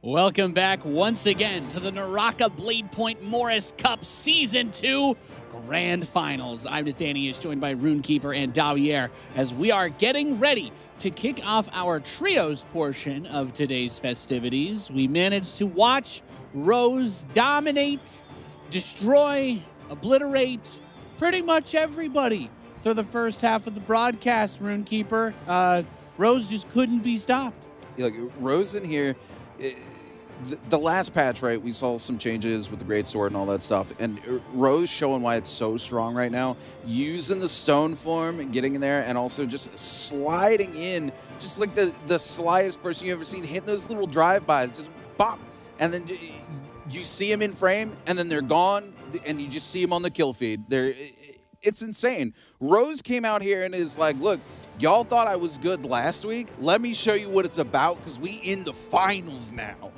Welcome back once again to the Naraka Blade Point Morris Cup Season 2 Grand Finals. I'm Nathanius, joined by Runekeeper and Davier, as we are getting ready to kick off our trios portion of today's festivities. We managed to watch Rose dominate, destroy, obliterate pretty much everybody through the first half of the broadcast, Runekeeper. Rose just couldn't be stopped. Look, Rose in here, the last patch, right, we saw some changes with the Great Sword and all that stuff, and Rose showing why it's so strong right now, using the stone form, getting in there, and also just sliding in, just like the slyest person you've ever seen, hitting those little drive-bys, just bop, and then you see him in frame, and then they're gone, and you just see him on the kill feed. It's insane. Rose came out here and is like, look, y'all thought I was good last week. Let me show you what it's about, because we in the finals now.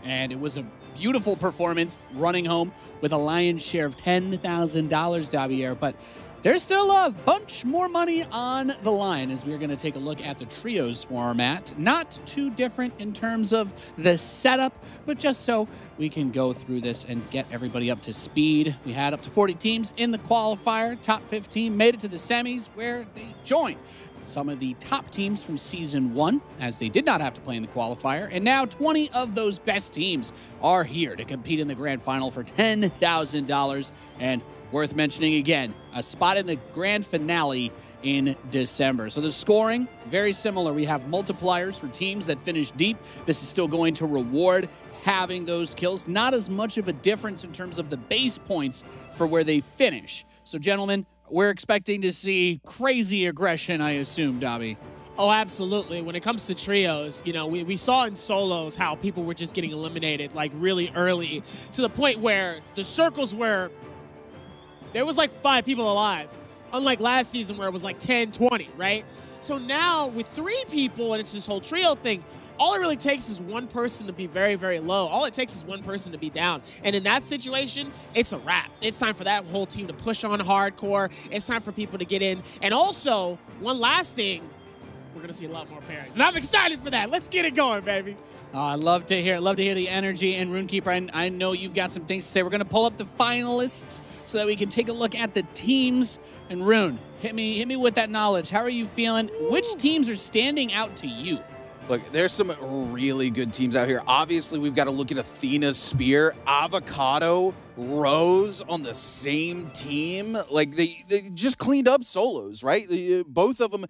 And it was a beautiful performance, running home with a lion's share of $10,000, Davier. But there's still a bunch more money on the line, as we're going to take a look at the trios format. Not too different in terms of the setup, but just so we can go through this and get everybody up to speed. We had up to 40 teams in the qualifier. Top 15 made it to the semis, where they joined some of the top teams from Season 1, as they did not have to play in the qualifier. And now 20 of those best teams are here to compete in the grand final for $10,000. And worth mentioning again, a spot in the grand finale in December. So the scoring, very similar. We have multipliers for teams that finish deep. This is still going to reward having those kills. Not as much of a difference in terms of the base points for where they finish. So gentlemen, we're expecting to see crazy aggression, I assume, Davi. Oh, absolutely. When it comes to trios, you know, we saw in solos how people were just getting eliminated, like, really early, to the point where the circles were, there was like 5 people alive, unlike last season where it was like 10, 20, right? So now with 3 people, and it's this whole trio thing, all it really takes is one person to be very, very low. All it takes is one person to be down. And in that situation, it's a wrap. It's time for that whole team to push on hardcore. It's time for people to get in. And also, one last thing, we're going to see a lot more pairings. And I'm excited for that. Let's get it going, baby. I love to hear the energy. And Runekeeper, I know you've got some things to say. We're going to pull up the finalists so that we can take a look at the teams. And Rune, hit me with that knowledge. How are you feeling? Which teams are standing out to you? Look, there's some really good teams out here. Obviously, we've got to look at Athena's Spear, Avocado, Rose on the same team. Like, they just cleaned up solos, right? Both of them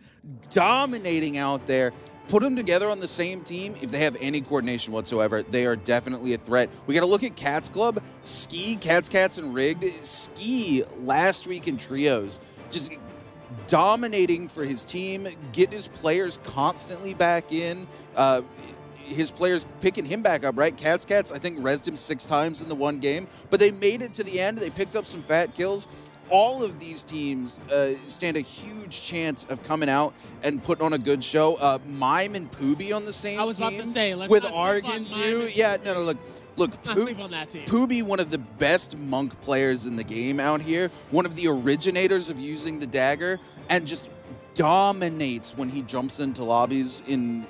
dominating out there. Put them together on the same team. If they have any coordination whatsoever, they are definitely a threat. We got to look at Cats Club, Ski, Cats, and Rigged. Ski last week in trios, just dominating for his team, get his players constantly back in. His players picking him back up, right? Cats, I think, rezzed him 6 times in the one game, but they made it to the end. They picked up some fat kills. All of these teams stand a huge chance of coming out and putting on a good show. Mime and Pooby on the same team. I was about to say, let's with not Argan too. Yeah, no, look, sleep on that team. Pooby, one of the best monk players in the game out here, one of the originators of using the dagger, and just dominates when he jumps into lobbies in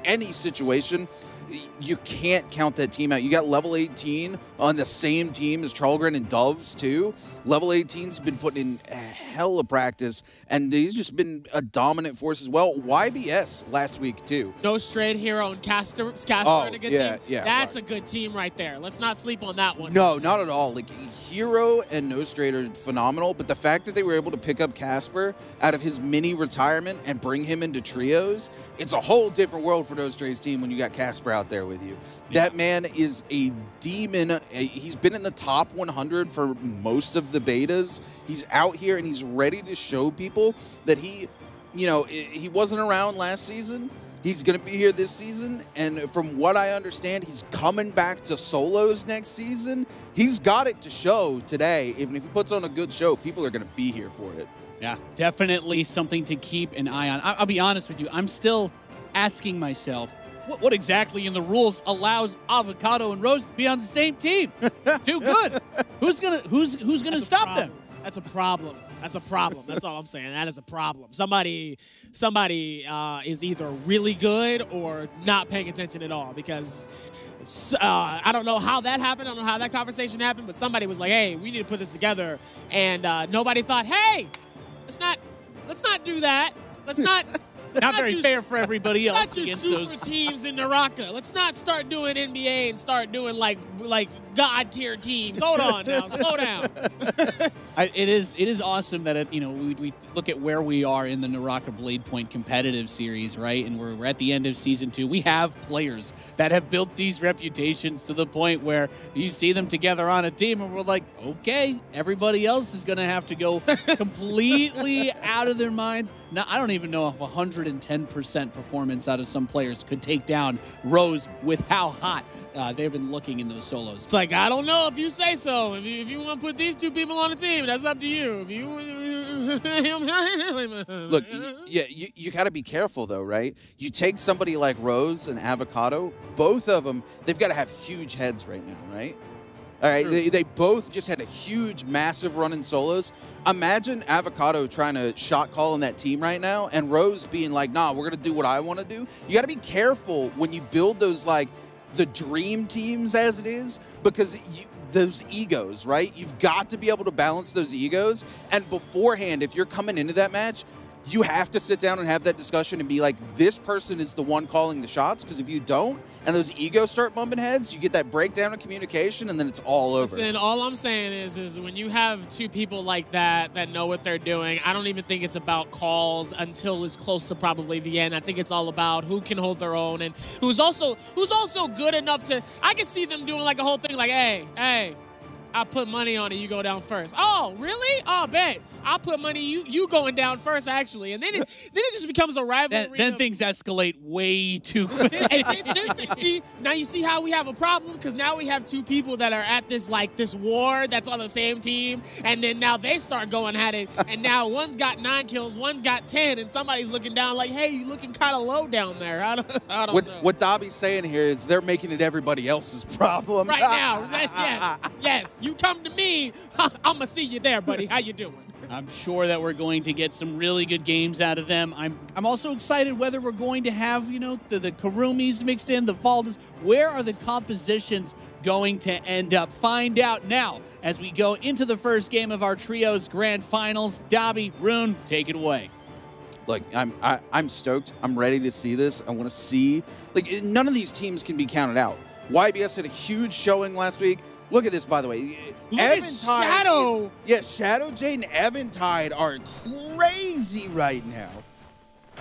any situation. You can't count that team out. You got level 18 on the same team as Charlgren and Doves, too. Level 18's been putting in a hell of practice, and he's just been a dominant force as well. YBS last week, too. No Straight Hero and Casper Oh, a good yeah, team. yeah. That's a good team right there. Let's not sleep on that one. No, not at all. Like, Hero and No Straight are phenomenal, but the fact that they were able to pick up Casper out of his mini retirement and bring him into trios, it's a whole different world for No Straight's team when you got Casper out there with you. Yeah. That man is a demon. He's been in the top 100 for most of the betas. He's out here and he's ready to show people that he wasn't around last season. He's going to be here this season, and from what I understand, he's coming back to solos next season. He's got it to show today. Even if he puts on a good show, people are going to be here for it. Yeah, definitely something to keep an eye on. I'll be honest with you. I'm still asking myself, what exactly in the rules allows Avocado and Rose to be on the same team? Too good. Who's gonna stop them? That's a problem. That's a problem. That's all I'm saying. That is a problem. Somebody is either really good or not paying attention at all, because I don't know how that happened. I don't know how that conversation happened, but somebody was like, hey, we need to put this together. And nobody thought, hey, let's not do that. Let's not. Not very fair for everybody else. Not just super teams in Naraka. Let's not start doing NBA and start doing like God tier teams. Hold on now, slow down. It is awesome that we look at where we are in the Naraka Blade Point competitive series, right? And we're at the end of season 2. We have players that have built these reputations to the point where you see them together on a team, and we're like, okay, everybody else is going to have to go completely out of their minds. Now, I don't even know if 110% performance out of some players could take down Rose with how hot they've been looking in those solos. It's like, I don't know if you say so. If you want to put these two people on a team, that's up to you. If you look, you got to be careful though, right? You take somebody like Rose and Avocado, both of them, they've got to have huge heads right now, right? All right, they both just had a huge, massive run in solos. Imagine Avocado trying to shot call in that team right now, and Rose being like, nah, we're going to do what I want to do. You got to be careful when you build those, like, the dream teams as it is, because those egos, right? You've got to be able to balance those egos. And beforehand, if you're coming into that match, you have to sit down and have that discussion and be like, this person is the one calling the shots, because if you don't, and those egos start bumping heads, you get that breakdown of communication, and then it's all over. Listen, all I'm saying is when you have two people like that know what they're doing, I don't even think it's about calls until it's close to probably the end. I think it's all about who can hold their own and who's also good enough to. I can see them doing like a whole thing like, hey. I put money on it, you go down first. Oh, really? Oh, bet. I'll put money, you going down first, actually. And then it just becomes a rivalry. Then things escalate way too quick. Now you see how we have a problem? Because now we have two people that are at this war that's on the same team. And then now they start going at it. And now one's got 9 kills, one's got 10. And somebody's looking down like, hey, you looking kind of low down there. I don't know. What Dobby's saying here is they're making it everybody else's problem. Right now. Yes. You come to me, I'm going to see you there, buddy. How you doing? I'm sure that we're going to get some really good games out of them. I'm also excited whether we're going to have, the Karumis mixed in, the Valdas. Where are the compositions going to end up? Find out now as we go into the first game of our Trios Grand Finals. Dobby, Rune, take it away. Look, I'm stoked. I'm ready to see this. I want to see. None of these teams can be counted out. YBS had a huge showing last week. Look at this, by the way. Shadow. Shadow, Jade, and Eventide are crazy right now.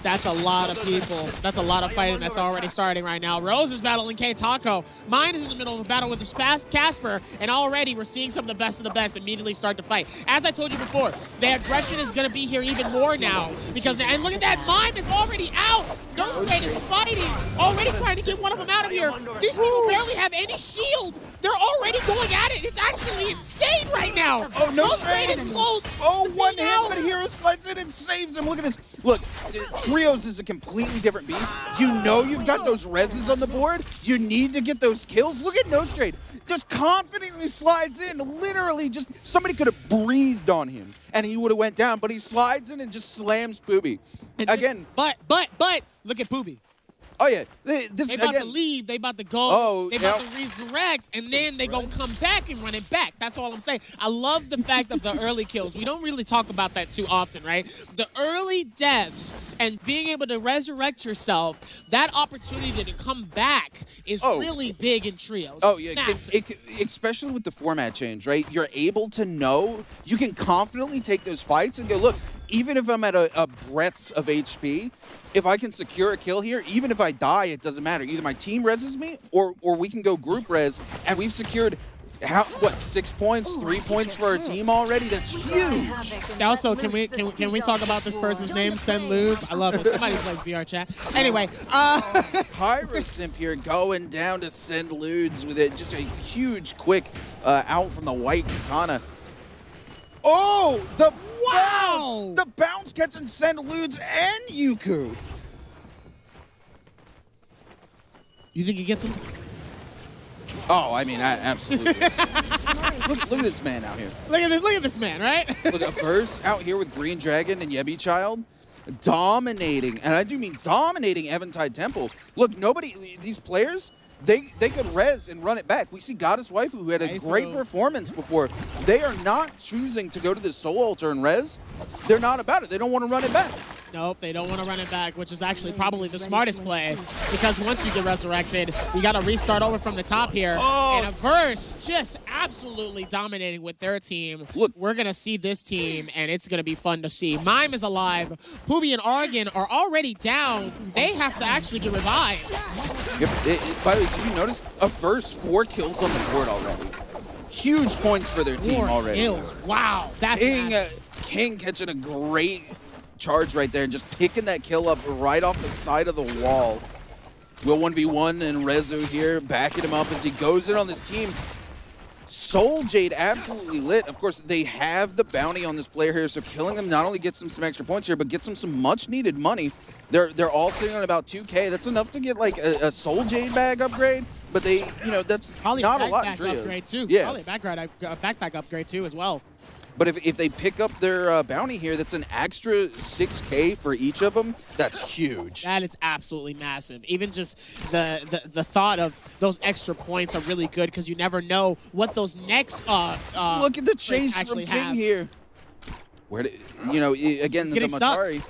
That's a lot of people. That's a lot of fighting that's already starting right now. Rose is battling K-Taco. Mine is in the middle of a battle with the Casper, and already we're seeing some of the best immediately start to fight. As I told you before, the aggression is going to be here even more now, because and look at that, Mime is already out. Ghost Raid is fighting, already trying to get one of them out of here. These people barely have any shield. They're already going at it. It's actually insane right now. Oh, no. Ghost Raid is close. Oh, one hit, but Hero slides in and saves him. Look at this. Look, Trios is a completely different beast. You know you've got those reses on the board. You need to get those kills. Look at Nostrade. Just confidently slides in. Literally, just somebody could have breathed on him, and he would have went down. But he slides in and just slams Booby. Again. But look at Booby. Oh, yeah. They about to leave. They about to go. They about to resurrect, and then they going to come back and run it back. That's all I'm saying. I love the fact of the early kills. We don't really talk about that too often, right? The early deaths and being able to resurrect yourself, that opportunity to come back is really big in Trios. Oh, yeah. Especially with the format change, right? You're able to know. You can confidently take those fights and go, look, even if I'm at a breadth of HP, if I can secure a kill here, even if I die, it doesn't matter. Either my team reses me, or we can go group res, and we've secured, 6 points, 3 points for our team already? That's huge. Also, can we talk about this person's name, Send Ludes? I love it. Somebody plays VR chat. Anyway, Pyro Simp here going down to Send Ludes with it. Just a huge, quick out from the white katana. Oh, the bounce catching Send Ludes and Yuku. You think he gets him? Oh, I mean, absolutely. look at this man out here. Look at this man, right? Look, a verse out here with Green Dragon and Yebi Child. Dominating, and I do mean dominating Eventide Temple. Look, these players, they could res and run it back. We see Goddess Waifu, who had a great performance before. They are not choosing to go to this Soul Altar and res. They're not about it. They don't want to run it back. Nope, they don't want to run it back, which is actually probably the smartest play, because once you get resurrected, you got to restart over from the top here. Oh. And a verse just absolutely dominating with their team. Look, we're going to see this team, and it's going to be fun to see. Mime is alive. Pubi and Argon are already down. They have to actually get revived. By the way, did you notice a verse 4 kills on the board already? Huge points for their team 4 already. kills. Wow, that's King catching a great charge right there and just picking that kill up right off the side of the wall. Will 1v1 and Rezo here backing him up as he goes in on this team. Soul Jade absolutely lit. Of course, they have the bounty on this player here, so killing them not only gets them some extra points here, but gets them some much needed money. They're all sitting on about 2K. That's enough to get like a Soul Jade bag upgrade, but they, that's probably not a lot in trios. Upgrade too. Yeah. Probably a backpack upgrade too as well. But if they pick up their bounty here, that's an extra 6K for each of them. That's huge. That is absolutely massive. Even just the thought of those extra points are really good, because you never know what those next look at the chase from King here. Where did, again, the Matari.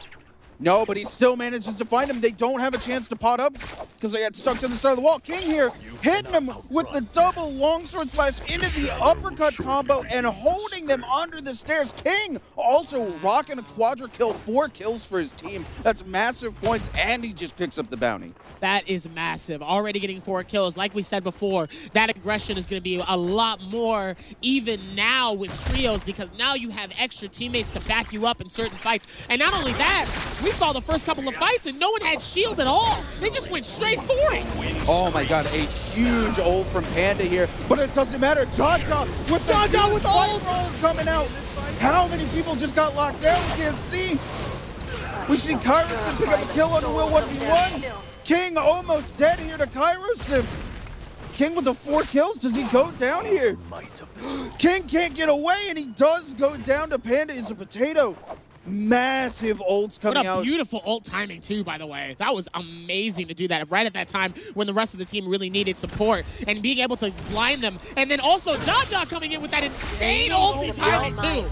No, but he still manages to find him. They don't have a chance to pot up because they got stuck to the side of the wall. King here hitting him with the double longsword slash into the uppercut combo and holding them under the stairs. King also rocking a quadra kill, 4 kills for his team. That's massive points, and he just picks up the bounty. That is massive. Already getting 4 kills. Like we said before, that aggression is going to be a lot more even now with trios, because now you have extra teammates to back you up in certain fights. And not only that, we saw the first couple of fights and no one had shield at all. They just went straight for it. Oh my god, a huge ult from Panda here, but it doesn't matter. Jaja with ult coming out. How many people just got locked down? We can't see. We see Kairos pick up a kill on the Will 1v1. King almost dead here to Kairos. King with the 4 kills. Does he go down here? King can't get away, and he does go down to Panda is a potato. Massive ults coming out. What a beautiful ult timing too, by the way. That was amazing to do that right at that time when the rest of the team really needed support, and being able to blind them. And then also Jaja coming in with that insane ulti timing too.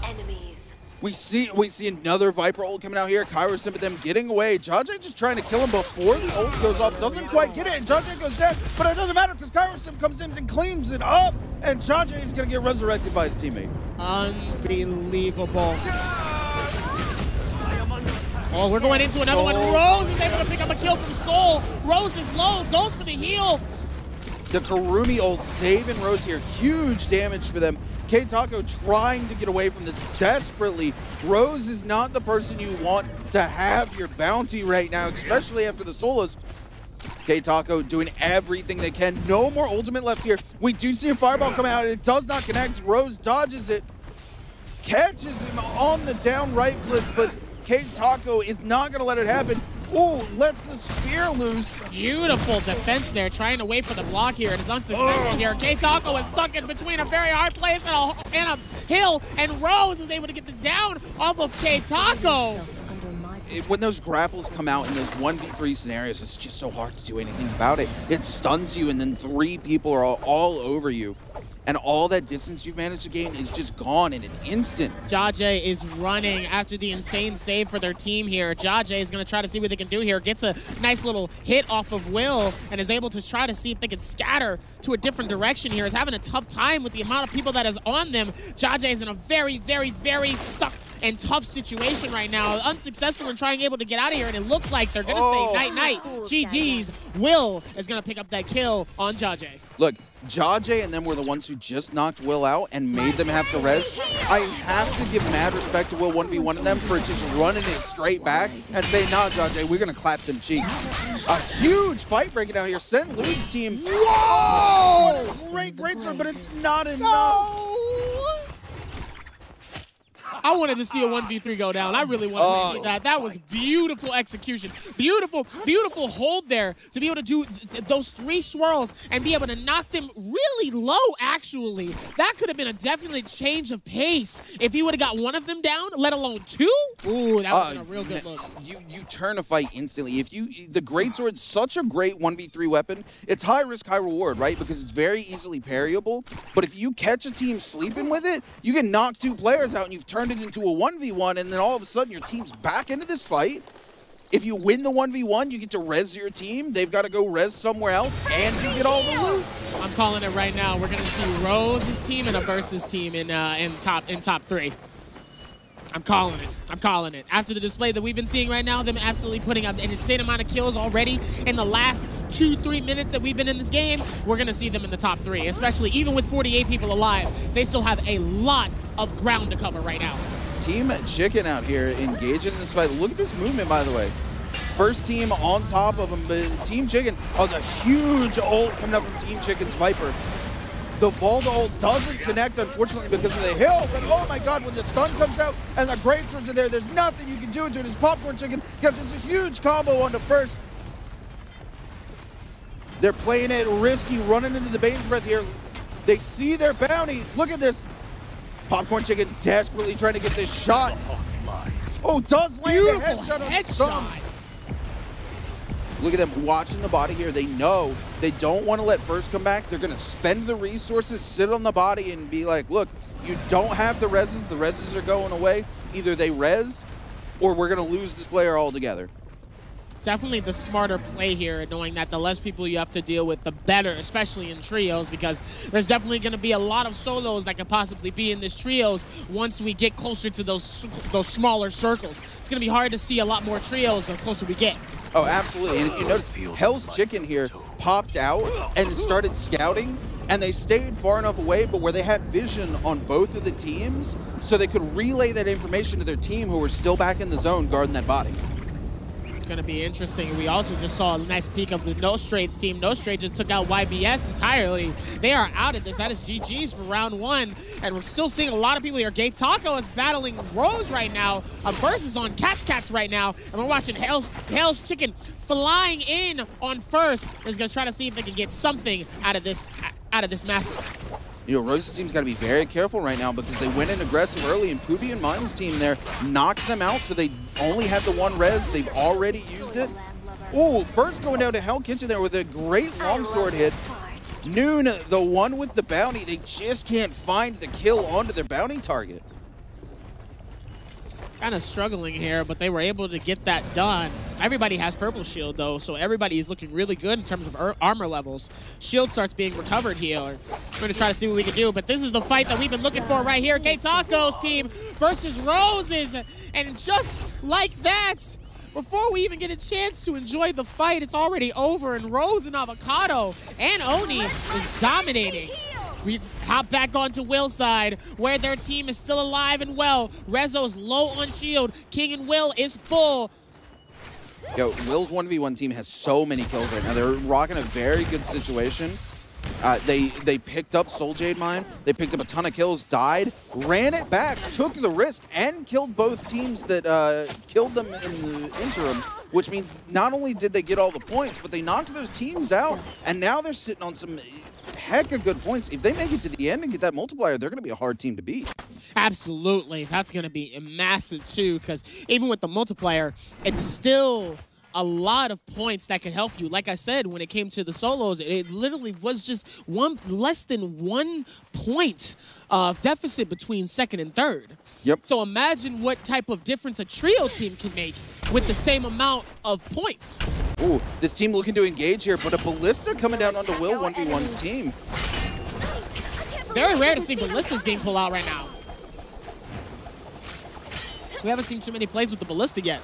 We see another Viper ult coming out here. Kairos with them getting away. Jaja just trying to kill him before the ult goes off. Doesn't quite get it, and Jaja goes down. But it doesn't matter because Kairos comes in and cleans it up, and Jaja is going to get resurrected by his teammate. Unbelievable. Oh, we're going into another one. Rose is able to pick up a kill from Soul. Rose is low, goes for the heal. The Karumi ult saving Rose here. Huge damage for them. K-Taco trying to get away from this desperately. Rose is not the person you want to have your bounty right now, especially after the solos. K-Taco doing everything they can. No more ultimate left here. We do see a fireball coming out. It does not connect. Rose dodges it. Catches him on the down right click, but K-Taco is not going to let it happen. Ooh, lets the spear loose. Beautiful defense there, trying to wait for the block here. It is unsuccessful here. K-Taco is stuck in between a very hard place and a hill, and Rose is able to get the down off of K-Taco. When those grapples come out in those 1v3 scenarios, it's just so hard to do anything about it. It stuns you, and then 3 people are all over you. And all that distance you've managed to gain is just gone in an instant. Jaja is running after the insane save for their team here. Jaja is going to try to see what they can do here. Gets a nice little hit off of Will and is able to try to see if they can scatter to a different direction here. Is having a tough time with the amount of people that is on them. Jaja is in a very, very, very stuck and tough situation right now. Unsuccessful in trying able to get out of here, and it looks like they're going to say night-night. GG's. Will is going to pick up that kill on Jaja. Look, Jaja and them were the ones who just knocked Will out and made them have to res. I have to give mad respect to Will 1v1 and them for just running it straight back and saying, nah, Jaja, we're going to clap them cheeks. A huge fight breaking out here. St. Louis' team. Whoa! Great sword, but it's not enough. I wanted to see a 1v3 go down. I really wanted to see that. That was beautiful execution. Beautiful, beautiful hold there to be able to do those 3 swirls and be able to knock them really low, actually. That could have been a definite change of pace if he would have got one of them down, let alone 2. Ooh, that would have been a real good look. You turn a fight instantly. The greatsword's such a great 1v3 weapon. It's high risk, high reward, right? Because it's very easily parryable. But if you catch a team sleeping with it, you can knock 2 players out and you've turned it into a 1v1, and then all of a sudden your team's back into this fight. If you win the 1v1, you get to res your team. They've got to go res somewhere else, and you get all the loot. I'm calling it right now. We're gonna see Rose's team and a versus team in top 3. I'm calling it. I'm calling it. After the display that we've been seeing right now, them absolutely putting up an insane amount of kills already in the last 2-3 minutes that we've been in this game, we're going to see them in the top 3, especially even with 48 people alive. They still have a lot of ground to cover right now. Team Chicken out here engaging in this fight. Look at this movement, by the way. First team on top of them, but Team Chicken, the huge ult coming up from Team Chicken's Viper. The Vault ult doesn't connect, unfortunately, because of the hill, but oh my god, when the stun comes out and the great swords are there, there's nothing you can do to it. This Popcorn Chicken catches a huge combo on the first. They're playing it risky, running into the Bane's Breath here. They see their bounty. Look at this. Popcorn Chicken desperately trying to get this shot. Oh, does land a headshot on the stun. Look at them watching the body here. They know they don't want to let first come back. They're going to spend the resources, sit on the body, and be like, look, you don't have the reses. The reses are going away. Either they res, or we're going to lose this player altogether. Definitely the smarter play here, knowing that the less people you have to deal with, the better, especially in trios, because there's definitely going to be a lot of solos that could possibly be in this trios once we get closer to those smaller circles. It's going to be hard to see a lot more trios the closer we get. Oh, absolutely. And if you notice, Hell's Chicken here popped out and started scouting, and they stayed far enough away, but where they had vision on both of the teams, so they could relay that information to their team who were still back in the zone guarding that body. Going to be interesting. We also just saw a nice peek of the No Straits team. No Straight just took out YBS entirely. They are out of this. That is GG's for round 1. And we're still seeing a lot of people here. Gay Taco is battling Rose right now. A versus on Cats right now. And we're watching Hell's Chicken flying in on first. Is going to try to see if they can get something out of this massive. You know, Rose's team's got to be very careful right now because they went in aggressive early, and Poopy and Mine's team there knocked them out, so they only had the 1 res. They've already used it. Oh, first going down to Hell Kitchen there with a great longsword hit. Noon, the one with the bounty, they just can't find the kill onto their bounty target. Kind of struggling here, but they were able to get that done. Everybody has purple shield though, so everybody is looking really good in terms of armor levels. Shield starts being recovered here. We're going to try to see what we can do, but this is the fight that we've been looking for right here. K-Taco's team versus Rose's, and just like that, before we even get a chance to enjoy the fight, it's already over, and Rose and Avocado and Oni is dominating. We hop back onto Will's side, where their team is still alive and well. Rezo's low on shield. King and Will is full. Yo, Will's 1v1 team has so many kills right now. They're rocking a very good situation. They picked up Soul Jade Mine. They picked up a ton of kills, died, ran it back, took the risk, and killed both teams that killed them in the interim, which means not only did they get all the points, but they knocked those teams out, and now they're sitting on some heck of good points. If they make it to the end and get that multiplier, they're going to be a hard team to beat. Absolutely. That's going to be massive too, because even with the multiplier, it's still a lot of points that can help you. Like I said, when it came to the solos, it literally was just less than 1 point of deficit between second and third. Yep. So imagine what type of difference a trio team can make with the same amount of points. Ooh, this team looking to engage here, but a Ballista coming down onto Will 1v1's team. Very rare to see Ballistas being pulled out right now. We haven't seen too many plays with the Ballista yet.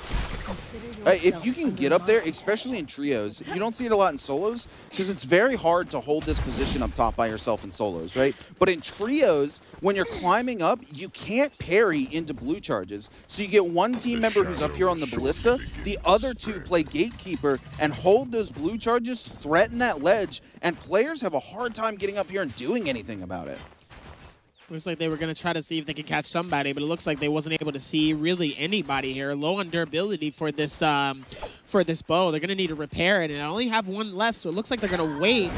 If you can get up there, especially in trios, you don't see it a lot in solos because it's very hard to hold this position up top by yourself in solos, right? But in trios, when you're climbing up, you can't parry into blue charges. So you get one team member who's up here on the Ballista, the other two play gatekeeper and hold those blue charges, threaten that ledge, and players have a hard time getting up here and doing anything about it. Looks like they were going to try to see if they could catch somebody, but it looks like they wasn't able to see really anybody here. Low on durability for this bow. They're going to need to repair it, and I only have one left, so it looks like they're going to wait.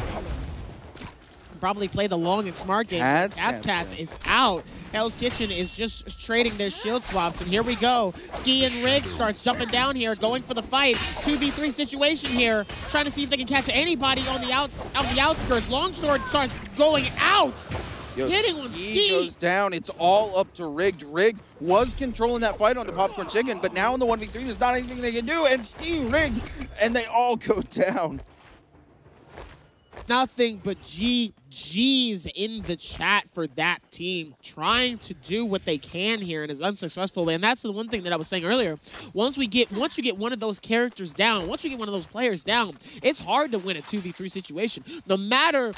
Probably play the long and smart game. Cats is out. Hell's Kitchen is just trading their shield swaps, and here we go. Ski and Rig starts jumping down here, going for the fight. 2v3 situation here, trying to see if they can catch anybody on the outskirts. Longsword starts going out. Yo, hitting on Ski goes down. It's all up to Rig. Rig was controlling that fight onto Popcorn Chicken, but now in the 1v3, there's not anything they can do, and Ski, Rig, and they all go down. Nothing but GG's in the chat for that team, trying to do what they can here and is unsuccessful. And that's the one thing that I was saying earlier. Once you get one of those characters down, once you get one of those players down, it's hard to win a 2v3 situation. No matter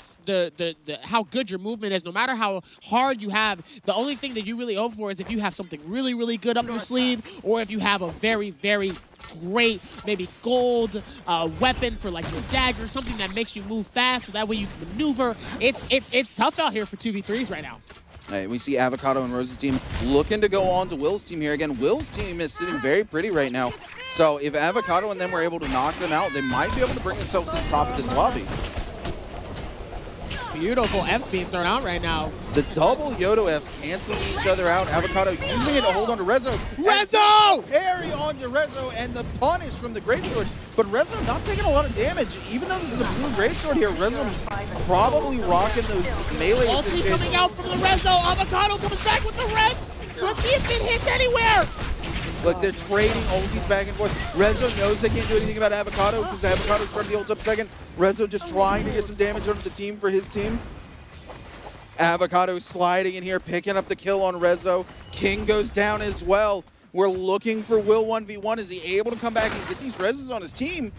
how good your movement is, no matter how hard you have, the only thing that you really hope for is if you have something really, really good up your sleeve, or if you have a very, very great, maybe gold weapon for like your dagger, something that makes you move fast, so that way you can maneuver. It's tough out here for 2v3s right now. Right, we see Avocado and Rose's team looking to go on to Will's team here. Again, Will's team is sitting very pretty right now. So if Avocado and them were able to knock them out, they might be able to bring themselves to the top of this lobby. Beautiful F's being thrown out right now. The double Yodo F's canceling each other out. Avocado using it to hold on to Rezo. Rezo! Parry onto Rezo and the punish from the Greatsword. But Rezo not taking a lot of damage. Even though this is a blue Greatsword here, Rezo probably rocking those melee. Ulti coming out from the Rezo. Avocado comes back with the res. Let's see if it hits anywhere. Look, they're trading ultis back and forth. Rezo knows they can't do anything about Avocado because Avocado started the ult up second. Rezo just trying to get some damage over the team for his team. Avocado sliding in here, picking up the kill on Rezo. King goes down as well. We're looking for Will 1v1. Is he able to come back and get these reses on his team?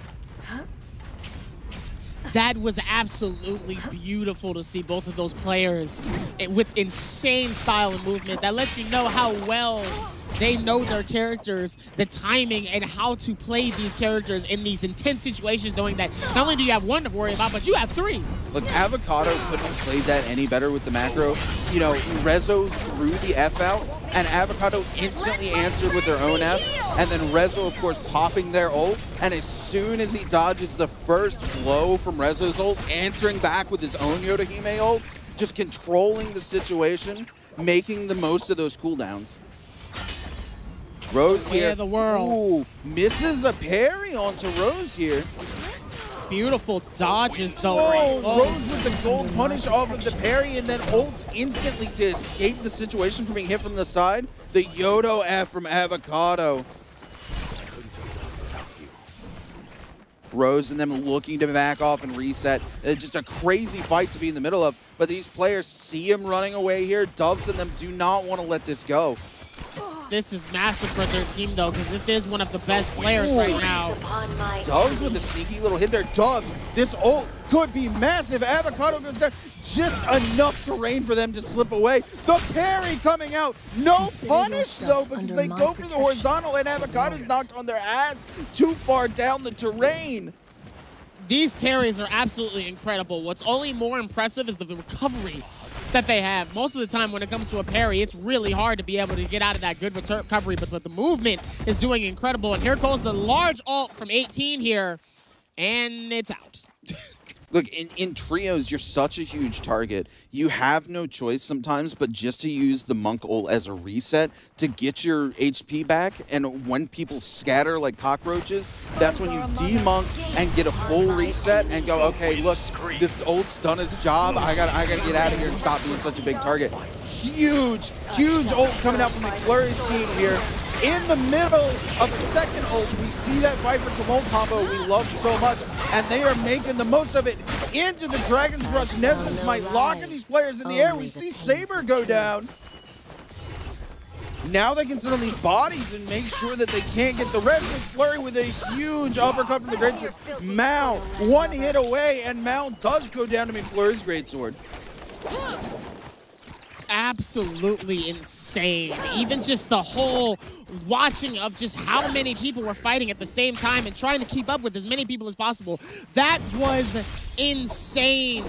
That was absolutely beautiful to see both of those players with insane style and movement. That lets you know how well they know their characters, the timing, and how to play these characters in these intense situations, knowing that not only do you have one to worry about, but you have three. Look, Avocado couldn't have played that any better with the macro. You know, Rezo threw the F out, and Avocado instantly answered with their own F, and then Rezo, of course, popping their ult, and as soon as he dodges the first blow from Rezo's ult, answering back with his own Yodohime ult, just controlling the situation, making the most of those cooldowns. Rose here. The world. Ooh, misses a parry onto Rose here. Beautiful dodges, though. Oh, Rose with the gold punish off of the parry and then ults instantly to escape the situation from being hit from the side. The Yodo F from Avocado. Rose and them looking to back off and reset. Just a crazy fight to be in the middle of. But these players see him running away here. Doves and them do not want to let this go. This is massive for their team, though, because this is one of the best players right now. Doves with a sneaky little hit there. Doves, this ult could be massive. Avocado goes down. Just enough terrain for them to slip away. The parry coming out. No punish, though, because they go for the horizontal, and Avocado's knocked on their ass too far down the terrain. These parries are absolutely incredible. What's only more impressive is the recovery that they have. Most of the time when it comes to a parry, it's really hard to be able to get out of that good recovery, but the movement is doing incredible. And here goes the large ult from 18 here, and it's out. Look, in trios, you're such a huge target. You have no choice sometimes but just to use the Monk ult as a reset to get your HP back. And when people scatter like cockroaches, that's when you de-monk and get a full reset and go, okay, look, this ult's done its job. I gotta get out of here and stop being such a big target. Huge ult coming out from McFlurry's team here. In the middle of a second ult, we see that Viper Tumult combo we love so much, and they are making the most of it into the Dragon's Rush. Nessus might locking these players in the air. We see Saber go down. Now they can sit on these bodies and make sure that they can't get the rest. Flurry with a huge uppercut from the Greatsword. Mao, one hit away, and Mao does go down to McFlurry's Greatsword. Absolutely insane. Even just the whole watching of just how many people were fighting at the same time and trying to keep up with as many people as possible. That was insane.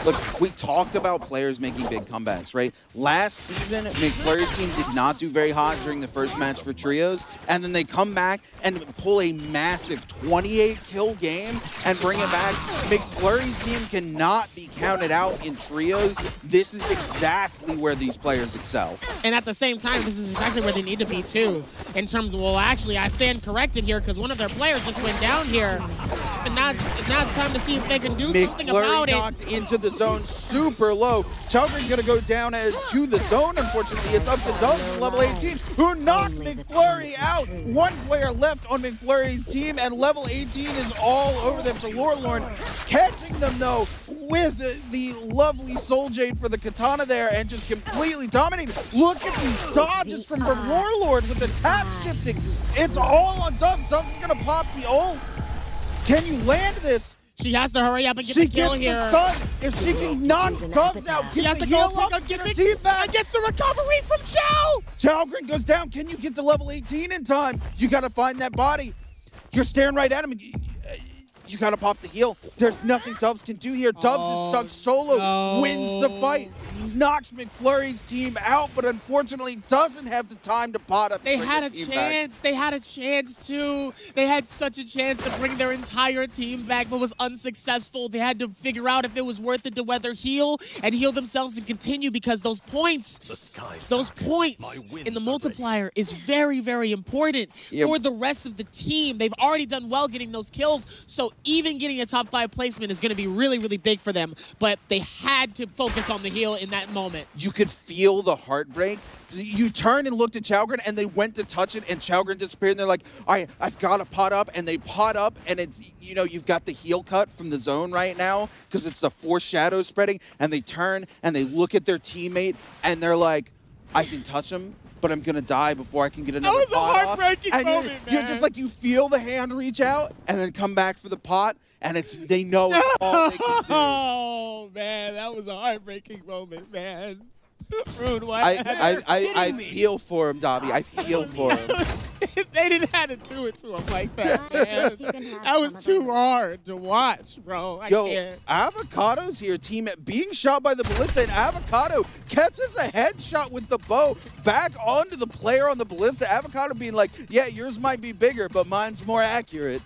Look, we talked about players making big comebacks, right? Last season, McFlurry's team did not do very hot during the first match for trios, and then they come back and pull a massive 28-kill game and bring it back. McFlurry's team cannot be counted out in trios. This is exactly where these players excel. And at the same time, this is exactly where they need to be, too, in terms of, well, actually, I stand corrected here because one of their players just went down here. And now it's time to see if they can do something about it. McFlurry knocked into the zone super low. Chalgren's going to go down to the zone, unfortunately. It's up to Dubs, level 18, who knocked McFlurry out. One player left on McFlurry's team, and level 18 is all over them for Lorelorn. Catching them, though, with the lovely Soul Jade for the Katana there, and just completely dominating. Look at these dodges from Lorelord with the tap shifting. It's all on Dubs. Dubs is going to pop the ult. Can you land this? She has to hurry up and get the kill here. The stun. If she can knock Dubs out, get the heal up, get her team back. And gets the recovery from Chow. Chalgren goes down. Can you get to level 18 in time? You got to find that body. You're staring right at him. You got to pop the heal. There's nothing Dubs can do here. Dubs is stuck solo, wins the fight, knocks McFlurry's team out, but unfortunately doesn't have the time to pot up. They had a chance. They had a chance too. They had such a chance to bring their entire team back, but was unsuccessful. They had to figure out if it was worth it to whether heal and heal themselves and continue, because those points in the multiplier is very, very important for the rest of the team. They've already done well getting those kills, so even getting a top 5 placement is going to be really, really big for them, but they had to focus on the heal in that moment. You could feel the heartbreak. You turned and looked at Chalgren, and they went to touch it, and Chalgren disappeared, and they're like, all right, I've got to pot up, and they pot up, and it's, you know, you've got the heal cut from the zone right now, because it's the Force Shadow spreading, and they turn, and they look at their teammate, and they're like, I can touch him, but I'm going to die before I can get another pot off. That was a heartbreaking moment, man. You're just like, you feel the hand reach out and then come back for the pot, and they know it's all they can do. Oh, man, that was a heartbreaking moment, man. Rude, what? I feel for him, Dobby. I feel for him. They didn't have to do it to him like that, man. That was too hard to watch, bro. I can't. Avocado's here, team being shot by the ballista, and Avocado catches a headshot with the bow back onto the player on the ballista. Avocado being like, yeah, yours might be bigger, but mine's more accurate.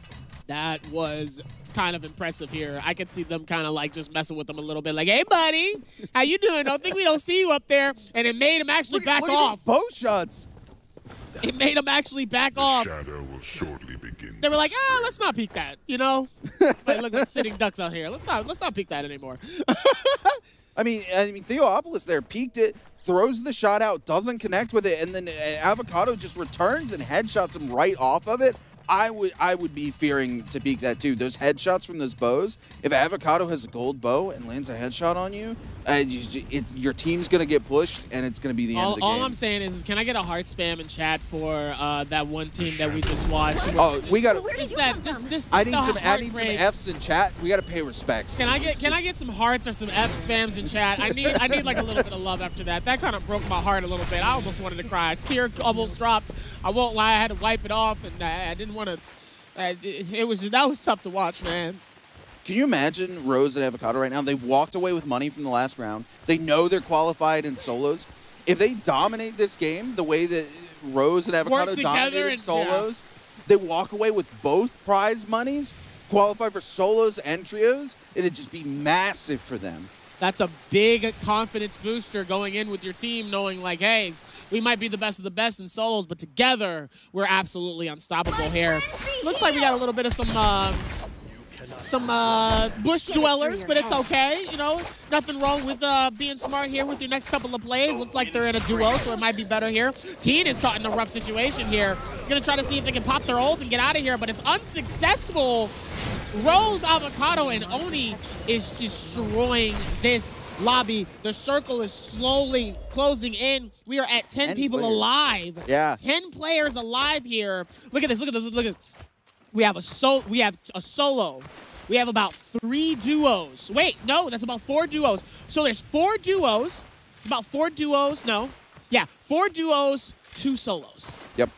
That was kind of impressive here. I could see them kind of like just messing with him a little bit, like, hey, buddy, how you doing? Don't think we don't see you up there. And it made him actually back off. Bow shots. It made him actually back off. Shadow will shortly begin. They were like, let's not peek that, you know? Like, look like sitting ducks out here. Let's not peek that anymore. I mean, Theopolis there peeked it, throws the shot out, doesn't connect with it, and then Avocado just returns and headshots him right off of it. I would be fearing to peek that too. Those headshots from those bows, if Avocado has a gold bow and lands a headshot on you, your team's going to get pushed, and it's going to be the end of the game. All I'm saying is, can I get a heart spam in chat for that one team that we just watched? Oh, we got just I need some Fs in chat. We got to pay respects. Can I get some hearts or some F spams in chat? I need like a little bit of love after that. That kind of broke my heart a little bit. I almost wanted to cry. A tear almost dropped. I won't lie. I had to wipe it off, and I didn't want to. That was tough to watch, man. Can you imagine Rose and Avocado right now? They walked away with money from the last round. They know they're qualified in solos. If they dominate this game the way that Rose and Avocado dominated solos, they walk away with both prize monies, qualify for solos and trios. It'd just be massive for them. That's a big confidence booster going in with your team, knowing like, hey, we might be the best of the best in solos, but together we're absolutely unstoppable here. Looks like we got a little bit of some bush dwellers, but it's okay. You know, nothing wrong with being smart here with your next couple of plays. Looks like they're in a duo, so it might be better here. Teen is caught in a rough situation here. Gonna try to see if they can pop their ult and get out of here, but it's unsuccessful. Rose, Avocado, and Oni is destroying this lobby. The circle is slowly closing in. We are at 10 people alive. Yeah. 10 players alive here. Look at this, look at this, look at this. We have a solo. We have about 3 duos. Wait, no, that's about 4 duos. So there's 4 duos. It's about 4 duos. No. Yeah, 4 duos, 2 solos. Yep.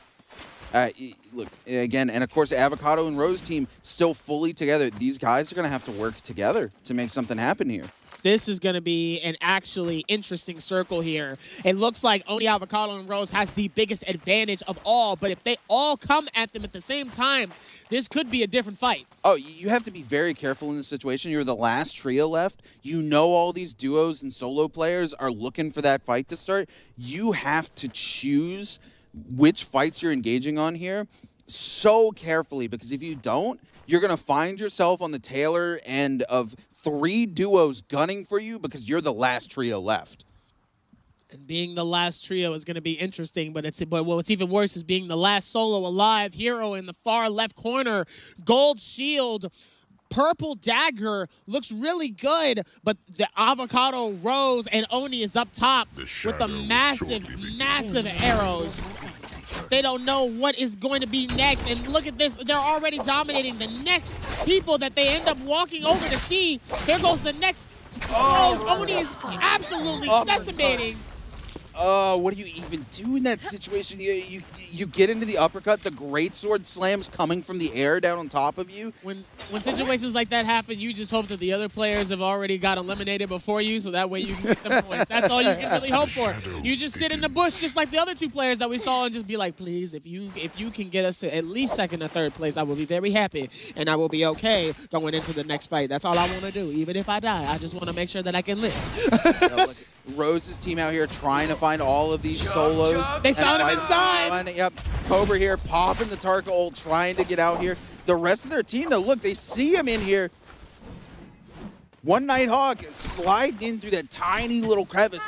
Look, again, and of course, Avocado and Rose team still fully together. These guys are going to have to work together to make something happen here. This is going to be an actually interesting circle here. It looks like Oni, Avocado, and Rose has the biggest advantage of all, but if they all come at them at the same time, this could be a different fight. Oh, you have to be very careful in this situation. You're the last trio left. You know all these duos and solo players are looking for that fight to start. You have to choose which fights you're engaging on here so carefully, because if you don't, you're going to find yourself on the tail end of 3 duos gunning for you because you're the last trio left. And being the last trio is going to be interesting, but what's even worse is being the last solo alive. Hero in the far left corner, gold shield, purple dagger, looks really good, but the Avocado, Rose, and Oni is up top with the massive arrows. They don't know what is going to be next, and look at this. They're already dominating the next people that they end up walking over to see. There goes the next. Rose, Oni is absolutely decimating. What do you even do in that situation? You get into the uppercut, the greatsword slams coming from the air down on top of you. When situations like that happen, you just hope that the other players have already got eliminated before you, so that way you can get the points. That's all you can really hope for. You just sit in the bush just like the other 2 players that we saw and just be like, please, if you can get us to at least 2nd or 3rd place, I will be very happy, and I will be okay going into the next fight. That's all I want to do. Even if I die, I just want to make sure that I can live. Rose's team out here trying to find all of these solos. They found him inside. Yep. Cobra here popping the Tarka ult, trying to get out here. The rest of their team, though, look, they see him in here. One Nighthawk sliding in through that tiny little crevice,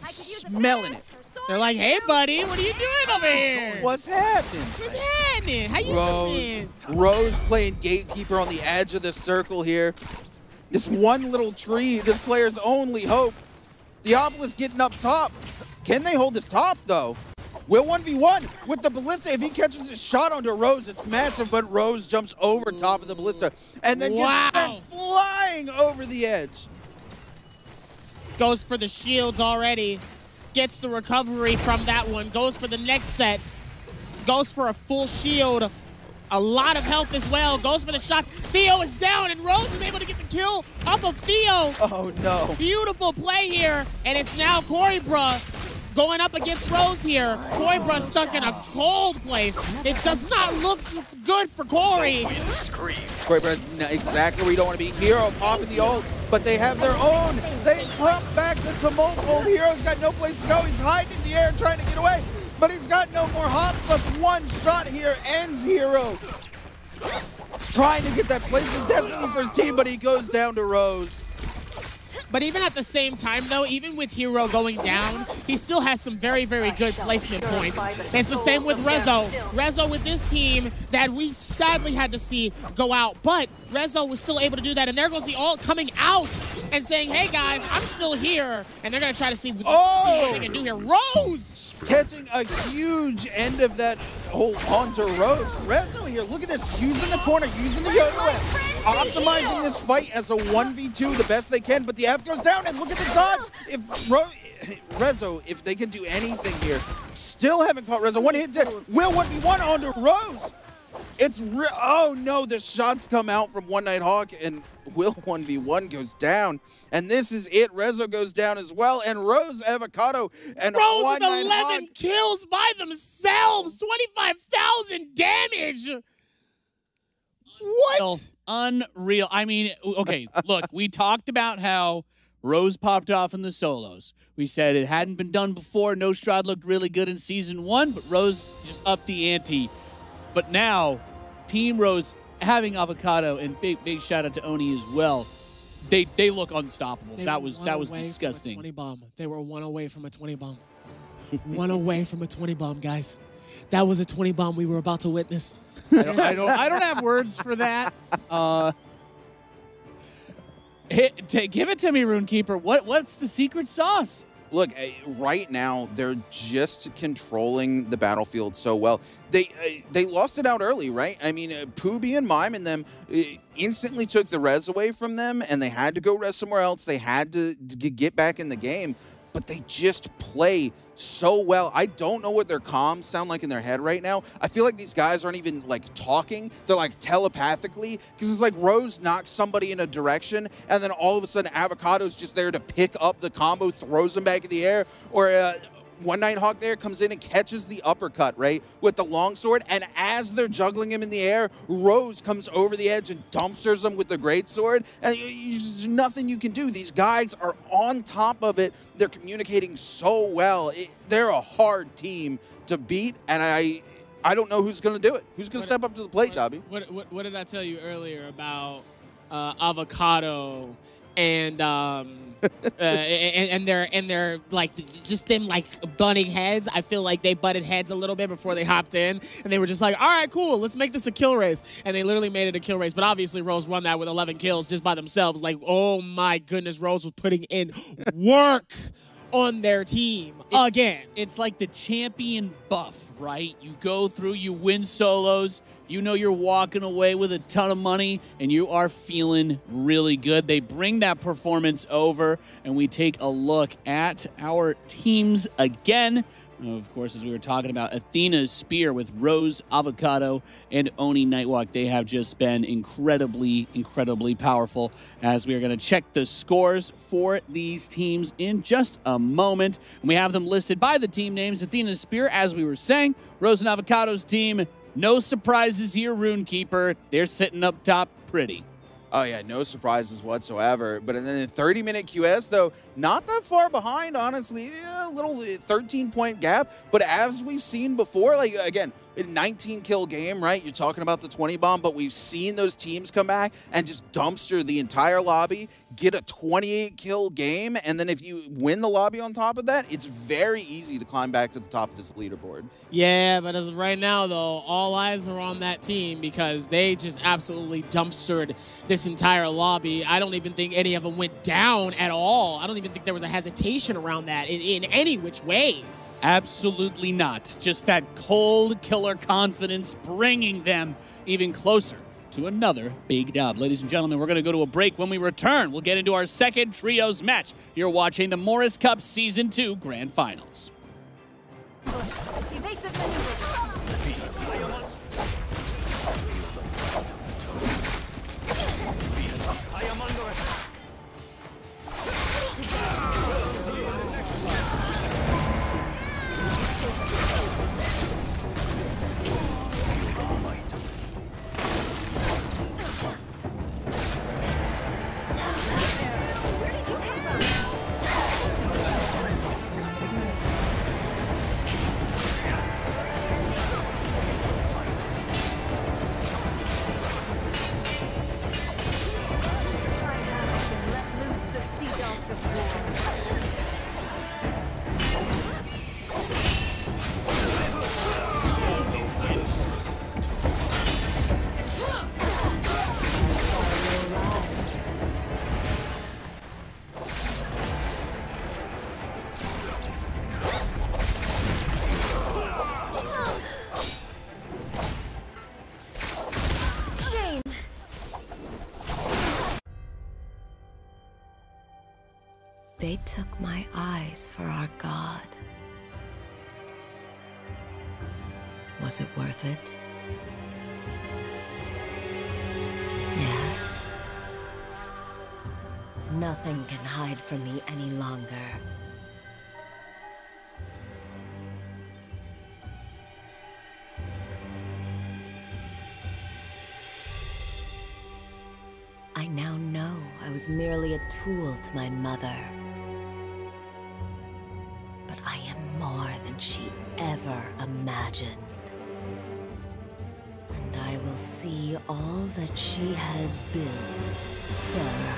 smelling it. They're like, hey, buddy, what are you doing over here? What's happening? What's happening? How you doing? Rose playing gatekeeper on the edge of the circle here. This one little tree, this player's only hope. Diablo's getting up top. Can they hold this top, though? Will 1v1 with the ballista. If he catches a shot onto Rose, it's massive, but Rose jumps over top of the ballista and then gets sent flying over the edge. Goes for the shields already. Gets the recovery from that one. Goes for the next set. Goes for a full shield. A lot of health as well. Goes for the shots. Theo is down, and Rose is able to get the kill off of Theo. Oh, no. Beautiful play here, and it's now Corybra going up against Rose here. Corybra stuck in a cold place. It does not look good for Corey. Corybra's exactly where you don't want to be. Hero popping the ult, but they have their own. They pump back the tumult. Hero's got no place to go. He's hiding in the air trying to get away. But he's got no more hops left. One shot here ends Hero. He's trying to get that placement definitely for his team, but he goes down to Rose. But even at the same time, though, even with Hero going down, he still has some very, very good placement points. It's the same with Rezo. Rezo with this team that we sadly had to see go out, but Rezo was still able to do that, and there goes the ult coming out and saying, hey, guys, I'm still here, and they're going to try to see what they can do here. Rose! Catching a huge end of that hold onto Rose. Rezo here, look at this, using the corner, using the Yoda whip, optimizing this fight as a 1v2 the best they can, but the F goes down, and look at the dodge. If Rezo, if they can do anything here, still haven't caught Rezo. One hit dead. Will 1v1 onto Rose. It's oh no, the shots come out from One Nighthawk, and Will 1v1 goes down. And this is it. Rezo goes down as well, and Rose, Avocado, and Rose One with 11 Nighthawk kills by themselves. 25,000 damage. What? Unreal. I mean, okay, look, we talked about how Rose popped off in the solos. We said it hadn't been done before. No Strahd looked really good in Season 1, but Rose just upped the ante. But now, Team Rose having Avocado, and big shout out to Oni as well. They look unstoppable. That was disgusting. 20 bomb. They were 1 away from a 20 bomb. 1 away from a 20 bomb, guys. That was a 20 bomb we were about to witness. I don't have words for that. Give it to me, Runekeeper. What's the secret sauce? Look, right now, they're just controlling the battlefield so well. They lost it out early, right? I mean, Pooby and Mime and them instantly took the res away from them, and they had to go res somewhere else. They had to get back in the game, but they just play so well. I don't know what their comms sound like in their head right now. I feel like these guys aren't even like talking. They're like telepathically, because it's like Rose knocks somebody in a direction and then all of a sudden Avocado's just there to pick up the combo, throws them back in the air, or One Nighthawk there comes in and catches the uppercut, right, with the longsword, and as they're juggling him in the air, Rose comes over the edge and dumpsters him with the greatsword, and there's nothing you can do. These guys are on top of it. They're communicating so well. They're a hard team to beat, and I don't know who's going to do it. Who's going to step up to the plate, Dobby? What did I tell you earlier about Avocado and and they're like just them like butting heads? I feel like they butted heads a little bit before they hopped in, and they were just like, all right, cool, let's make this a kill race. And they literally made it a kill race. But obviously Rose won that with 11 kills just by themselves. Like, oh my goodness, Rose was putting in work on their team again. It's like the champion buff, right? You go through, you win solos, you know you're walking away with a ton of money, and you are feeling really good. They bring that performance over, and we take a look at our teams again. Of course, as we were talking about, Athena's Spear with Rose, Avocado, and Oni Nightwalk, they have just been incredibly, incredibly powerful, as we are going to check the scores for these teams in just a moment. And we have them listed by the team names. Athena's Spear, as we were saying, Rose and Avocado's team, no surprises here, Runekeeper. They're sitting up top pretty. Oh, yeah, no surprises whatsoever. But then in 30-minute QS, though, not that far behind, honestly. Yeah, a little 13-point gap. But as we've seen before, like, again, a 19-kill game, right? You're talking about the 20 bomb, but we've seen those teams come back and just dumpster the entire lobby, get a 28-kill game, and then if you win the lobby on top of that, it's very easy to climb back to the top of this leaderboard. Yeah, but as of right now, though, all eyes are on that team because they just absolutely dumpstered this entire lobby. I don't even think any of them went down at all. I don't even think there was a hesitation around that in any which way. Absolutely not. Just that cold killer confidence bringing them even closer to another big dub. Ladies and gentlemen, we're going to go to a break. When we return, we'll get into our second trios match. You're watching the Morus Cup Season 2 Grand Finals. Evasive maneuver. They took my eyes for our god. Was it worth it? Yes. Nothing can hide from me any longer. I now know I was merely a tool to my mother. But I am more than she ever imagined. And I will see all that she has built for her.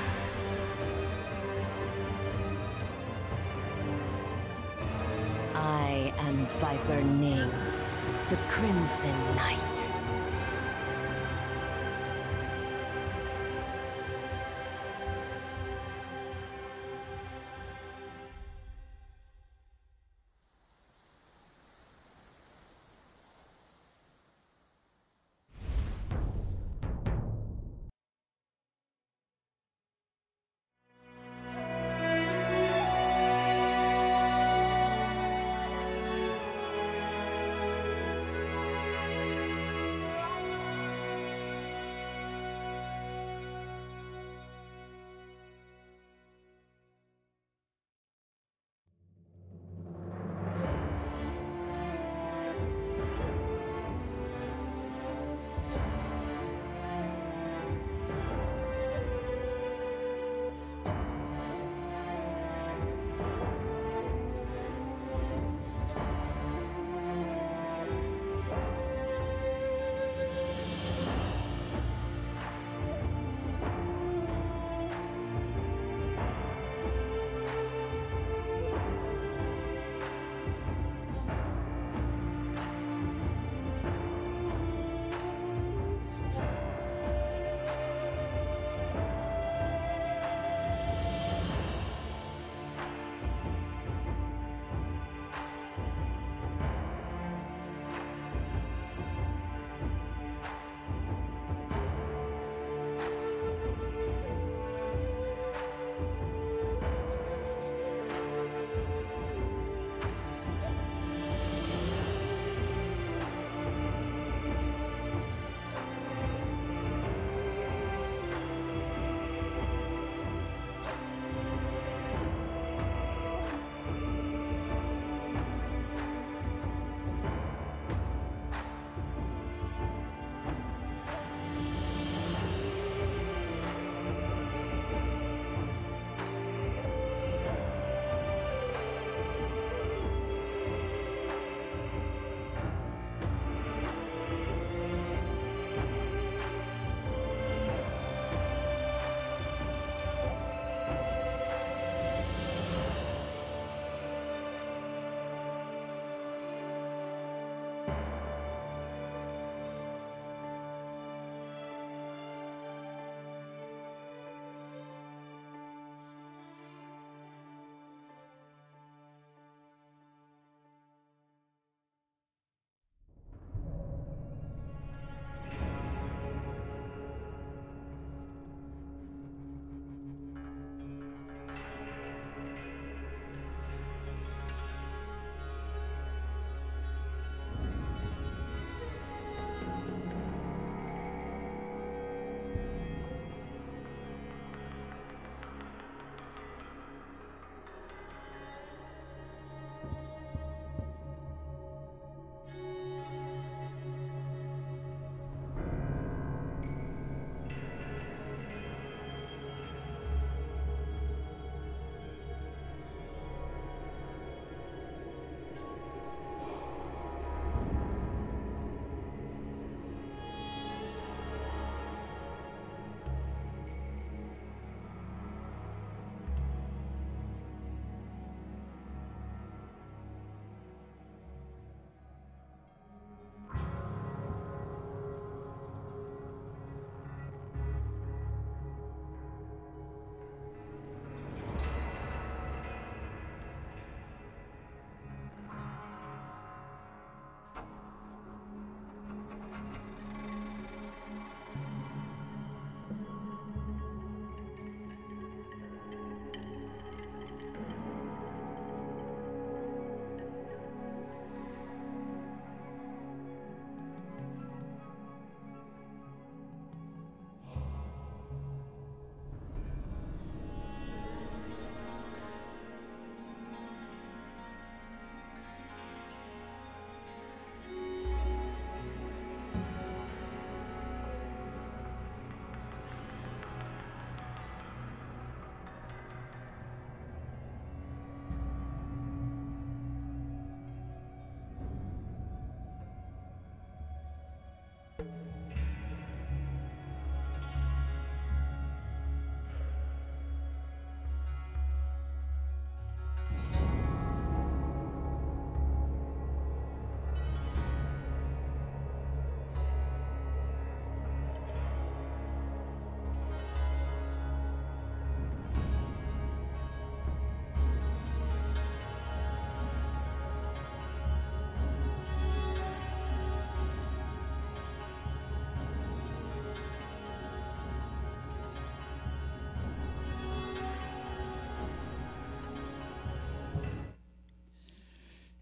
I am Viper Ning, the Crimson Knight.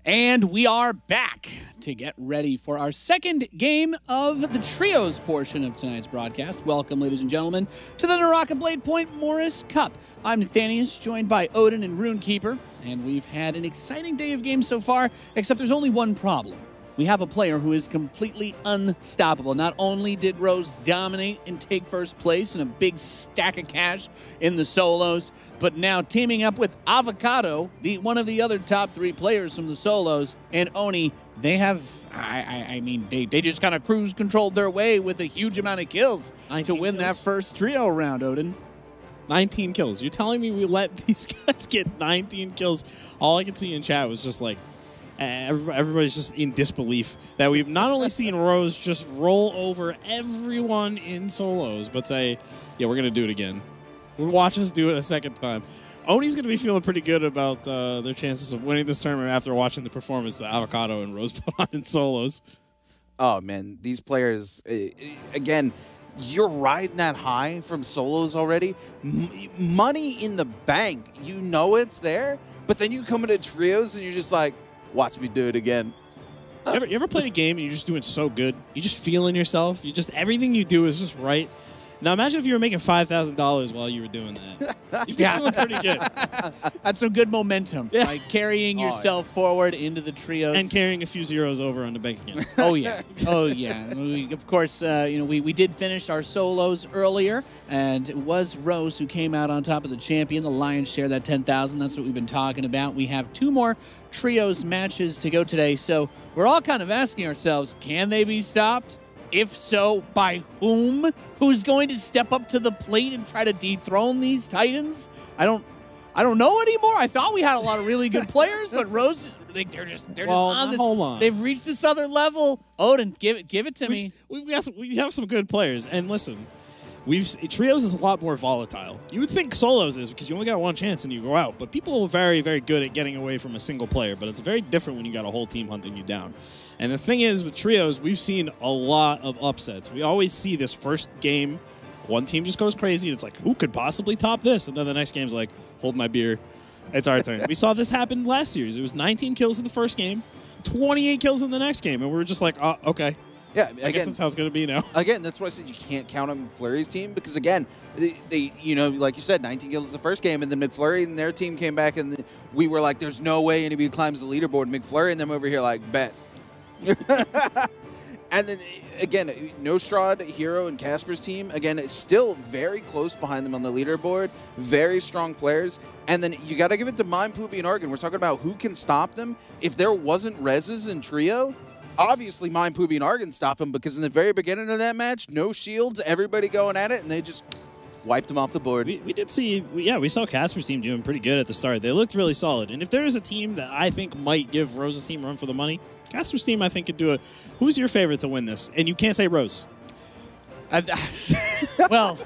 And we are back to get ready for our second game of the trios portion of tonight's broadcast. Welcome, ladies and gentlemen, to the Naraka Blade Point Morris Cup. I'm Nathanius, joined by Odin and Runekeeper, and we've had an exciting day of games so far, except there's only one problem. We have a player who is completely unstoppable. Not only did Rose dominate and take first place in a big stack of cash in the solos, but now teaming up with Avocado, one of the other top 3 players from the solos, and Oni, they have, they just kind of cruise controlled their way with a huge amount of kills to win that first trio round, Odin. 19 kills. You're telling me we let these guys get 19 kills? All I could see in chat was just like, everybody's just in disbelief that we've not only seen Rose just roll over everyone in solos, but say, yeah, we're going to do it again. We'll watch us do it a second time. Oni's going to be feeling pretty good about their chances of winning this tournament after watching the performance that Avocado and Rose put on in solos. Oh, man, these players, again, you're riding that high from solos already. Money in the bank, you know it's there, but then you come into trios and you're just like, watch me do it again. You ever played a game and you're just doing so good? You're just feeling yourself. Everything you do is just right. Now imagine if you were making $5,000 while you were doing that. You'd be feeling pretty good. That's some good momentum. Yeah. Like carrying yourself forward into the trios. And carrying a few zeros over on the bank account. Oh, yeah. Oh, yeah. Of course, we did finish our solos earlier, and it was Rose who came out on top of the champion, the lion's share, that 10,000. That's what we've been talking about. We have 2 more trios matches to go today, so we're all kind of asking ourselves, can they be stopped? If so, by whom? Who's going to step up to the plate and try to dethrone these Titans? I don't know anymore. I thought we had a lot of really good players, but Rose, they're just on this. Hold on. They've reached this other level. Odin, give it to me. We have some good players, and listen, trios is a lot more volatile. You would think solos is because you only got one chance and you go out, but people are very, very good at getting away from a single player. But it's very different when you got a whole team hunting you down. And the thing is, with trios, we've seen a lot of upsets. We always see this first game, one team just goes crazy. It's like, who could possibly top this? And then the next game's like, hold my beer. It's our turn. We saw this happen last series. It was 19 kills in the first game, 28 kills in the next game. And we were just like, oh, okay. Yeah, I guess that's how it's going to be now. Again, that's why I said you can't count on McFlurry's team because, again, they like you said, 19 kills in the first game, and then McFlurry and their team came back, and we were like, there's no way anybody climbs the leaderboard. McFlurry and them over here like, bet. And then, again, Nostrad, Hero, and Casper's team, again, it's still very close behind them on the leaderboard. Very strong players. And then you got to give it to Mime, Poopy, and Argon. We're talking about who can stop them. If there wasn't Reses in Trio, obviously Mime, Poopy, and Argon stop them because in the very beginning of that match, no shields, everybody going at it, and they just wiped them off the board. We did see, we saw Casper's team doing pretty good at the start. They looked really solid. And if there is a team that I think might give Rose's team a run for the money, Casper's team I think could do it. Who's your favorite to win this? And you can't say Rose. Well,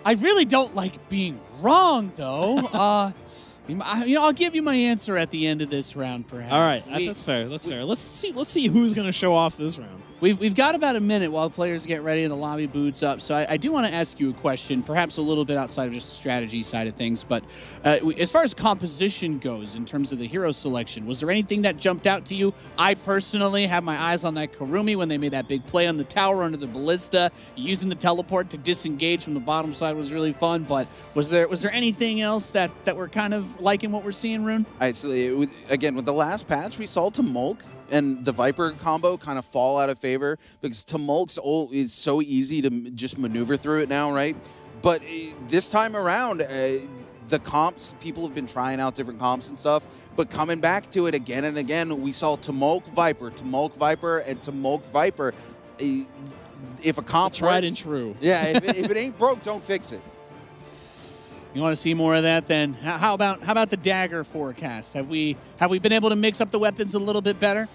I really don't like being wrong, though. I'll give you my answer at the end of this round, perhaps. All right, that's fair. That's fair. Let's see who's going to show off this round. We've got about a minute while players get ready and the lobby boots up. So I do want to ask you a question, perhaps a little bit outside of just the strategy side of things. But as far as composition goes, in terms of the hero selection, was there anything that jumped out to you? I personally have my eyes on that Karumi when they made that big play on the tower under the ballista. Using the teleport to disengage from the bottom side was really fun. But was there anything else that we're kind of liking what we're seeing, Rune? All right, so again, with the last patch, we saw Tumulk and the Viper combo kind of fall out of favor because Tumulk's is so easy to just maneuver through it now, right? But this time around, the comps, people have been trying out different comps and stuff, but coming back to it again and again, we saw Tumulk Viper, and Tumulk Viper. If a comp tried works, and true. Yeah, if it ain't broke, don't fix it. You want to see more of that? Then how about the dagger forecast? Have we been able to mix up the weapons a little bit better?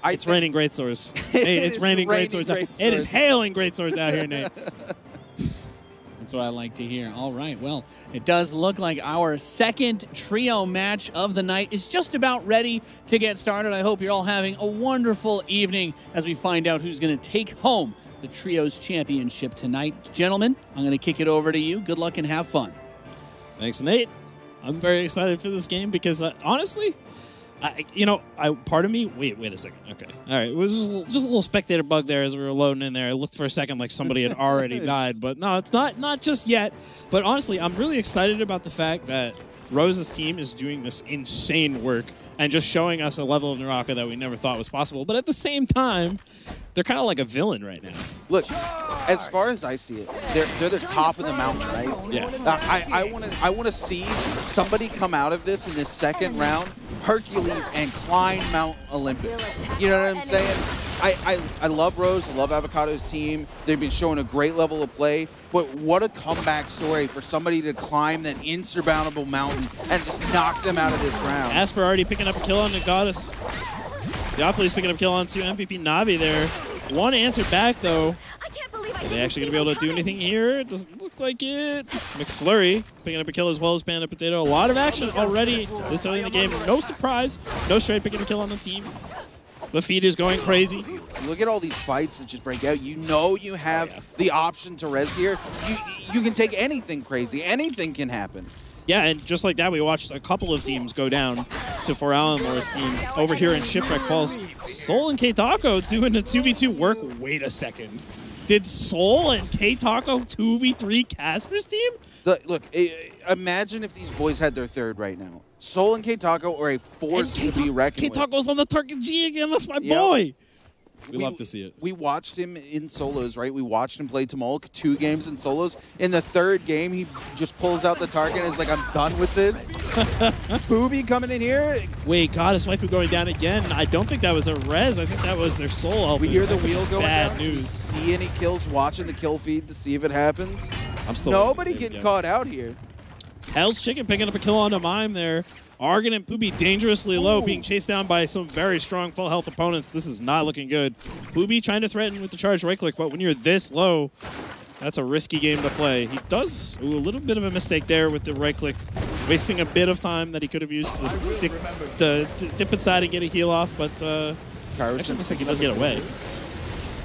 It's raining great swords. Hey, it's raining great swords. It is hailing great swords out here, Nate. That's what I like to hear. All right, well, it does look like our second trio match of the night is just about ready to get started. I hope you're all having a wonderful evening as we find out who's going to take home the Trios Championship tonight. Gentlemen, I'm going to kick it over to you. Good luck and have fun. Thanks, Nate. I'm very excited for this game because, honestly, Part of me. Wait a second. Okay, all right. It was just a little spectator bug there as we were loading in there. I looked for a second like somebody had already died, but no, it's not just yet. But honestly, I'm really excited about the fact that Rose's team is doing this insane work and just showing us a level of Naraka that we never thought was possible. But at the same time, they're kind of like a villain right now. Look, as far as I see it, they're the top of the mountain, right? Yeah. I want to see somebody come out of this in this second round, Hercules, and climb Mount Olympus. You know what I'm saying? I love Rose. I love Avocado's team. They've been showing a great level of play. But what a comeback story for somebody to climb that insurmountable mountain and just knock them out of this round. Asper already picking up a kill on the Goddess. The Theophilus picking up a kill on 2 MVP Navi there. One answer back, though. Are they actually going to be able to do anything here? It doesn't look like it. McFlurry picking up a kill as well as Panda Potato. A lot of action already this early in the game. No surprise. No straight picking a kill on the team. The feed is going crazy. Look at all these fights that just break out. You know you have the option to res here. You can take anything crazy. Anything can happen. Yeah, and just like that, we watched a couple of teams go down to Foral and Morus' team over here in Shipwreck Falls. Soul and K-Taco doing the 2v2 work. Wait a second. Did Soul and K-Taco 2v3 Casper's team? Look, imagine if these boys had their third right now. Soul and K-Taco are a force to be reckoned with. K-Taco's on the Target G again. That's my boy. We love to see it. We watched him in solos, right? We watched him play Tamulk 2 games in solos. In the third game, he just pulls out the target and is like, I'm done with this. Booby coming in here. Wait, Goddess Waifu going down again. I don't think that was a res. I think that was their soul altar. We hear the wheel going Bad down. news. Do we see any kills watching the kill feed to see if it happens? I'm still Nobody getting caught out here. Hell's Chicken picking up a kill on a Mime there. Argon and Poopy dangerously low, being chased down by some very strong full health opponents. This is not looking good. Poopy trying to threaten with the charge right click, but when you're this low, that's a risky game to play. He does a little bit of a mistake there with the right click, wasting a bit of time that he could have used to dip inside and get a heal off, but actually looks like he does get away.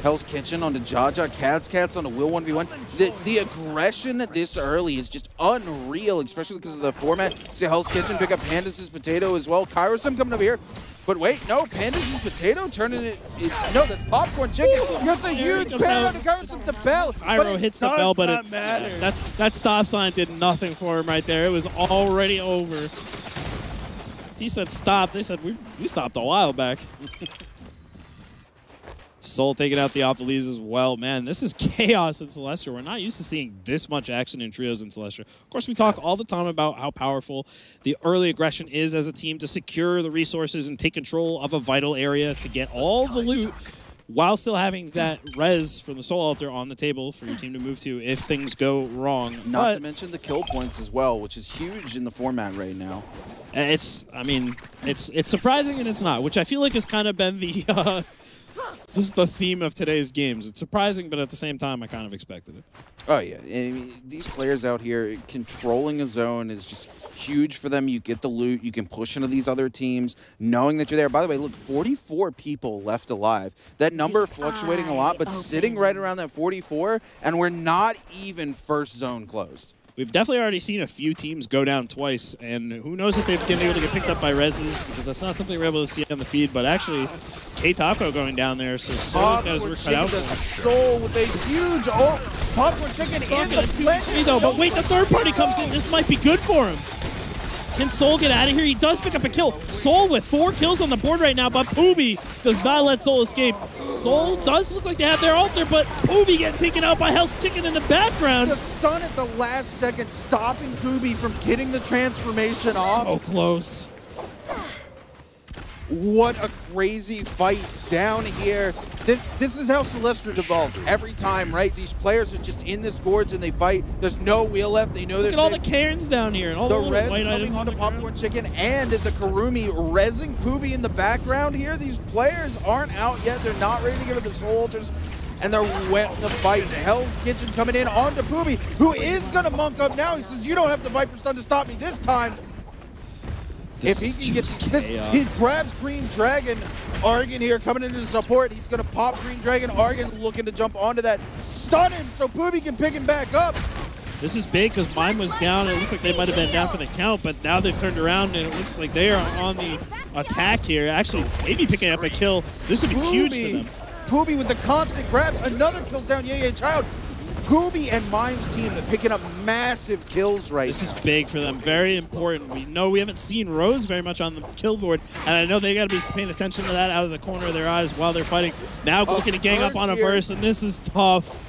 Hell's Kitchen on the Jaja, Cats on the Will 1v1. The aggression this early is just unreal, especially because of the format. See Hell's Kitchen pick up Pandas' Potato as well. Kyrosum coming over here. But wait, no, Pandas' Potato turning it. No, that's Popcorn Chicken. That's a huge pair on the Kyrosum to Bell. Pyro hits the bell, but it's that stop sign did nothing for him right there. It was already over. He said stop. They said we stopped a while back. Soul taking out the Ophiles as well. Man, this is chaos in Celestia. We're not used to seeing this much action in trios in Celestia. Of course, we talk all the time about how powerful the early aggression is as a team to secure the resources and take control of a vital area to get all the loot while still having that res from the Soul Altar on the table for your team to move to if things go wrong. Not to mention the kill points as well, which is huge in the format right now. It's surprising and it's not, which I feel like has kind of been the... This is the theme of today's games. It's surprising, but at the same time, I kind of expected it. Oh, yeah. I mean, these players out here, controlling a zone is just huge for them. You get the loot. You can push into these other teams, knowing that you're there. By the way, look, 44 people left alive. That number fluctuating a lot, but sitting right around that 44, and we're not even first zone closed. We've definitely already seen a few teams go down twice, and who knows if they've been able to get picked up by reses, because that's not something we're able to see on the feed, but actually, K-Taco going down there, so Soul's got his work cut out for him. Soul with a huge Popcorn Chicken in the 2-3 though, but wait, the third party comes in. This might be good for him. Can Soul get out of here? He does pick up a kill. Soul with 4 kills on the board right now, but Pooby does not let Soul escape. Soul does look like they have their altar, but Pooby getting taken out by Hell's Chicken in the background. The stun at the last second, stopping Pooby from getting the transformation off. So close. What a crazy fight down here. This is how Celestia devolves every time, right? These players are just in this gorge and they fight. There's no wheel left. They know there's all the cairns down here and all the res white coming onto Popcorn Chicken and the Karumi rezzing Pooby in the background here. These players aren't out yet. They're not ready to give it the Soul Altars. And they're wet in the fight. Hell's Kitchen coming in onto Pooby, who is going to monk up now. He says, you don't have the Viper Stun to stop me this time. If he can get this, he grabs Green Dragon. Argon here coming into the support. He's going to pop Green Dragon. Argon looking to jump onto that. Stun him so Pooby can pick him back up. This is big because mine was down. It looked like they might have been down for the count, but now they've turned around and it looks like they are on the attack here. Actually, maybe picking up a kill. This would be huge for them. Poobie with the constant grabs. Another kills down Yeye Child. Poobie and Mime's team picking up massive kills right now. This is big for them. Very important. We know we haven't seen Rose very much on the kill board, and I know they got to be paying attention to that out of the corner of their eyes while they're fighting. Now looking to gang up on a verse, and this is tough.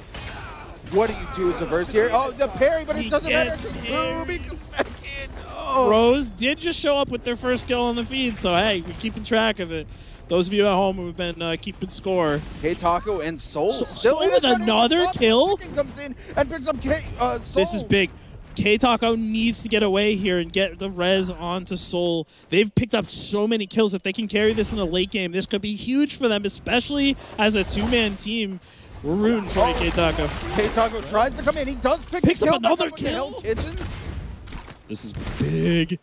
What do you do as a verse here? Oh, the parry, but it doesn't matter because Poobie comes back in. Oh. Rose did just show up with their first kill on the feed, so hey, we're keeping track of it. Those of you at home who have been keeping score. K-Taco and Soul Soul with another kill? Comes in and picks up Soul. This is big. K-Taco needs to get away here and get the res onto Soul. They've picked up so many kills. If they can carry this in a late game, this could be huge for them, especially as a two-man team. We're rooting for you, K-Taco. K-Taco tries to come in. He does picks up another kill. Kitchen. This is big.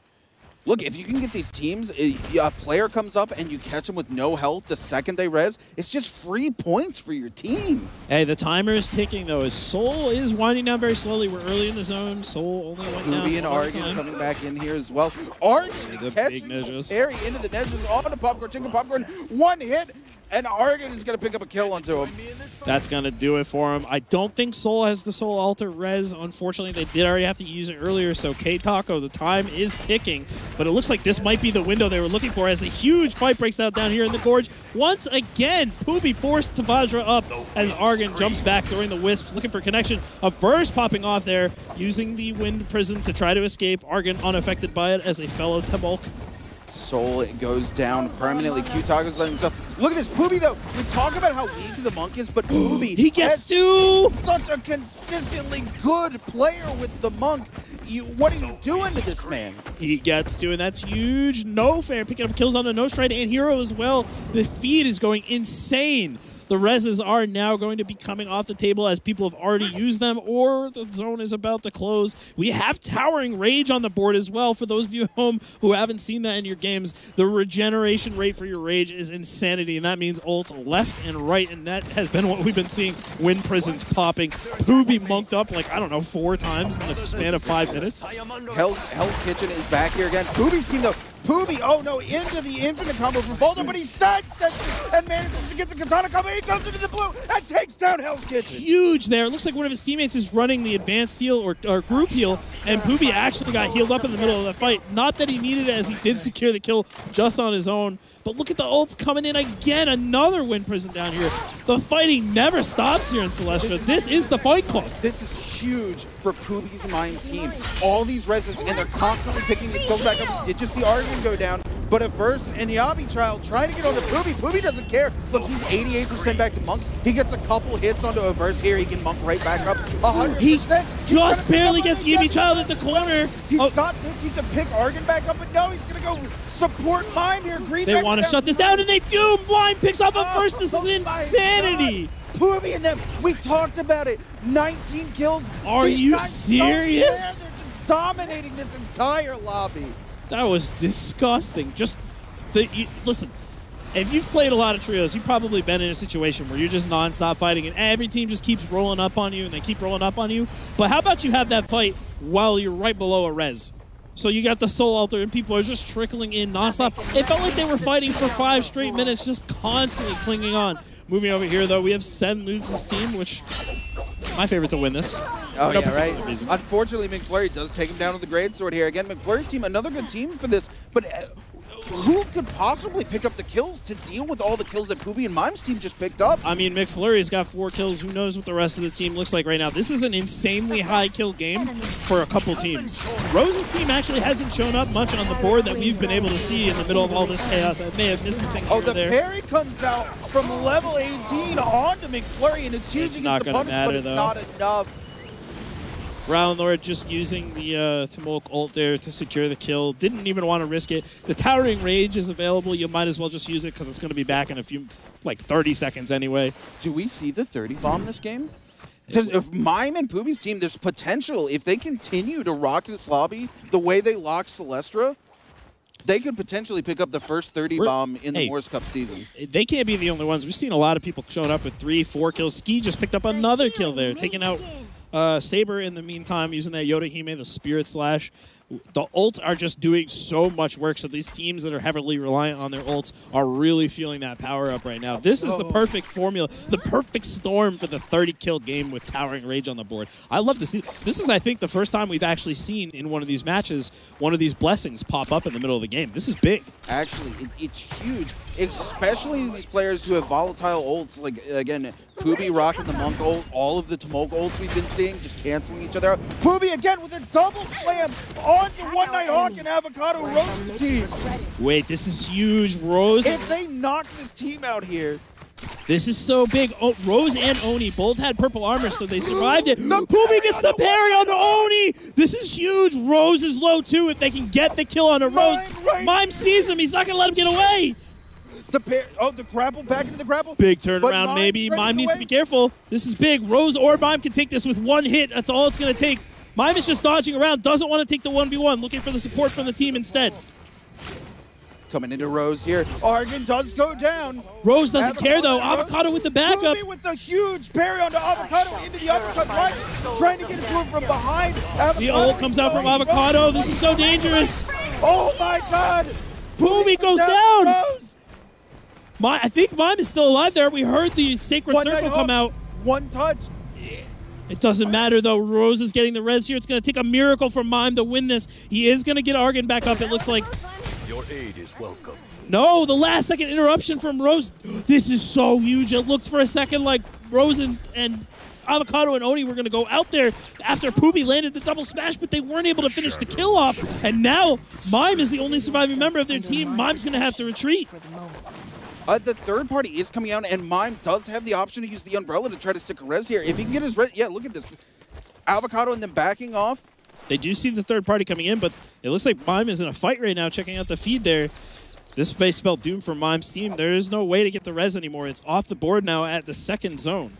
Look, if you can get these teams, a player comes up and you catch them with no health the second they res, it's just free points for your team. Hey, the timer is ticking, though, as Soul is winding down very slowly. We're early in the zone. Soul only went down. Poobie and Argan coming back in here as well. Argan catching Harry into the Nezhas on the Popcorn, Chicken Popcorn, one hit, and Argan is going to pick up a kill onto him. That's going to do it for him. I don't think Soul has the Soul Alter res. Unfortunately, they did already have to use it earlier, so K-Taco, the time is ticking. But it looks like this might be the window they were looking for as a huge fight breaks out down here in the Gorge. Once again, Poobie forced Tavajra up as Argan jumps back during the Wisps, looking for connection. A verse popping off there, using the Wind Prison to try to escape. Argan unaffected by it as a fellow Tebulk. Soul goes down permanently. Q-Taco's letting himself. Look at this. Poobie, though. We talk about how weak the Monk is, but Poobie he gets to such a consistently good player with the Monk. What are you doing to this man? He gets to, and that's huge. No fair picking up kills on the No Stride and Hero as well. The feed is going insane. The reses are now going to be coming off the table as people have already used them, or the zone is about to close. We have Towering Rage on the board as well. For those of you at home who haven't seen that in your games, the regeneration rate for your Rage is insanity, and that means ults left and right, and that has been what we've been seeing. Wind Prisons popping. Poobie monked up like, I don't know, 4 times in the span of 5 minutes. Hell's Kitchen is back here again. Poobie's team, though. Poobie, oh no, into the infinite combo from Boulder, but he sidesteps and manages to get the katana combo. He goes into the blue and takes down Hell's Kitchen. Huge there. It looks like one of his teammates is running the advanced heal or group heal, and Poobie actually got healed up in the middle of the fight. Not that he needed it, as he did secure the kill just on his own. But look at the ults coming in again. Another Wind Prison down here. The fighting never stops here in Celestia. This is the Fight Club. This is huge for Poobie's Mime team. All these reses, and they're constantly picking these kills back up. Did you see Argan go down? But a Verse and Yabi Child trying to get onto Poobie. Poobie doesn't care. Look, he's 88% back to Monk. He gets a couple hits onto a Verse here. He can Monk right back up. 100%. He just barely gets Yabi Child at the corner. He's got this. He can pick Argan back up, but no, he's going to go support Mime here. Green they want to shut this down, and they do. Mime picks off a Verse. This is insanity. Poobie and them, we talked about it. 19 kills. Are you serious? They're just dominating this entire lobby. That was disgusting. Listen, if you've played a lot of trios, you've probably been in a situation where you're just nonstop fighting and every team just keeps rolling up on you and they keep rolling up on you. But how about you have that fight while you're right below a res? So you got the Soul Alter and people are just trickling in nonstop. It felt like they were fighting for 5 straight minutes, just constantly clinging on. Moving over here, though, we have Sen Lutz's team, which my favorite to win this. Oh, yeah, right? Unfortunately, McFlurry does take him down with the Great Sword here. Again, McFlurry's team, another good team for this, but who could possibly pick up the kills to deal with all the kills that Poobie and Mime's team just picked up? I mean, McFlurry's got 4 kills. Who knows what the rest of the team looks like right now? This is an insanely high kill game for a couple teams. Rose's team actually hasn't shown up much on the board that we've been able to see in the middle of all this chaos. I may have missed something there. Parry comes out from level 18 onto McFlurry, and it's huge against the punish, but it's not enough. Frown Lord just using the Tumulk ult there to secure the kill. Didn't even want to risk it. The Towering Rage is available. You might as well just use it because it's going to be back in a few, like 30 seconds anyway. Do we see the 30 bomb this game? Because if Mime and Poobie's team, there's potential. If they continue to rock this lobby the way they locked Celestra, they could potentially pick up the first 30 bomb in the Morus Cup season. They can't be the only ones. We've seen a lot of people showing up with 3, 4 kills. Ski just picked up another kill there, taking out Saber in the meantime, using that Yoda Hime, the Spirit Slash. The ults are just doing so much work, so these teams that are heavily reliant on their ults are really feeling that power up right now. This is the perfect formula, the perfect storm for the 30-kill game with Towering Rage on the board. I love to see. This is, I think, the first time we've actually seen in one of these matches one of these blessings pop up in the middle of the game. This is big. Actually, it's huge, especially these players who have volatile ults. Like, again, Pubi rocking the Monk ult, all of the Tomok ults we've been seeing, just canceling each other out. Pubi again with a double slam onto One Night Hawk and Avocado Rose's team. Wait, this is huge. Rose. If they knock this team out here. This is so big. Oh, Rose and Oni both had purple armor, so they survived it. Pubi gets the parry on the Oni. This is huge. Rose is low, too, if they can get the kill on a Rose. Mime sees him. He's not going to let him get away. The grapple, back into the grapple. Big turnaround, maybe. Mime needs to be careful. This is big. Rose or Mime can take this with one hit. That's all it's going to take. Mime is just dodging around, doesn't want to take the 1v1, looking for the support from the team instead. Coming into Rose here. Argon does go down. Rose doesn't care, though. Avocado with the backup. Pubi with the huge parry onto Avocado into the uppercut punch. Trying to get it to him from behind. The ult comes out from Avocado. This is so dangerous. Oh, my God. Pubi goes down. I think Mime is still alive there. We heard the Sacred Circle come out. One touch. It doesn't matter, though. Rose is getting the res here. It's going to take a miracle from Mime to win this. He is going to get Argon back up, it looks like. Your aid is welcome. No, the last-second interruption from Rose. This is so huge. It looked for a second like Rose and Avocado and Oni were going to go out there after Pubi landed the double smash, but they weren't able to finish the kill off. And now Mime is the only surviving member of their team. Mime's going to have to retreat. The third party is coming out, and Mime does have the option to use the Umbrella to try to stick a res here. If he can get his res, yeah, look at this. Avocado and then backing off. They do see the third party coming in, but it looks like Mime is in a fight right now, checking out the feed there. This may spell doom for Mime's team. There is no way to get the res anymore. It's off the board now at the second zone.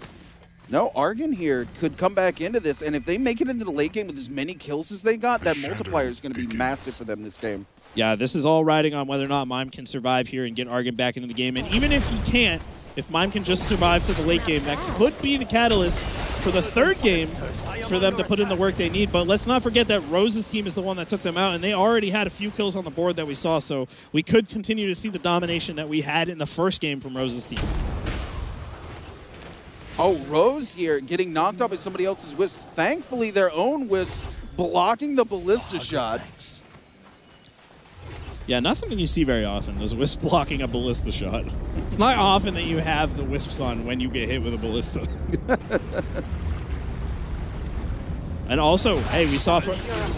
No, Argon here could come back into this, and if they make it into the late game with as many kills as they got, that multiplier is going to be massive for them this game. Yeah, this is all riding on whether or not Mime can survive here and get Argon back into the game. And even if he can't, if Mime can just survive to the late game, that could be the catalyst for the third game for them to put in the work they need. But let's not forget that Rose's team is the one that took them out, and they already had a few kills on the board that we saw, so we could continue to see the domination that we had in the first game from Rose's team. Oh, Rose here getting knocked out by somebody else's wisp. Thankfully, their own wisp blocking the ballista shot. Yeah, not something you see very often. There's a wisp blocking a ballista shot. It's not often that you have the wisps on when you get hit with a ballista. And also, hey, we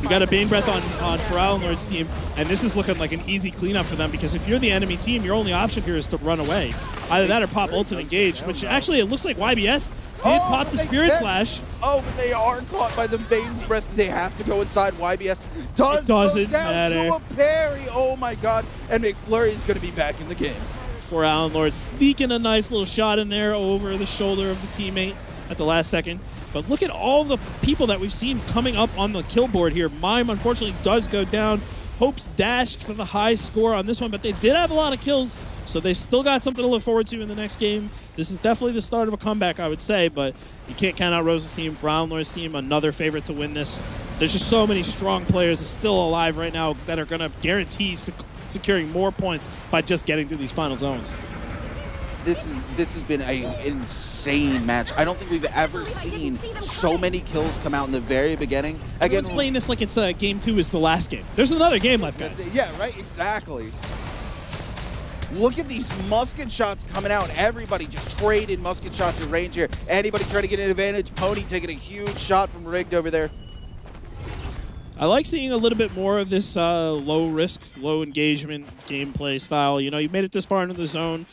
got a Bane Breath on Feral Lord's team, and this is looking like an easy cleanup for them, because if you're the enemy team, your only option here is to run away. Either that or pop ult and engage, which actually it looks like YBS did pop the Spirit Slash. Oh, but they are caught by the Bane's Breath. They have to go inside. YBS doesn't go down to a parry. Oh my God. And McFlurry is going to be back in the game. For Alan Lord sneaking a nice little shot in there over the shoulder of the teammate at the last second. But look at all the people that we've seen coming up on the kill board here. Mime, unfortunately, does go down. Hopes dashed for the high score on this one, but they did have a lot of kills, so they've still got something to look forward to in the next game. This is definitely the start of a comeback, I would say, but you can't count out Rose's team. For Alan Lord's team, another favorite to win this. There's just so many strong players still alive right now that are going to guarantee securing more points by just getting to these final zones. This has been an insane match. I don't think we've ever seen so many kills come out in the very beginning. Everyone's playing this like it's game 2 is the last game. There's another game left, guys. Yeah, right, exactly. Look at these musket shots coming out. Everybody just trading musket shots at range here. Anybody trying to get an advantage. Pony taking a huge shot from Rigged over there. I like seeing a little bit more of this low risk, low engagement gameplay style. You know, you made it this far into the zone.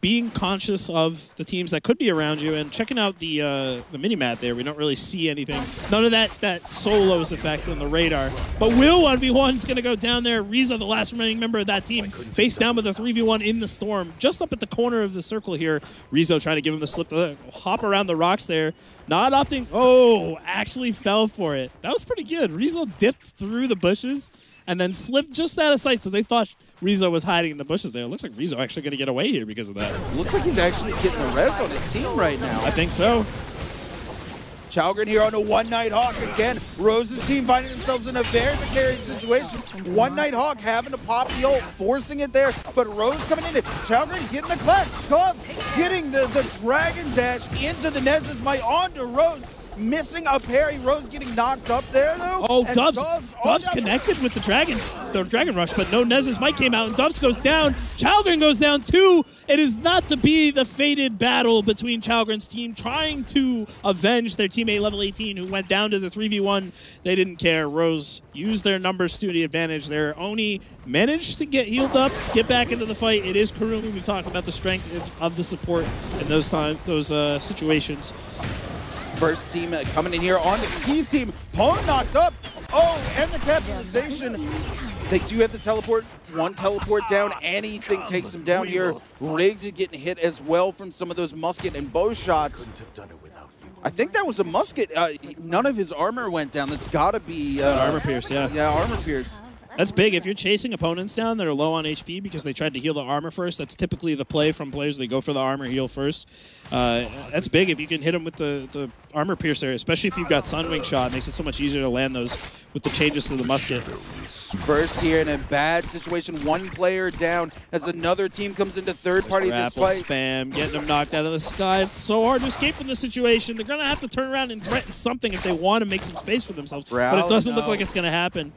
Being conscious of the teams that could be around you and checking out the mini-mat there. We don't really see anything. None of that solos effect on the radar. But Will 1v1 is going to go down there. Rizzo, the last remaining member of that team, face down with a 3v1 in the storm. Just up at the corner of the circle here. Rizzo trying to give him the slip to hop around the rocks there. Not opting. Oh, actually fell for it. That was pretty good. Rizzo dipped through the bushes and then slipped just out of sight, so they thought Rizzo was hiding in the bushes there. It looks like Rizzo actually going to get away here because of that. Looks like he's actually getting the res on his team right now. I think so. Chalgren here on a One Nighthawk again. Rose's team finding themselves in a very precarious situation. One Nighthawk having to pop the ult, forcing it there, but Rose coming in. Chalgren getting the clutch. Doves getting the Dragon Dash into the Nez's might onto Rose. Missing a parry. Rose getting knocked up there, though. Oh, Doves connected with the Dragon Rush, but no Nez's might came out, and Doves goes down. Chalgren goes down, too. It is not to be the fated battle between Chalgren's team trying to avenge their teammate level 18 who went down to the 3v1. They didn't care. Rose used their numbers to the advantage. Their Oni managed to get healed up, get back into the fight. It is Kurumi. We've talked about the strength of the support in those situations. First team coming in here on the Skis team. Pwn knocked up. Oh, and the capitalization. They do have to teleport. One teleport down. Anything takes them down here. Rigged getting hit as well from some of those musket and bow shots. I think that was a musket. None of his armor went down. That's got to be... armor pierce, yeah. Yeah, armor pierce. That's big. If you're chasing opponents down that are low on HP because they tried to heal the armor first, that's typically the play from players. They go for the armor heal first. That's big if you can hit them with the armor piercer, especially if you've got Sunwing shot. It makes it so much easier to land those with the changes to the musket. First here in a bad situation, one player down as another team comes into third party this fight. Spam, getting them knocked out of the sky. It's so hard to escape from this situation. They're going to have to turn around and threaten something if they want to make some space for themselves. But it doesn't look like it's going to happen.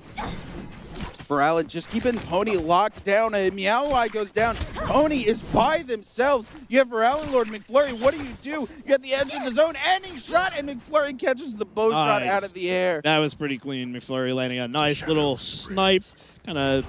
For Allen, just keeping Pony locked down. Meowai goes down. Pony is by themselves. You have Allen Lord McFlurry. What do? You at the edge of the zone, ending shot, and McFlurry catches the bow shot out of the air. That was pretty clean. McFlurry landing a nice little snipe, kind of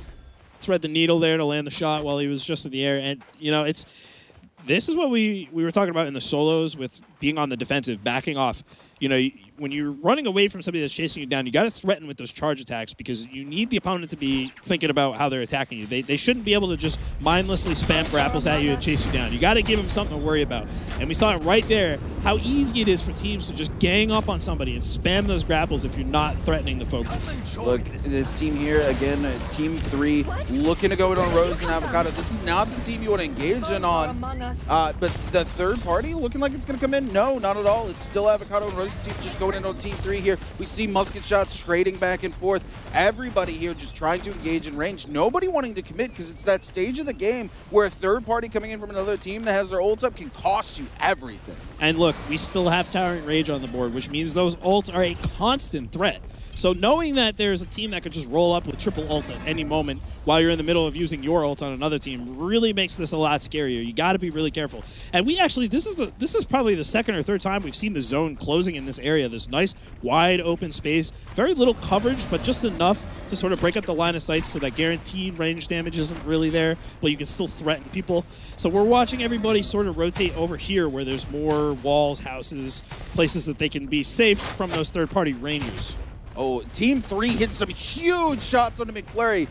thread the needle there to land the shot while he was just in the air. And, you know, this is what we were talking about in the solos with being on the defensive, backing off. You know, when you're running away from somebody that's chasing you down, you got to threaten with those charge attacks because you need the opponent to be thinking about how they're attacking you. They shouldn't be able to just mindlessly spam grapples at you and chase you down. You got to give them something to worry about. And we saw it right there, how easy it is for teams to just gang up on somebody and spam those grapples if you're not threatening the focus. Look, this team here, again, Team 3, looking to go in on Rose and Avocado. This is not the team you want to engage in on. But the third party looking like it's going to come in? No, not at all. It's still Avocado and Rose's team just going in on Team 3 here. We see musket shots trading back and forth. Everybody here just trying to engage in range. Nobody wanting to commit because it's that stage of the game where a third party coming in from another team that has their ults up can cost you everything. And look, we still have Towering Rage on the board, which means those ults are a constant threat. So knowing that there's a team that could just roll up with triple ults at any moment while you're in the middle of using your ults on another team really makes this a lot scarier. You got to be really careful. And we actually, this is probably the second or third time we've seen the zone closing in this area. This nice wide open space, very little coverage, but just enough to sort of break up the line of sight so that guaranteed range damage isn't really there, but you can still threaten people. So we're watching everybody sort of rotate over here where there's more walls, houses, places that they can be safe from those third-party rangers. Oh, Team 3 hit some huge shots on the McFlurry.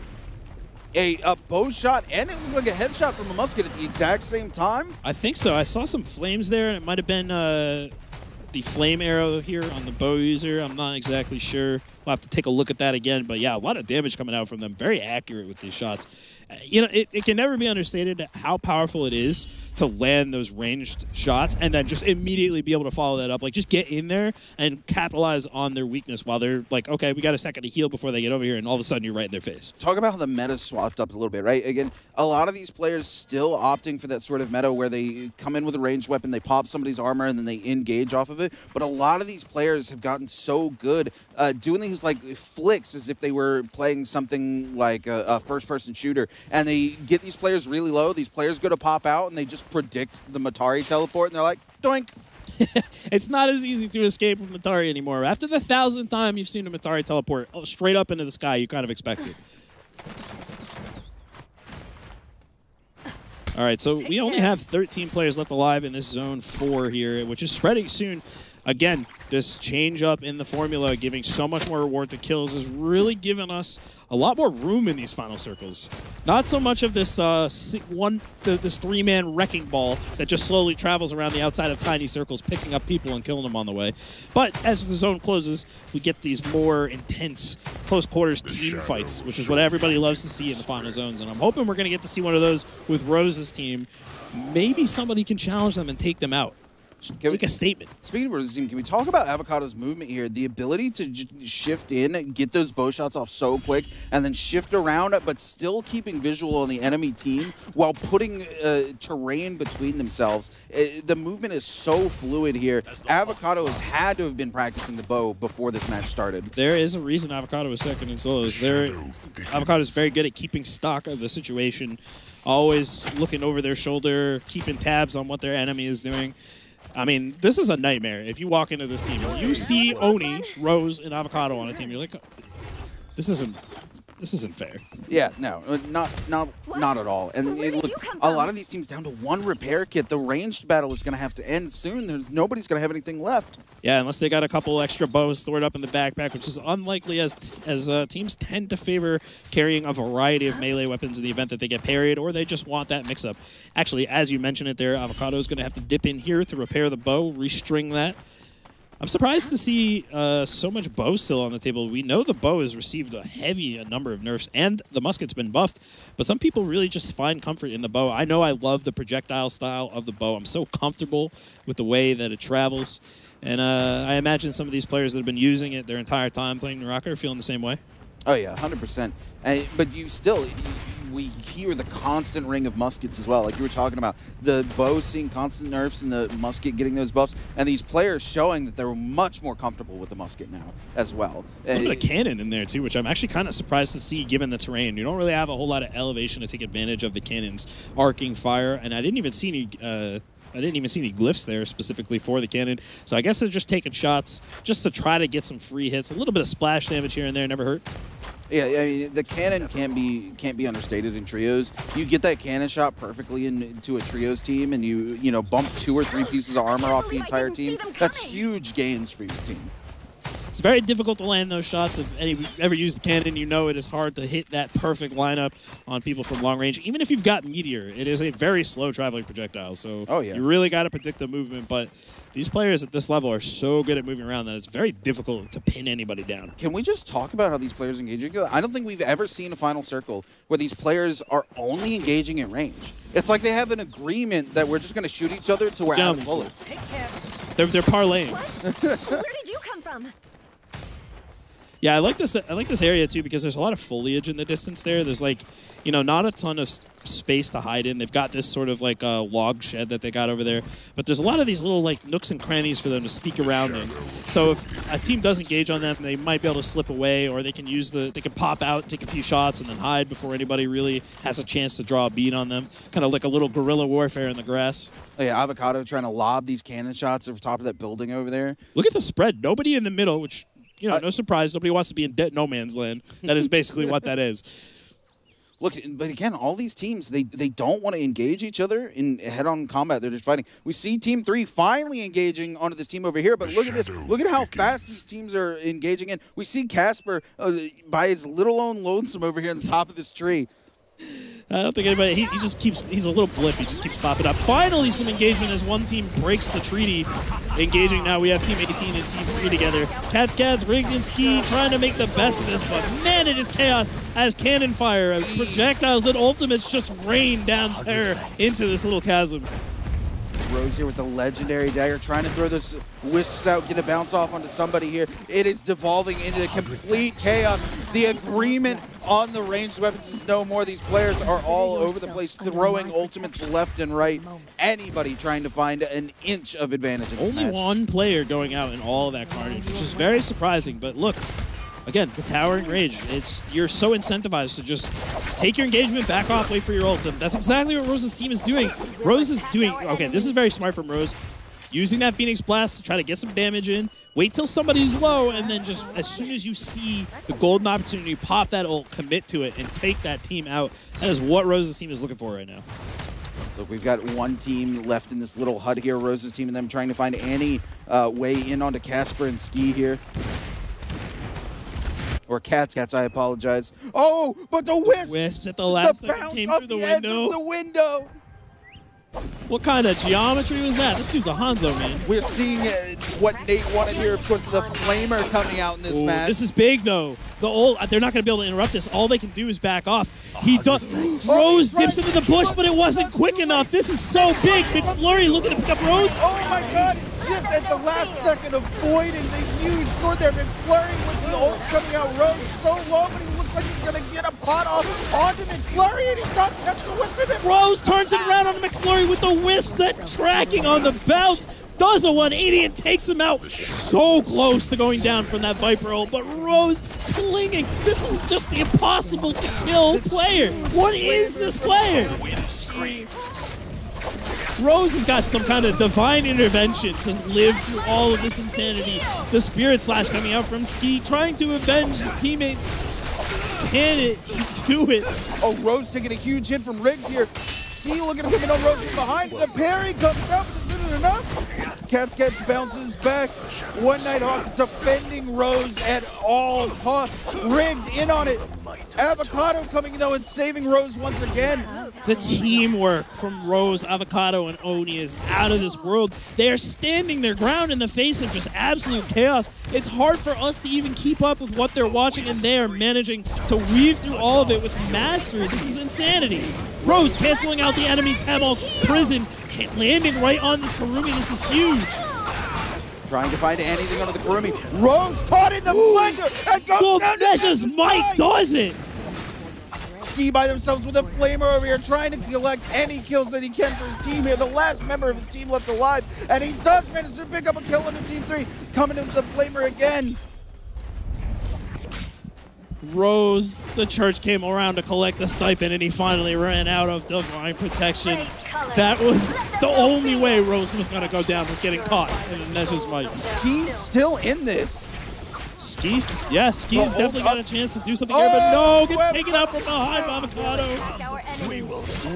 A bow shot, and it looked like a headshot from a musket at the exact same time. I think so. I saw some flames there, and it might have been the flame arrow here on the bow user. I'm not exactly sure. We'll have to take a look at that again. But yeah, a lot of damage coming out from them. Very accurate with these shots. You know, it can never be understated how powerful it is to land those ranged shots and then just immediately be able to follow that up. Like, just get in there and capitalize on their weakness while they're like, okay, we got a second to heal before they get over here, and all of a sudden you're right in their face. Talk about how the meta swapped up a little bit, right? Again, a lot of these players still opting for that sort of meta where they come in with a ranged weapon, they pop somebody's armor, and then they engage off of it. But a lot of these players have gotten so good doing things like flicks as if they were playing something like a first-person shooter, and they get these players really low. These players go to pop out, and they just predict the Matari teleport, and they're like, doink. It's not as easy to escape with Matari anymore. After the 1,000th time you've seen a Matari teleport straight up into the sky, you kind of expect it. All right, so we only have 13 players left alive in this Zone 4 here, which is spreading soon. Again, this change up in the formula, giving so much more reward to kills, is really giving us a lot more room in these final circles. Not so much of this this three-man wrecking ball that just slowly travels around the outside of tiny circles, picking up people and killing them on the way. But as the zone closes, we get these more intense, close-quarters team fights, which is what everybody loves to see in the final zones. And I'm hoping we're going to get to see one of those with Rose's team. Maybe somebody can challenge them and take them out. make a statement. Speaking of Rose's team, can we talk about Avocado's movement here? The ability to shift in, get those bow shots off so quick, and then shift around, but still keeping visual on the enemy team while putting terrain between themselves. The movement is so fluid here. Avocado has had to have been practicing the bow before this match started. There is a reason Avocado was second in solos. Avocado is very good at keeping stock of the situation, always looking over their shoulder, keeping tabs on what their enemy is doing. I mean, this is a nightmare. If you walk into this team, you see Oni, Rose, and Avocado on a team, you're like, this isn't fair. Yeah, no, not at all. And look, a lot of these teams down to one repair kit. The ranged battle is going to have to end soon. Nobody's going to have anything left. Yeah, unless they got a couple extra bows stored up in the backpack, which is unlikely as teams tend to favor carrying a variety of melee weapons in the event that they get parried or they just want that mix-up. Actually, as you mentioned it there, Avocado is going to have to dip in here to repair the bow, restring that. I'm surprised to see so much bow still on the table. We know the bow has received a heavy number of nerfs, and the musket's been buffed, but some people really just find comfort in the bow. I know I love the projectile style of the bow. I'm so comfortable with the way that it travels, and I imagine some of these players that have been using it their entire time playing Naraka are feeling the same way. Oh, yeah, 100%. But we hear the constant ring of muskets as well. Like you were talking about, the bow seeing constant nerfs and the musket getting those buffs, and these players showing that they're much more comfortable with the musket now as well. A little bit of cannon in there too, which I'm actually kind of surprised to see given the terrain. You don't really have a whole lot of elevation to take advantage of the cannon's arcing fire, and I didn't even see any glyphs there specifically for the cannon. So I guess they're just taking shots just to try to get some free hits. A little bit of splash damage here and there never hurt. Yeah, I mean, the cannon can't be understated in trios. You get that cannon shot perfectly into a trios team, and you bump 2 or 3 pieces of armor off the entire team. That's huge gains for your team. It's very difficult to land those shots. If you've ever used the cannon, you know it is hard to hit that perfect lineup on people from long range. Even if you've got Meteor, it is a very slow traveling projectile. So you really got to predict the movement. But these players at this level are so good at moving around that it's very difficult to pin anybody down. Can we just talk about how these players engage each other? I don't think we've ever seen a final circle where these players are only engaging at range. It's like they have an agreement that we're just going to shoot each other till we're out of bullets. They're parlaying. Where did you come from? Yeah, I like this area too because there's a lot of foliage in the distance there. There's not a ton of space to hide in. They've got this sort of like a log shed that they got over there, but there's a lot of these little like nooks and crannies for them to sneak around in. So if a team does engage on them, they might be able to slip away, or they can pop out, take a few shots, and then hide before anybody really has a chance to draw a bead on them. Kind of like a little guerrilla warfare in the grass. Oh, yeah, Avocado trying to lob these cannon shots over top of that building over there. Look at the spread. Nobody in the middle, which. No surprise. Nobody wants to be in no man's land. That is basically what that is. Look, but again, all these teams, they don't want to engage each other in head-on combat. They're just fighting. We see Team 3 finally engaging onto this team over here, but look at this. Look at how fast these teams are engaging in. We see Casper by his little own lonesome over here on the top of this tree. I don't think anybody. He's a little blip. He just keeps popping up. Finally, some engagement as one team breaks the treaty. Engaging now. We have Team 18 and Team 3 together. Cats, Rigged, and Ski trying to make the best of this, but man, it is chaos as cannon fire, as projectiles and ultimates just rain down terror into this little chasm. Rose here with the legendary dagger, trying to throw those wisps out, get a bounce off onto somebody here. It is devolving into complete chaos. The agreement on the ranged weapons is no more. These players are all over the place, throwing ultimates left and right. Anybody trying to find an inch of advantage in this match. Only one player going out in all of that carnage, which is very surprising. But look, again, the towering rage. You're so incentivized to just take your engagement, back off, wait for your ults. And that's exactly what Rose's team is doing. Rose is doing, okay, this is very smart from Rose. Using that Phoenix Blast to try to get some damage in, wait till somebody's low, and then just as soon as you see the golden opportunity, pop that ult, commit to it, and take that team out. That is what Rose's team is looking for right now. Look, we've got one team left in this little hut here, Rose's team, and them trying to find any way in onto Casper and Ski here. Or Cats, I apologize. Oh, but the wisp! Wisps at the last the second bounce came off through the the edge window. of the window. What kind of geometry was that? This dude's a Hanzo, man. We're seeing what Nate wanted here, of course, the Flamer coming out in this match. This is big, though. They're not going to be able to interrupt this. All they can do is back off. Rose dips into the bush, but it wasn't quick enough. This is so big. McFlurry looking to pick up Rose. Oh my god, just at the last second avoiding the huge sword there. McFlurry with the ult coming out. Rose so low, but he looks like he's going to get a pot off onto McFlurry, and he does catch the whip of it. Rose turns it around on McFlurry with the wisp, that tracking on the bounce. Does a 180 and takes him out. So close to going down from that Viper ult, but Rose clinging. This is just the impossible to kill player. What is this player? Rose has got some kind of divine intervention to live through all of this insanity. The Spirit Slash coming out from Ski, trying to avenge his teammates. Can it do it? Oh, Rose taking a huge hit from Riggs here. Ski looking to pick it on Rose from behind. The parry comes out, but this isn't enough. Cats bounces back. One Nighthawk defending Rose at all costs. Rigged in on it. Avocado coming though and saving Rose once again. The teamwork from Rose, Avocado, and Oni is out of this world. They are standing their ground in the face of just absolute chaos. It's hard for us to even keep up with what they're watching, and they are managing to weave through all of it with mastery. This is insanity. Rose canceling out the enemy Tamil prison, landing right on this Karumi. This is huge. Trying to find anything under the Karumi. Rose caught in the flanker and goes down. That's just Mike does it. Ski by themselves with a Flamer over here, trying to collect any kills that he can for his team here. The last member of his team left alive, and he does manage to pick up a kill into Team 3. Coming into the Flamer again. Rose, the church came around to collect the stipend, and he finally ran out of divine protection. That was the only way Rose was going to go down, was getting caught. And that's just Mike. Ski's still in this. Ski's definitely got a chance to do something here, but no, gets taken out from behind Avocado.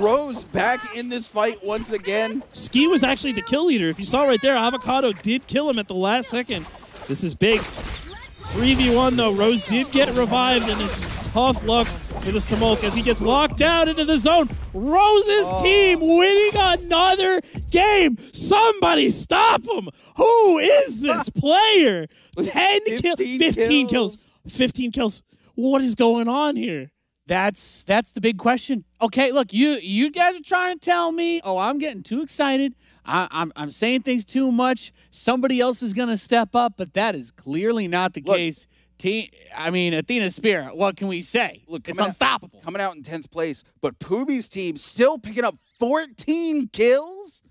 Rose back in this fight once again. Ski was actually the kill leader. If you saw right there, Avocado did kill him at the last second. This is big. 3v1 though, Rose did get revived, and it's tough luck for this Tumult as he gets locked down into the zone. Rose's team winning another game. Somebody stop him. Who is this player? 15 kills. 15 kills. What is going on here? That's the big question. Okay, look, you guys are trying to tell me, oh, I'm getting too excited. I'm saying things too much. Somebody else is going to step up, but that is clearly not the case. Athena Spear, what can we say? Look, it's unstoppable. Coming out in 10th place, but Pooby's team still picking up 14 kills?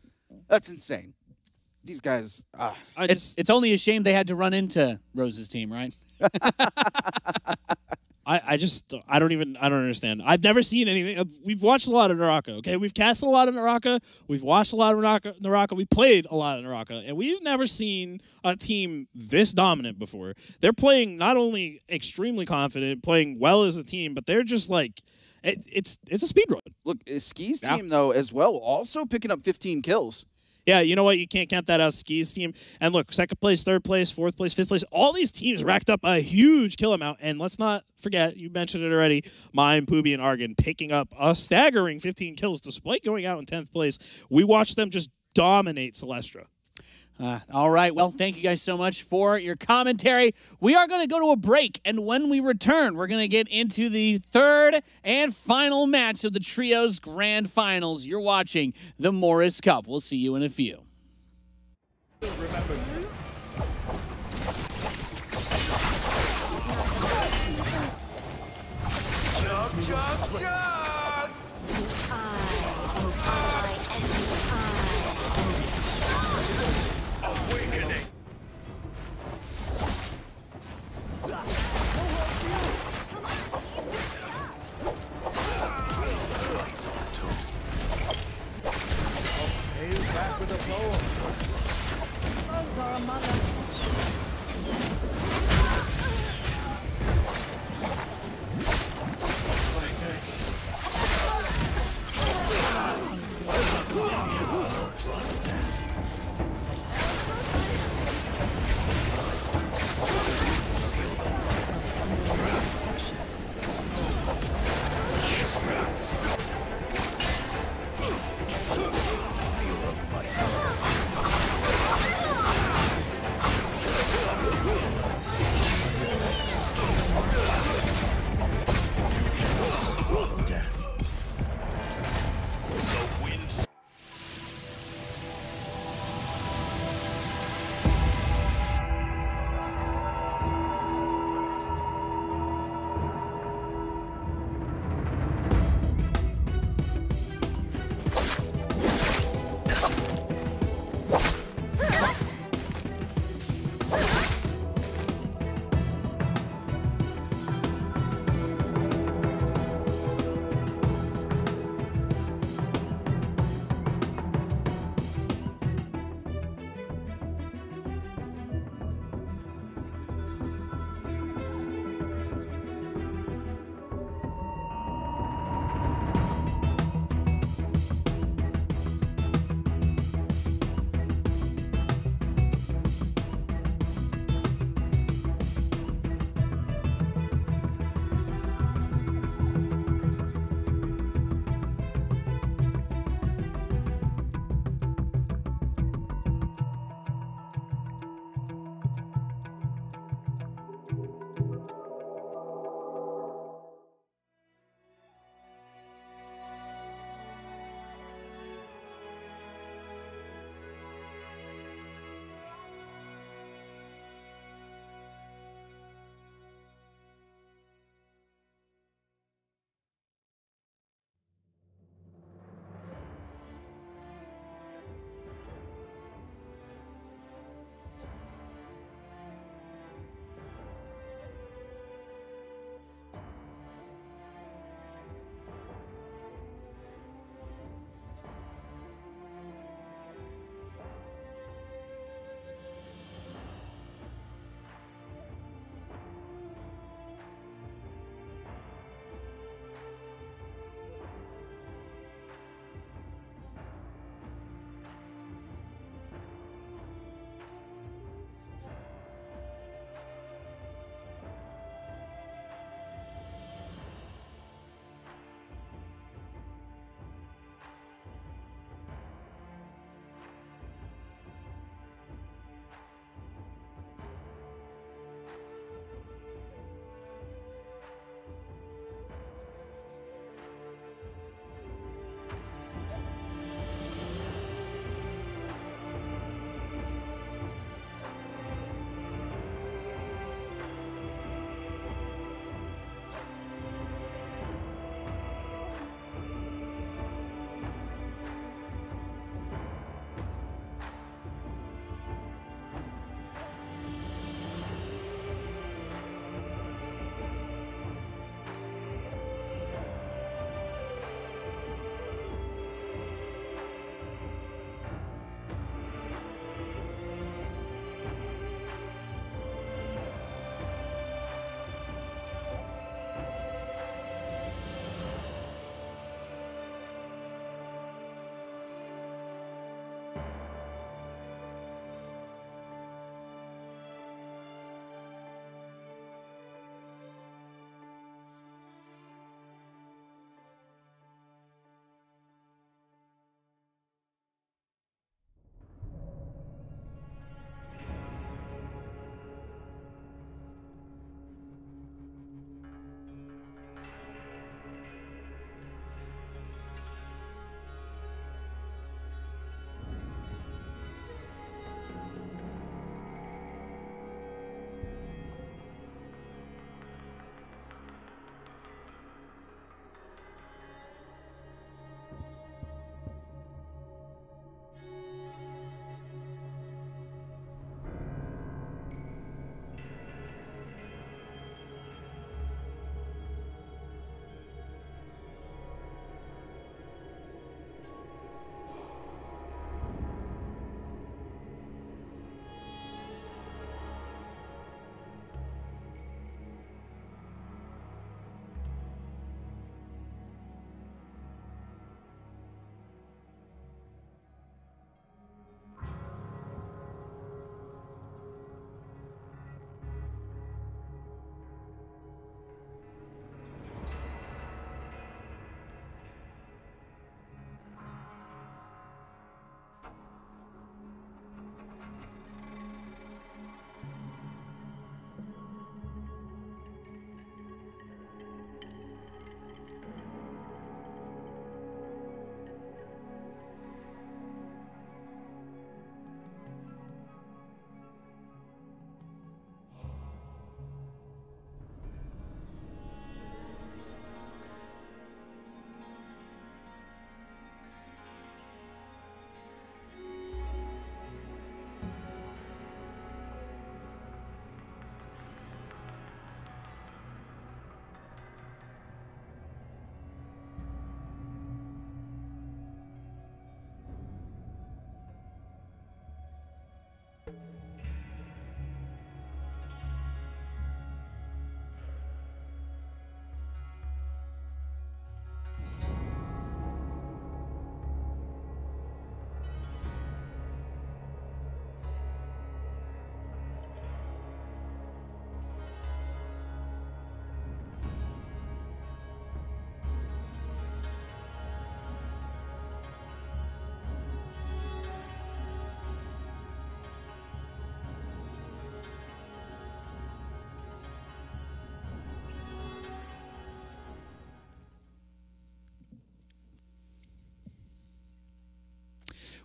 That's insane. These guys, it's only a shame they had to run into Rose's team, right? I don't understand. I've never seen anything. We've watched a lot of Naraka, okay? We've cast a lot of Naraka. We've watched a lot of Naraka. We played a lot of Naraka. And we've never seen a team this dominant before. They're playing not only extremely confident, playing well as a team, but they're just like, it's a speed run. Look, Ski's team, though, as well, also picking up 15 kills. Yeah, you know what? You can't count that out. Ski's team. And look, 2nd place, 3rd place, 4th place, 5th place. All these teams racked up a huge kill amount. And let's not forget, you mentioned it already, Mime, Pooby, and Argon picking up a staggering 15 kills despite going out in 10th place. We watched them just dominate Celestra. All right. Well, thank you guys so much for your commentary. We are going to go to a break, and when we return, we're going to get into the 3rd and final match of the Trios Grand Finals. You're watching the Morus Cup. We'll see you in a few. Chug, chug, chug! Those are among us.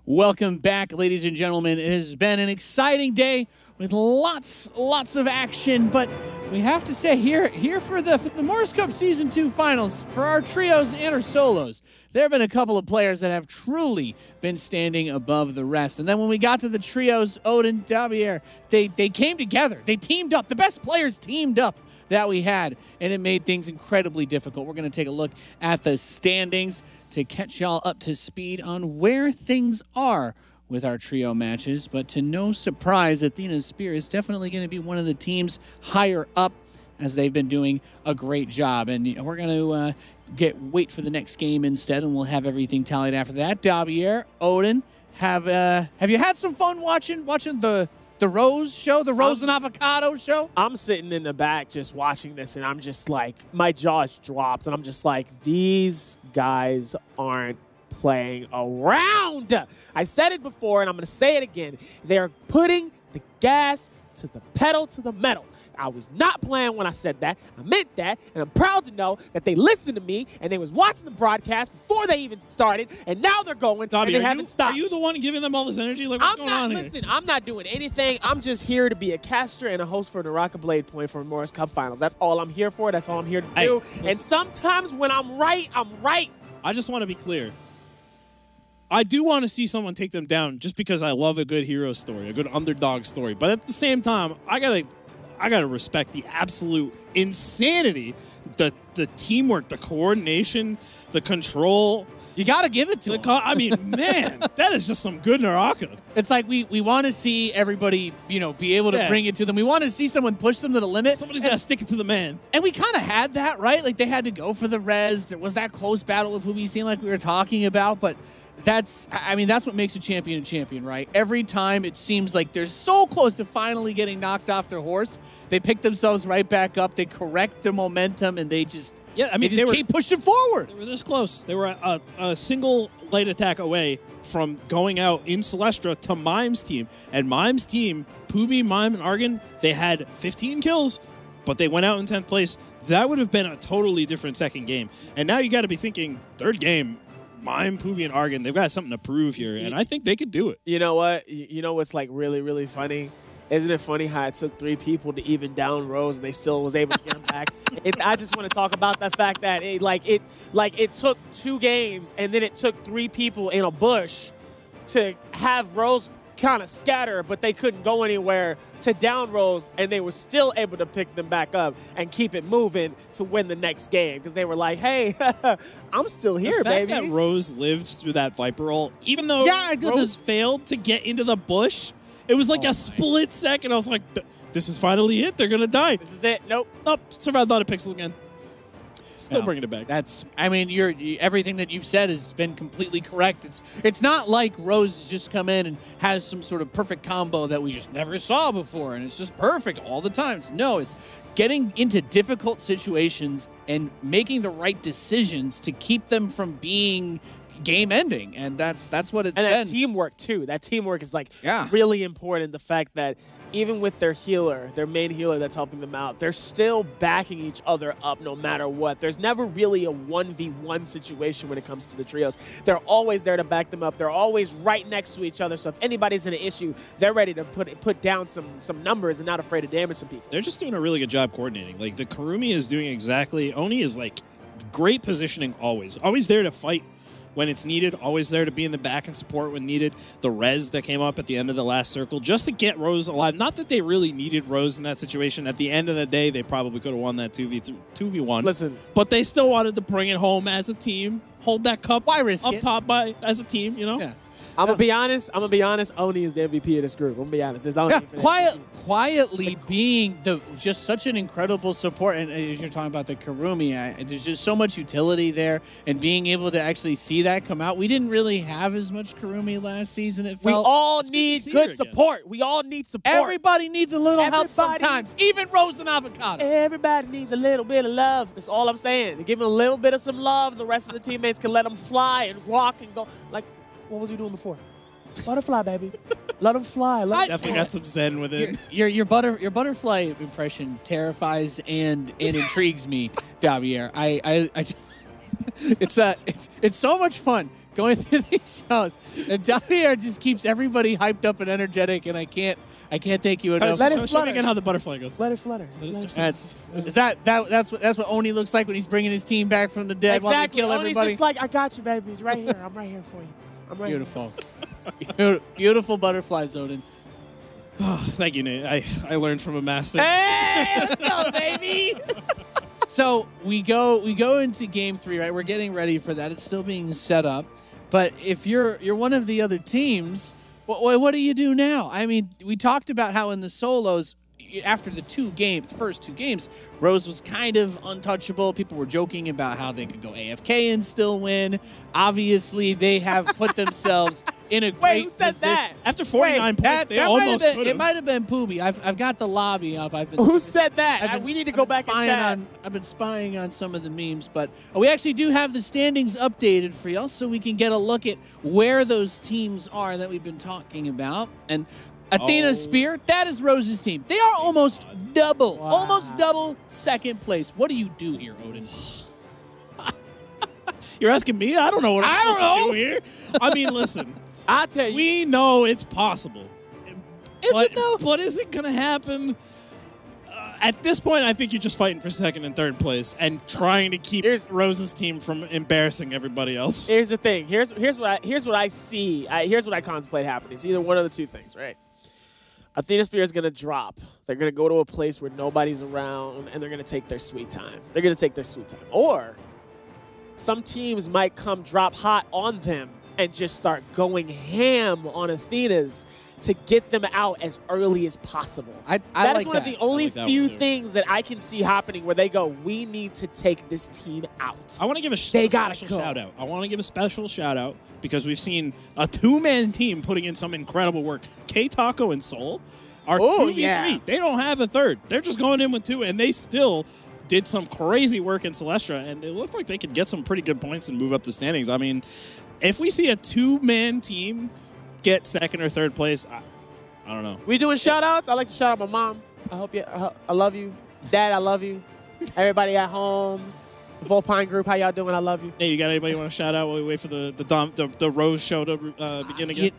Welcome back, ladies and gentlemen. It has been an exciting day with lots of action, but we have to say here for the Morus Cup Season 2 finals, for our trios and our solos, there have been a couple of players that have truly been standing above the rest. And then when we got to the trios, Odin, Davier, they came together. They teamed up. The best players teamed up that we had, and it made things incredibly difficult. We're going to take a look at the standings to catch y'all up to speed on where things are with our trio matches. But to no surprise, Athena's Spear is definitely going to be one of the teams higher up, as they've been doing a great job. And we're going to wait for the next game instead, and we'll have everything tallied after that. Davier, Odin, have you had some fun watching the Rose show, the Rose and Avocado show? I'm sitting in the back just watching this, and I'm just like, my jaw's dropped, and I'm just like, these guys aren't playing around. I said it before, and I'm going to say it again. They're putting the gas to the pedal to the metal. I was not playing when I said that. I meant that, and I'm proud to know that they listened to me, and they was watching the broadcast before they even started, and now they're going, and they haven't stopped. Are you the one giving them all this energy? Like, what's going on here? Listen, I'm not doing anything. I'm just here to be a caster and a host for Naraka Blade Point for Morus Cup Finals. That's all I'm here for. That's all I'm here to do. Listen. And sometimes when I'm right, I'm right. I just want to be clear. I do want to see someone take them down just because I love a good hero story, a good underdog story. But at the same time, I gotta respect the absolute insanity, the teamwork, the coordination, the control. You got to give it to them. I mean, man, that is just some good Naraka. It's like we want to see everybody, be able to bring it to them. We want to see someone push them to the limit. Somebody's got to stick it to the man. And we kind of had that, right? Like, they had to go for the res. There was that close battle with Pubi's team like we were talking about, but that's what makes a champion, right? Every time it seems like they're so close to finally getting knocked off their horse, they pick themselves right back up, they correct the momentum, and they just keep pushing forward. They were this close. They were a single light attack away from going out in Celestra to Mime's team. And Mime's team, Pubi, Mime, and Argon, they had 15 kills, but they went out in 10th place. That would have been a totally different second game. And now you got to be thinking, third game, Mime, Pubi, and Argon, they've got something to prove here, and I think they could do it. You know what? You know what's like really, really funny? Isn't it funny how it took 3 people to even down Rose and they still was able to get him back? I just want to talk about the fact that it took 2 games and then it took 3 people in a bush to have Rose kind of scatter, but they couldn't go anywhere to down Rose, and they were still able to pick them back up and keep it moving to win the next game because they were like, hey, I'm still here, baby. The fact that Rose lived through that Viper roll, even though Rose failed to get into the bush, it was like a split second. I was like, this is finally it. They're going to die. This is it. Nope. Survived on a pixel again. Still bringing it back. Everything that you've said has been completely correct. It's not like Rose has just come in and has some sort of perfect combo that we just never saw before, and it's just perfect all the time. No, it's getting into difficult situations and making the right decisions to keep them from being game-ending, and that's what it's been. And that teamwork, too. That teamwork is, really important. The fact that even with their healer, their main healer that's helping them out, they're still backing each other up no matter what. There's never really a 1v1 situation when it comes to the trios. They're always there to back them up. They're always right next to each other, so if anybody's in an issue, they're ready to put down some numbers and not afraid to damage some people. They're just doing a really good job coordinating. Like, the Kurumi is doing exactly... Oni is, great positioning always. Always there to fight when it's needed, always there to be in the back and support when needed. The res that came up at the end of the last circle just to get Rose alive. Not that they really needed Rose in that situation. At the end of the day, they probably could have won that 2v1. Listen. But they still wanted to bring it home as a team, hold that cup up top as a team, Yeah. I'm gonna be honest. Oni is the MVP of this group. I'm gonna be honest. It's Oni. Quietly being just such an incredible support, and as you're talking about the Kurumi, there's just so much utility there, and being able to actually see that come out. We didn't really have as much Kurumi last season. It felt. We all need good support. We all need support. Everybody needs a little help sometimes. Even Rose and Avocado. Everybody needs a little bit of love. That's all I'm saying. Give them a little bit of some love. The rest of the teammates can let them fly and walk and go like. What was he doing before? Butterfly, baby. Let him fly. Definitely got some zen with it. Your butterfly impression terrifies and intrigues me, Davier. It's so much fun going through these shows. And Davier just keeps everybody hyped up and energetic, and I can't thank you enough. Show me again how the butterfly goes. Let it flutter. That's what Oni looks like when he's bringing his team back from the dead. Exactly. Wants to kill Oni's everybody. just like, I got you, baby. It's right here. I'm right here for you. I'm right Beautiful. Beautiful butterflies, Odin. Oh, thank you, Nate. I learned from a master. Hey, let's go, baby. So we go into game 3, right? We're getting ready for that. It's still being set up. But if you're one of the other teams, what do you do now? I mean, we talked about how in the solos, after the first two games, Rose was kind of untouchable. People were joking about how they could go AFK and still win. Obviously, they have put themselves in a great Wait, who said position. that? After 49 points, they almost could have. It might have been Pooby. I've got the lobby up. Who said that? We need to go back and chat. I've been spying on some of the memes, but we actually do have the standings updated for y'all, so we can get a look at where those teams are that we've been talking about. And Athena Spear, that is Rose's team. They are almost double second place. What do you do here, Odin? You're asking me? I don't know what I'm supposed to do here. I mean, listen. I'll tell you. We know it's possible. Is it though? But is it going to happen? At this point, I think you're just fighting for second and third place and trying to keep Rose's team from embarrassing everybody else. Here's the thing. Here's what I see. Here's what I contemplate happening. It's either one of the two things, right? Athena Spear is going to drop. They're going to go to a place where nobody's around, and they're going to take their sweet time. Or some teams might come drop hot on them and just start going ham on Athena's to get them out as early as possible. That is one of the only few things that I can see happening where they go, we need to take this team out. I want to give a special shout out. I want to give a special shout out because we've seen a two-man team putting in some incredible work. K-Taco and Soul are 2v3. Yeah. They don't have a third. They're just going in with 2, and they still did some crazy work in Celestra, and it looks like they could get some pretty good points and move up the standings. I mean, if we see a two-man team get second or third place, I don't know. We doing shout-outs? I like to shout out my mom. I love you. Dad, I love you. Everybody at home. The Volpine group, how y'all doing? I love you. Hey, you got anybody you want to shout out while we wait for the Rose show to begin again?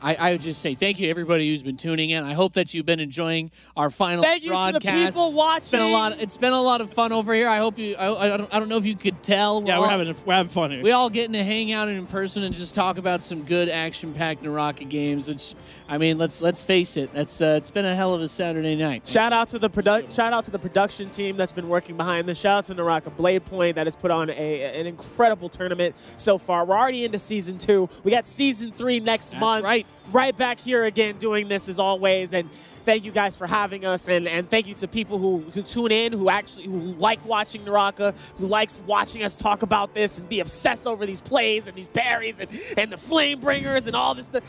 I would just say thank you to everybody who's been tuning in. I hope that you've been enjoying our final broadcast. Thank you to the people watching. It's been a lot of fun over here. I hope you. I don't know if you could tell. We're having fun here. We all getting to hang out in person and just talk about some good action-packed Naraka games. Let's face it. It's been a hell of a Saturday night. Shout out to the production team that's been working behind this. Shout out to Naraka Blade Point that has put on an incredible tournament so far. We're already into season 2. We got season 3 next month. Right back here again doing this as always, and thank you guys for having us, and thank you to people who tune in, who like watching Naraka, who likes watching us talk about this and be obsessed over these plays and these parries and the flame bringers and all this stuff.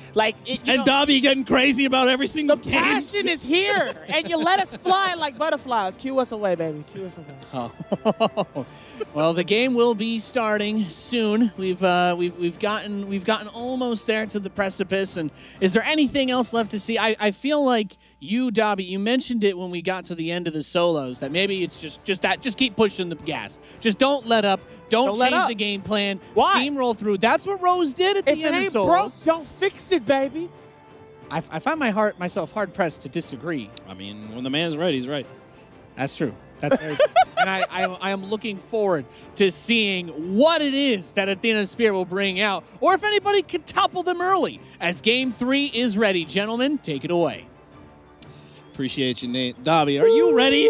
Dobby getting crazy about every single game. The passion is here, and you let us fly like butterflies. Cue us away, baby. Cue us away. Oh. Well, the game will be starting soon. We've gotten almost there to the precipice, and is there anything else left to see? I feel like you, Dobby, you mentioned it when we got to the end of the solos, that maybe it's just keep pushing the gas. Just don't let up. Don't change the game plan. Why? Steamroll through. That's what Rose did at the end of solos. If it ain't broke, don't fix it, baby. I find myself hard-pressed to disagree. I mean, when the man's right, he's right. That's true. That's very true. And I am looking forward to seeing what it is that Athena Spear will bring out, or if anybody could topple them early, as Game 3 is ready. Gentlemen, take it away. Appreciate you, Nate. Dobby, are you ready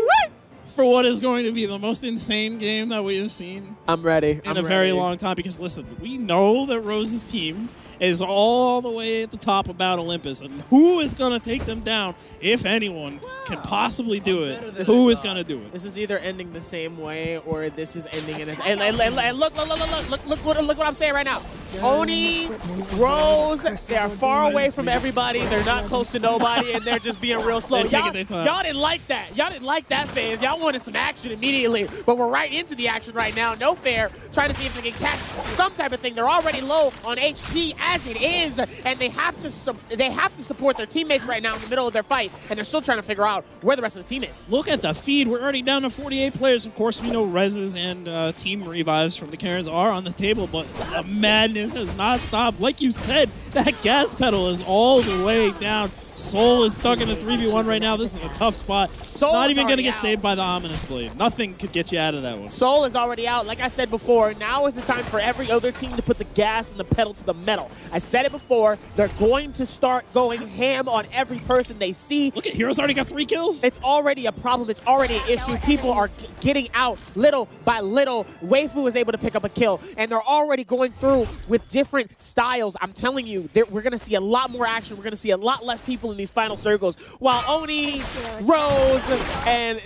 for what is going to be the most insane game that we have seen? I'm ready. In a very long time, because listen, we know that Rose's team is all the way at the top of Mount Olympus, and who is going to take them down, if anyone can possibly do it? Who is going to do it? This is either ending the same way, or this is ending in and look what I'm saying right now. Oni, Rose, they are far away from everybody. They're not close to nobody, and they're just being real slow. Y'all didn't like that. Y'all didn't like that phase. Y'all wanted some action immediately, but we're right into the action right now. No fair. Trying to see if they can catch some type of thing. They're already low on HP as it is, and they have to support their teammates right now in the middle of their fight, and they're still trying to figure out where the rest of the team is. Look at the feed. We're already down to 48 players. Of course, we know Reses and team revives from the Karens are on the table, but the madness has not stopped. Like you said, that gas pedal is all the way down. Soul is stuck in a 3v1 right now. This is a tough spot. Soul not even going to get saved by the Ominous Blade. Nothing could get you out of that one. Soul is already out. Like I said before, now is the time for every other team to put the gas and the pedal to the metal. I said it before, they're going to start going ham on every person they see. Look at Hero's already got 3 kills. It's already a problem. It's already an issue. People are getting out little by little. Waifu is able to pick up a kill, and they're already going through with different styles. I'm telling you, we're going to see a lot more action. We're going to see a lot less people in these final circles, while Oni, Rose, and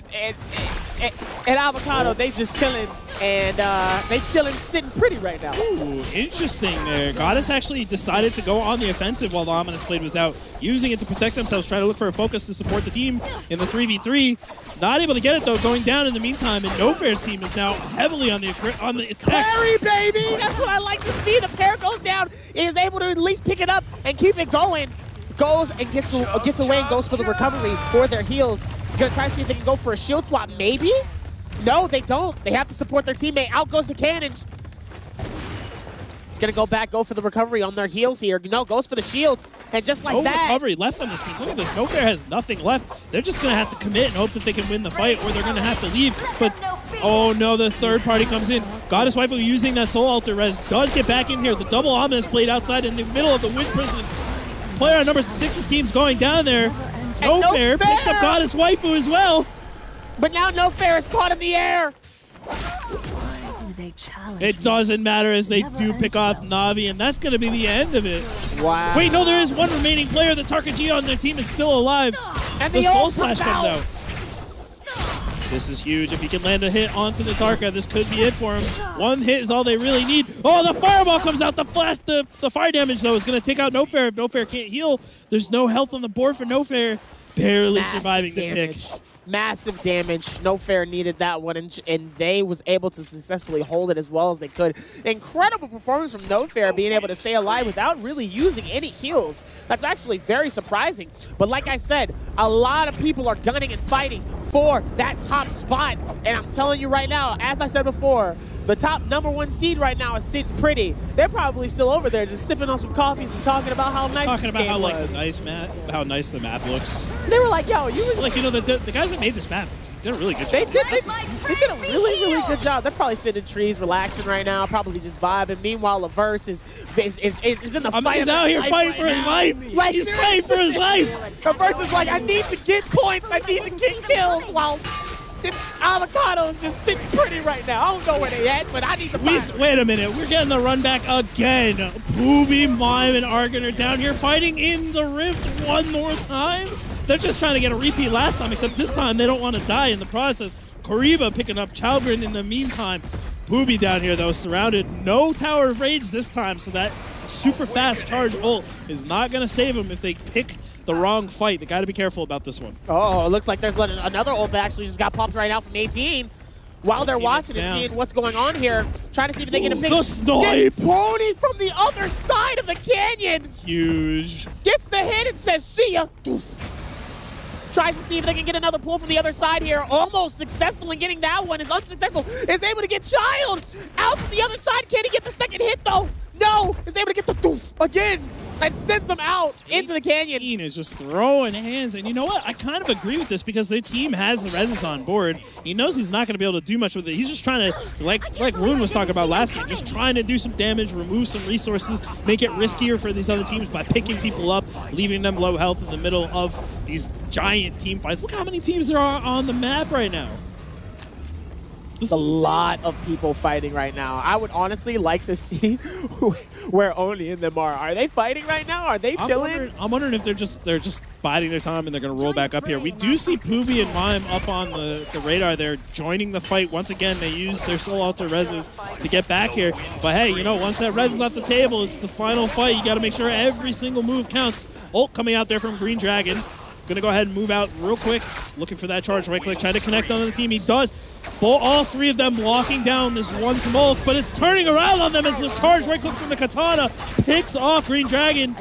Avocado, they just chilling, and they chilling, sitting pretty right now. Ooh, interesting there. Goddess actually decided to go on the offensive while the Ominous Blade was out, using it to protect themselves, trying to look for a focus to support the team in the 3v3. Not able to get it, though, going down in the meantime, and No Fair's team is now heavily on the attack. Parry, baby! That's what I like to see. The pair goes down, is able to at least pick it up and keep it going. Goes and gets away and goes for the recovery for their heals. Gonna try to see if they can go for a shield swap, maybe? No, they don't. They have to support their teammate. Out goes the cannons. It's gonna go back, go for the recovery on their heals here. No, goes for the shields, and just like that. No recovery left on this team. Look at this. No Fair has nothing left. They're just gonna have to commit and hope that they can win the fight, or they're gonna have to leave. But oh no, the third party comes in. Goddess Waifu using that Soul Altar res does get back in here. The double Ominous Blade outside in the middle of the Wind Prison. Player on number 6's team's going down there. No Fair picks up Goddess Waifu as well. But now No Fair is caught in the air. Why do they challenge It doesn't matter as they do pick off Navi, and that's going to be the end of it. Wow. Wait, no, there is one remaining player. The Tarka on their team is still alive. And the the Soul ult Slash comes comes out. out. This is huge. If he can land a hit onto the Tarka, this could be it for him. One hit is all they really need. Oh, the Fireball comes out. The flash, the fire damage, though, is going to take out No Fair. If No Fair can't heal, there's no health on the board for No Fair. Barely surviving the tick. Massive damage. No Fair needed that one, and they was able to successfully hold it as well as they could. Incredible performance from No Fair, being able to stay alive without really using any heals. That's actually very surprising. But like I said, a lot of people are gunning and fighting for that top spot. And I'm telling you right now, as I said before, the top #1 seed right now is sitting pretty. They're probably still over there just sipping on some coffees and talking about how nice this game was. How nice the map looks. They were like, yo, you were like, you know, the guys that made this map did a really good job. They did a really good job. They're probably sitting in trees, relaxing right now, probably just vibing. Meanwhile, Laverse is in the fight. He's out here fighting for his life. Like, he's fighting for his life. Laverse is like, I need to get points. I need to get kills. While Avocado is just sitting pretty right now. I don't know where they at, but I need to find Wait a minute. We're getting the run back again. Booby, Mime, and Argon are down here fighting in the Rift one more time. They're just trying to get a repeat last time, except this time they don't want to die in the process. Kariba picking up Chalgrin in the meantime. Booby down here, though, surrounded. No Tower of Rage this time, so that super fast charge ult is not going to save him if they pick the wrong fight. They got to be careful about this one. Oh, it looks like there's another ult that actually just got popped right out from 18. While they're watching and seeing what's going on here, trying to see if they get a pick. The snipe! Pony from the other side of the canyon. Huge. Gets the hit and says, see ya. Tries to see if they can get another pull from the other side here. Almost successful in getting that one. Is unsuccessful. Is able to get Child out from the other side. Can he get the second hit, though? No. Is able to get the doof again. And sends him out into the canyon. Is just throwing hands. And you know what? I kind of agree with this because their team has the Reses on board. He knows he's not going to be able to do much with it. He's just trying to, like Rune was talking about last game, just trying to do some damage, remove some resources, make it riskier for these other teams by picking people up, leaving them low health in the middle of these giant team fights. Look how many teams there are on the map right now. There's a lot of people fighting right now. I would honestly like to see where Oni and them are. Are they fighting right now? Are they chilling? I'm wondering if they're just biding their time and they're going to roll back up here. We do see Pooby and Mime up on the radar there, joining the fight. Once again, they use their Soul Altar reses to get back here. But hey, you know, once that res is off the table, it's the final fight. You got to make sure every single move counts. Ult coming out there from Green Dragon. Gonna go ahead and move out real quick. Looking for that charge right click. Trying to connect on the team. He does. All three of them locking down this one smoke, but it's turning around on them as the charge right click from the katana picks off Green Dragon.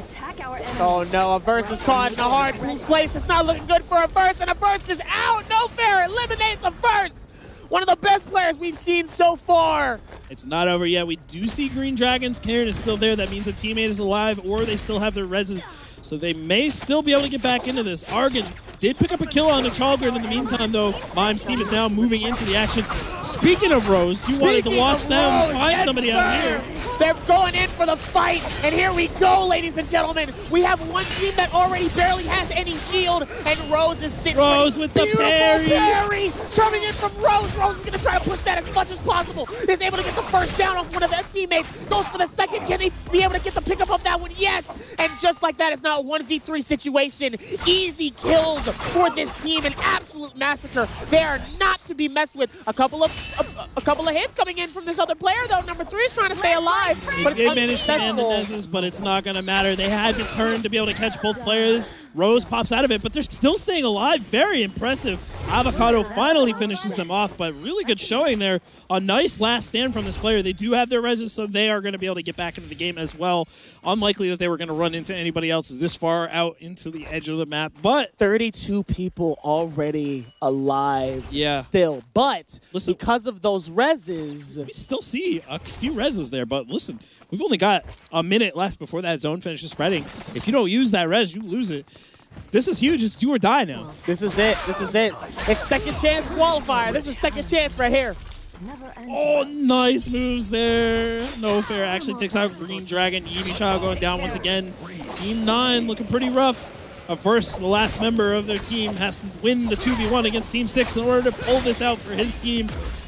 Oh no, a burst is caught in a hard place. It's not looking good for a burst, and a burst is out. No fair eliminates a burst. One of the best players we've seen so far. It's not over yet. We do see Green Dragon's Karen is still there. That means a teammate is alive, or they still have their reses. So they may still be able to get back into this. Argon did pick up a kill on the Chalgren in the meantime, though. Mime's team is now moving into the action. Speaking of Rose, you wanted to watch them find somebody out here. They're going in for the fight, and here we go, ladies and gentlemen. We have one team that already barely has any shield, and Rose is sitting. Rose with the parry. Coming in from Rose. Rose is going to try to push that as much as possible. Is able to get the first down off one of their teammates. Goes for the second. Can he be able to get the pickup of that one? Yes. And just like that, it's now a 1v3 situation. Easy kills for this team. An absolute massacre. They are not to be messed with. A couple of hits coming in from this other player, though. Number 3 is trying to stay alive. But they managed to end the Nez's, but it's not going to matter. They had to turn to be able to catch both players. Rose pops out of it, but they're still staying alive. Very impressive. Avocado finally finishes them off, but really good showing there. A nice last stand from this player. They do have their reses, so they are going to be able to get back into the game as well. Unlikely that they were going to run into anybody else this far out into the edge of the map, but 32 people already alive still. But listen, because of those reses, we still see a few reses there, but listen, we've only got a minute left before that zone finishes spreading. If you don't use that res, you lose it. This is huge. It's do or die now. This is it. This is it. It's second chance qualifier. This is second chance right here. Oh, nice moves there. No fair actually takes out Green Dragon. Eevee Child going down once again. Team 9 looking pretty rough. Versus the last member of their team has to win the 2v1 against Team 6 in order to pull this out for his team.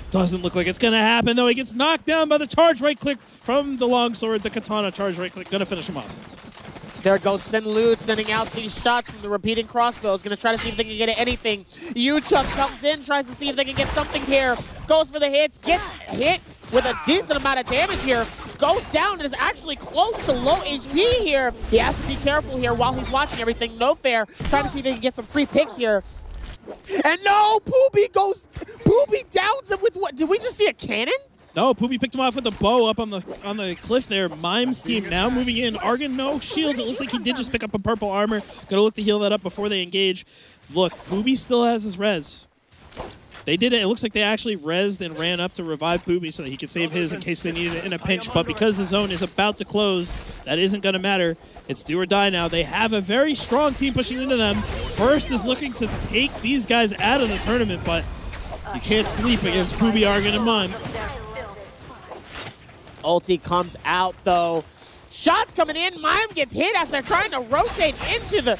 Doesn't look like it's going to happen, though. He gets knocked down by the charge right click from the longsword. The katana charge right click. Going to finish him off. There goes Senlud sending out these shots from the repeating crossbows. Going to try to see if they can get anything. Yuchuk comes in, tries to see if they can get something here. Goes for the hits, gets hit with a decent amount of damage here. Goes down and is actually close to low HP here. He has to be careful here while he's watching everything. No fair. Trying to see if they can get some free picks here. And no, Poopy downs him with what? Did we just see a cannon? No, Poopy picked him off with a bow up on the cliff there. Mime's team now moving in. Argon, no shields. It looks like he did just pick up a purple armor. Gonna look to heal that up before they engage. Look, Poopy still has his res. They did it. It looks like they actually rezzed and ran up to revive Poopy so that he could save his in case they needed it in a pinch. But because the zone is about to close, that isn't going to matter. It's do or die now. They have a very strong team pushing into them. First is looking to take these guys out of the tournament, but you can't sleep against Poopy, Argon, and Mime. Ulti comes out, though. Shots coming in. Mime gets hit as they're trying to rotate into the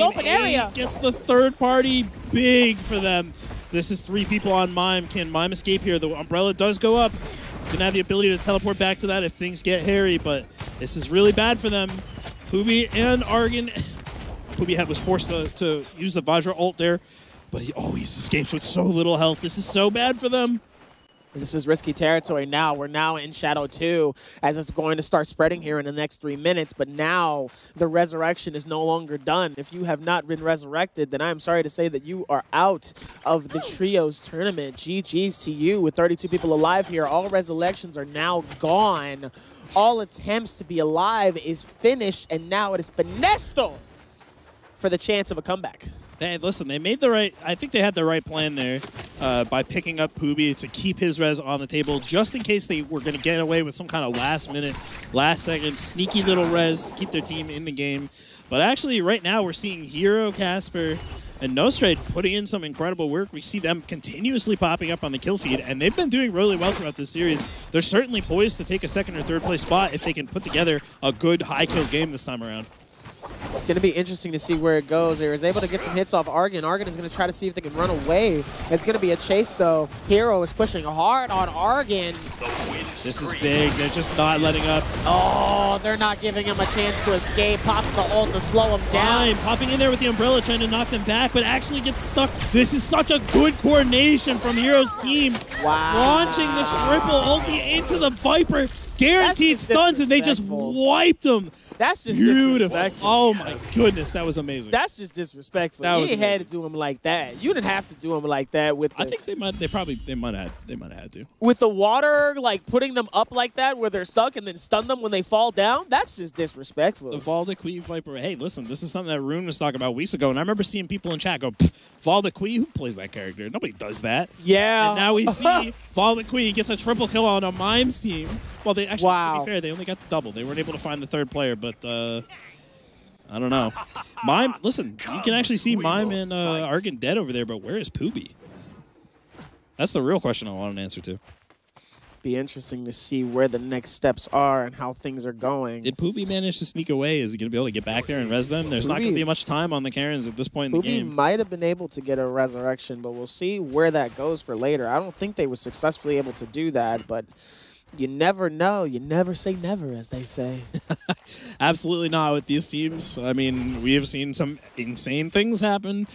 open area. Gets the third party big for them. This is 3 people on Mime. Can Mime escape here? The umbrella does go up. He's going to have the ability to teleport back to that if things get hairy, but this is really bad for them. Poopy and Argon. Poopy was forced to use the Vajra ult there, but he always escapes with so little health. This is so bad for them. This is risky territory now. We're now in Shadow 2 as it's going to start spreading here in the next 3 minutes. But now the resurrection is no longer done. If you have not been resurrected, then I'm sorry to say that you are out of the Trios tournament. GG's to you with 32 people alive here. All resurrections are now gone. All attempts to be alive is finished. And now it is Finesto for the chance of a comeback. Listen, they made the right... I think they had the right plan there by picking up Poopy to keep his res on the table just in case they were going to get away with some kind of last-minute, last-second, sneaky little res to keep their team in the game. But actually, right now, we're seeing Hero, Casper, and Nostrade putting in some incredible work. We see them continuously popping up on the kill feed, and they've been doing really well throughout this series. They're certainly poised to take a second or third place spot if they can put together a good high-kill game this time around. It's going to be interesting to see where it goes. He was able to get some hits off Argon. Argon is going to try to see if they can run away. It's going to be a chase, though. Hero is pushing hard on Argon. This is big. They're just not letting up. Oh, they're not giving him a chance to escape. Pops the ult to slow him down. Popping in there with the umbrella, trying to knock them back, but actually gets stuck. This is such a good coordination from Hero's team. Wow. Launching the triple ulti into the Viper. That's guaranteed just stuns, and they just disrespectful. wiped them. That's just Beautiful. disrespectful. Oh my goodness, that was amazing. That's just disrespectful. That You was ain't had to amazing. do him like that. You didn't have to do him like that with the, I think they might have had to. with the water, like putting them up like that where they're stuck and then stun them when they fall down. That's just disrespectful. The Valdequi Viper. Hey, listen, this is something that Rune was talking about weeks ago, and I remember seeing people in chat go, Valdequi, who plays that character? Nobody does that. Yeah. And now we see Valdequi gets a triple kill on a Mimes team. Well, they actually, to be fair, they only got the double. They weren't able to find the third player, but I don't know. Mime, listen, you can actually see Mime and Argon dead over there, but where is Poobie? That's the real question I want an answer to. Be interesting to see where the next steps are and how things are going. Did Poobie manage to sneak away? Is he going to be able to get back there and res them? There's not going to be much time on the Karens at this point in the Poobie game. might have been able to get a resurrection, but we'll see where that goes for later. I don't think they were successfully able to do that, but you never know. You never say never, as they say. Absolutely not with these teams. I mean, we have seen some insane things happen.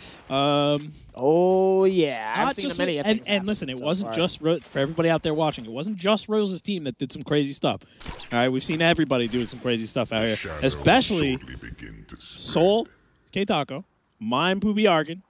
Oh, yeah. I've Not seen just many with- things and listen, it so wasn't far. just for everybody out there watching. It wasn't just Rose's team that did some crazy stuff. All right, we've seen everybody doing some crazy stuff out here, especially Soul, K-Taco, Mime, Poobie, Argon.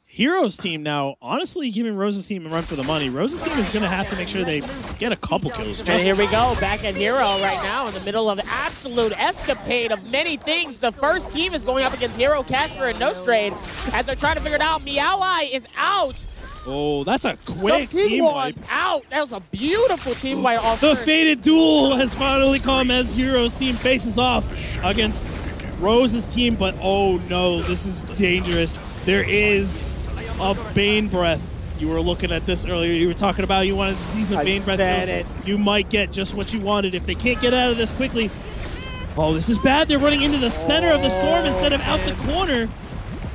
Hero's team now, honestly, giving Rose's team a run for the money. Rose's team is going to have to make sure they get a couple kills. And here we go, back at Hero right now in the middle of absolute escapade of many things. The first team is going up against Hero, Casper, and Nostrade as they're trying to figure it out. Meowai is out. Oh, that's a So quick team wipe. out. That was a beautiful team wipe off The first. fated duel has finally come as Hero's team faces off against Rose's team, but oh no, this is dangerous. There is a Bane Breath. You were looking at this earlier. You were talking about you wanted to see some Bane Breath said kills. it. You might get just what you wanted if they can't get out of this quickly. Oh, this is bad. They're running into the center of the storm instead of out the corner.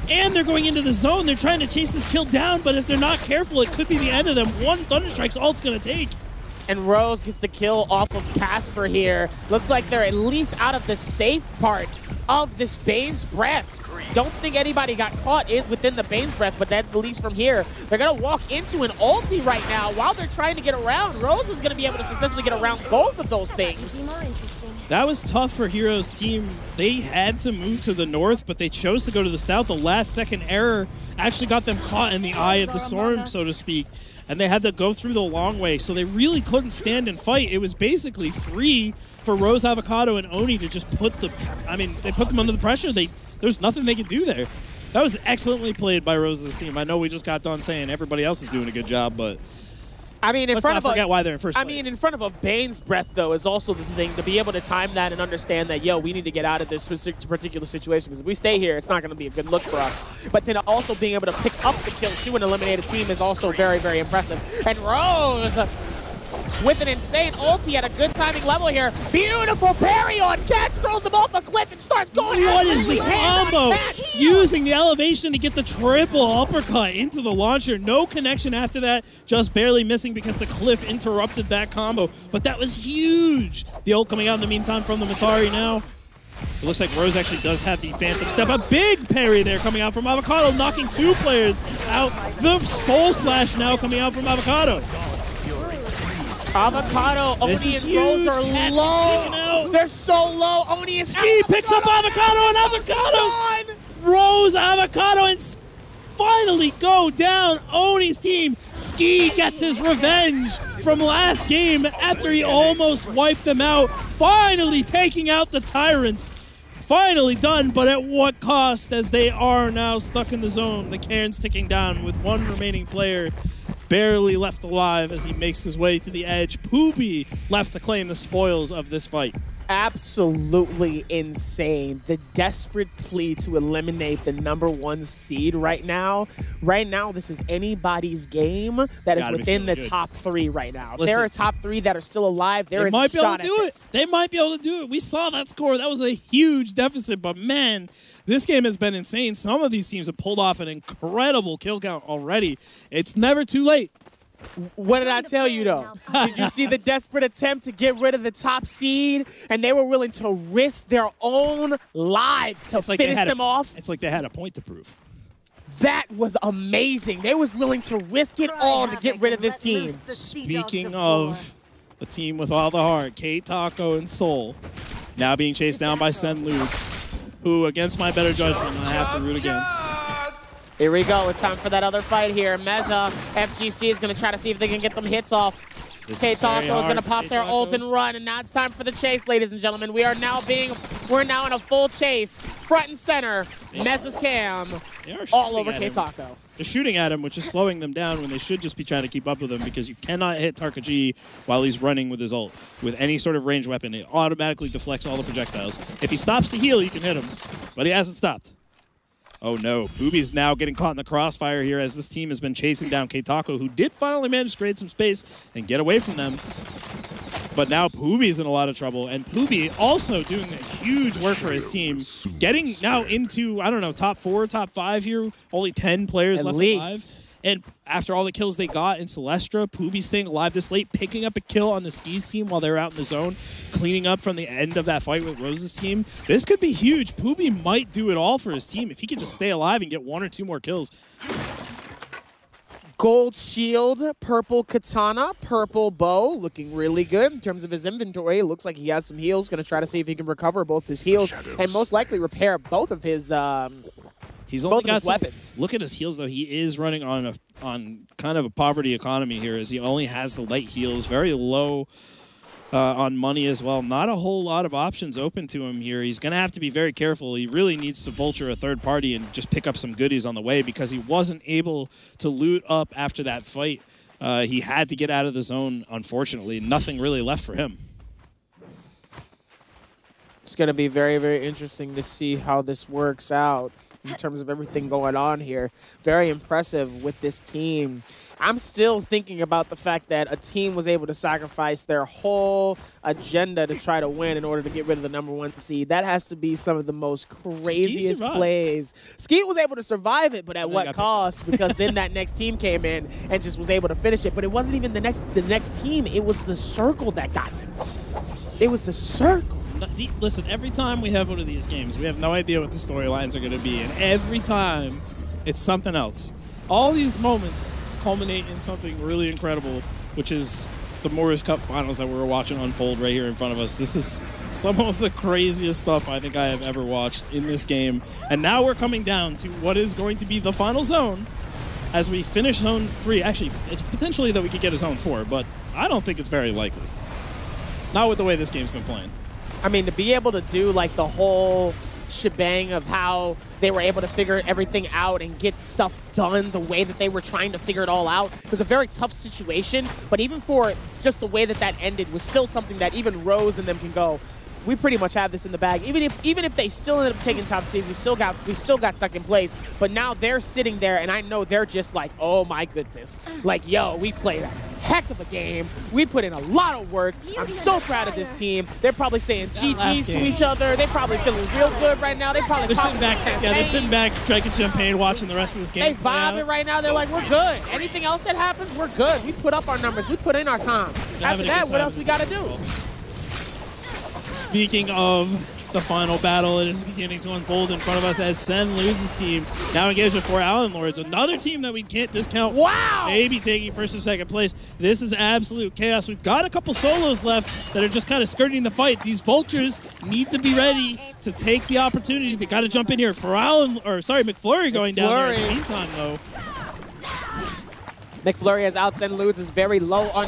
And they're going into the zone. They're trying to chase this kill down, but if they're not careful, it could be the end of them. One Thunderstrike's all it's going to take. And Rose gets the kill off of Casper here. Looks like they're at least out of the safe part of this Bane's Breath. Don't think anybody got caught within the Bane's Breath, but that's at least from here. They're going to walk into an ulti right now while they're trying to get around. Rose is going to be able to successfully get around both of those things. That was tough for Hero's team. They had to move to the north, but they chose to go to the south. The last-second error actually got them caught in the eye of the storm, so to speak, and they had to go through the long way, so they really couldn't stand and fight. It was basically free for Rose, Avocado, and Oni to just put the... I mean, they put them under the pressure. There's nothing they could do there. That was excellently played by Rose's team. I know we just got done saying everybody else is doing a good job, but... I mean, let's not forget why they're in first place. I mean, in front of a Bane's Breath, though, is also the thing to be able to time that and understand that, yo, we need to get out of this particular situation. Because if we stay here, it's not going to be a good look for us. But then also being able to pick up the kill to an eliminated team is also very, very impressive. And Rose, with an insane ulti at a good timing level here. Beautiful parry on Catch, throws him off a cliff and starts going. What is absolutely this ham on combo? Catch. Using the elevation to get the triple uppercut into the launcher. No connection after that, just barely missing because the cliff interrupted that combo. But that was huge. The ult coming out in the meantime from the Matari now. It looks like Rose actually does have the Phantom Step. A big parry there coming out from Avocado, knocking two players out. The Soul Slash now coming out from Avocado. Avocado, Oni This is and Rose huge. are Catch is low. taken out. They're so low. Oni is Ski picks up Avocado, and Avocado Rose, Avocado, and finally go down. Oni's team. Ski gets his revenge from last game after he almost wiped them out. Finally taking out the Tyrants. Finally done, but at what cost, as they are now stuck in the zone. The Cairns ticking down with one remaining player barely left alive as he makes his way to the edge. Poobie left to claim the spoils of this fight. Absolutely insane. The desperate plea to eliminate the #1 seed right now. Right now, this is anybody's game that is Gotta be within the feeling good. top 3 right now. If Listen, there are top 3 that are still alive, there They is might a be able shot to do at it. this. They might be able to do it. We saw that score. That was a huge deficit, but man, this game has been insane. Some of these teams have pulled off an incredible kill count already. It's never too late. What did I tell you, though? Did you see the desperate attempt to get rid of the top seed? And they were willing to risk their own lives to finish them off? It's like they had a point to prove. That was amazing. They was willing to risk it all to get rid of this team. Speaking of The team with all the heart, Kate, Taco, and Soul, now being chased down by Sen Lutz, who, against my better judgment, I have to root against. Here we go. It's time for that other fight here. Meza, FGC is going to try to see if they can get them hits off. K-Taco is going to pop their ult and run, and now it's time for the chase, ladies and gentlemen. We're now in a full chase, front and center. Meza's cam all over K-Taco. They're shooting at him, which is slowing them down when they should just be trying to keep up with him, because you cannot hit Tarka-G while he's running with his ult. With any sort of ranged weapon, it automatically deflects all the projectiles. If he stops to heal, you can hit him, but he hasn't stopped. Oh no, Booby's now getting caught in the crossfire here as this team has been chasing down K-Taco, who did finally manage to create some space and get away from them. But now Booby's in a lot of trouble, and Booby also doing a huge work for his team, getting now into, I don't know, top 4, top 5 here, only 10 players left alive. And after all the kills they got in Celestra, Pooby staying alive this late, picking up a kill on the Skis team while they were out in the zone, cleaning up from the end of that fight with Rose's team. This could be huge. Pooby might do it all for his team if he could just stay alive and get 1 or 2 more kills. Gold shield, purple katana, purple bow, looking really good in terms of his inventory. It looks like he has some heals. Going to try to see if he can recover both his heals and most likely repair both of his He's only got some weapons. Look at his heals, though. He is running on kind of a poverty economy here, as he only has the light heals, very low on money as well. Not a whole lot of options open to him here. He's going to have to be very careful. He really needs to vulture a third party and just pick up some goodies on the way, because he wasn't able to loot up after that fight. He had to get out of the zone, unfortunately. Nothing really left for him. It's going to be very, very interesting to see how this works out in terms of everything going on here. Very impressive with this team. I'm still thinking about the fact that a team was able to sacrifice their whole agenda to try to win in order to get rid of the #1 seed. That has to be some of the most craziest plays. Skeet was able to survive it, but at what cost? Because then that next team came in and just was able to finish it. But it wasn't even the next team. It was the circle that got them. It was the circle. Listen, every time we have one of these games, we have no idea what the storylines are going to be, and every time it's something else. All these moments culminate in something really incredible, which is the Morus Cup finals that we're watching unfold right here in front of us. This is some of the craziest stuff I think I have ever watched in this game. And now we're coming down to what is going to be the final zone as we finish Zone 3. Actually, it's potentially that we could get a Zone 4, but I don't think it's very likely. Not with the way this game's been playing. I mean, to be able to do like the whole shebang of how they were able to figure everything out and get stuff done the way that they were trying to figure it all out. It was a very tough situation, but even for just the way that that ended was still something that even Rose and them can go, we pretty much have this in the bag. Even if they still end up taking top seed, we still got second place. But now they're sitting there, and I know they're just like, oh my goodness, like, yo, we played a heck of a game. We put in a lot of work. I'm so proud of this team. They're probably saying GG's to each other. They're probably feeling real good right now. They're sitting back, they're sitting back, drinking champagne, watching the rest of this game. They vibing right now. They're like, we're good. Anything else that happens, we're good. We put up our numbers. We put in our time. After that, what else we got to do? Speaking of the final battle, it is beginning to unfold in front of us as Sen loses team. Now engaged with 4 Allen Lords, another team that we can't discount. Wow! Maybe taking first or second place. This is absolute chaos. We've got a couple solos left that are just kind of skirting the fight. These vultures need to be ready to take the opportunity. They got to jump in here. McFlurry going down there in the meantime, though. McFlurry has out. Sen Lutz is very low on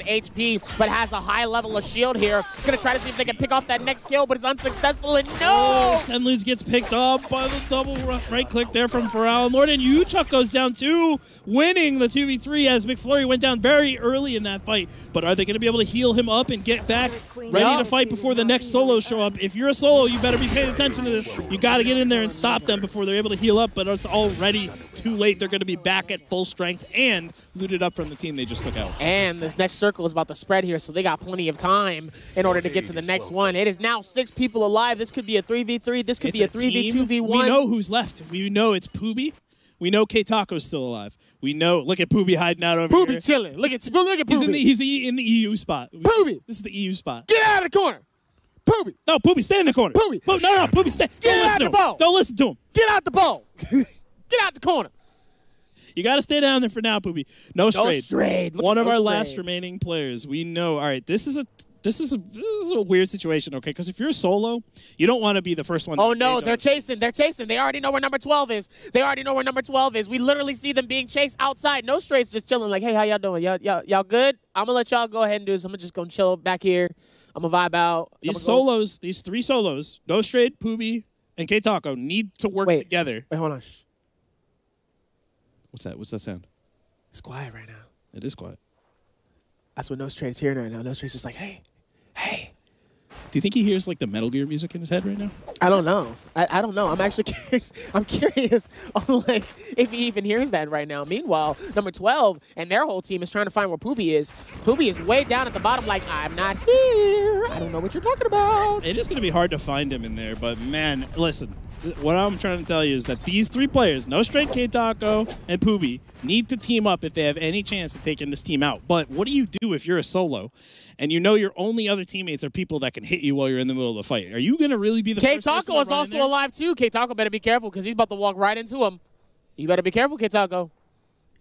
HP, but has a high level of shield here. Gonna try to see if they can pick off that next kill, but it's unsuccessful, and no! Sen Lutz gets picked up by the double right click there from Pharrell. Lord, and Yuchuk goes down too, winning the 2v3 as McFlurry went down very early in that fight. But are they gonna be able to heal him up and get back ready to fight before the next solos show up? If you're a solo, you better be paying attention to this. You gotta get in there and stop them before they're able to heal up, but it's already too late. They're gonna be back at full strength and looted up from the team they just took out. And this next circle is about to spread here, so they got plenty of time in order to get to the next one. It is now 6 people alive. This could be a 3v3. This could be a 3v2v1. We know who's left. We know it's Pooby. We know K-Taco's still alive. We know. Look at Pooby hiding out over here. Pooby chilling. Look at Pooby. He's in the EU spot. Pooby. This is the EU spot. Get out of the corner. Pooby. No, Pooby, stay in the corner. Pooby. No, Pooby, stay. Get out the ball. Don't listen to him. Get out the ball. Get out the corner. You got to stay down there for now, Poopy. No straight. Strayed. Look One at of No our Strayed. last remaining players. We know. All right, this is a weird situation, okay? Because if you're a solo, you don't want to be the first one. Oh, to no, engage they're on chasing. They're chasing. They already know where number 12 is. We literally see them being chased outside. No Straight's just chilling like, hey, how y'all doing? Y'all good? I'm going to let y'all go ahead and do this. I'm just going to chill back here. I'm going to vibe out. These solos, these 3 solos, No Straight, Poopy, and K-Taco need to work together. Wait, hold on. Shh. What's that? What's that sound? It's quiet right now. It is quiet. That's what No Straight's hearing right now. No Straight's just like, hey. Do you think he hears like the Metal Gear music in his head right now? I don't know. I don't know. I'm actually curious. I'm curious on like if he even hears that right now. Meanwhile, number 12 and their whole team is trying to find where Poopy is. Poopy is way down at the bottom like, I'm not here. I don't know what you're talking about. It is going to be hard to find him in there, but man, listen. What I'm trying to tell you is that these 3 players, No Straight, K-Taco, and Poopy, need to team up if they have any chance of taking this team out. But what do you do if you're a solo and you know your only other teammates are people that can hit you while you're in the middle of the fight? Are you going to really be the first person K-Taco is also alive too. K-Taco better be careful because he's about to walk right into him. You better be careful, K-Taco.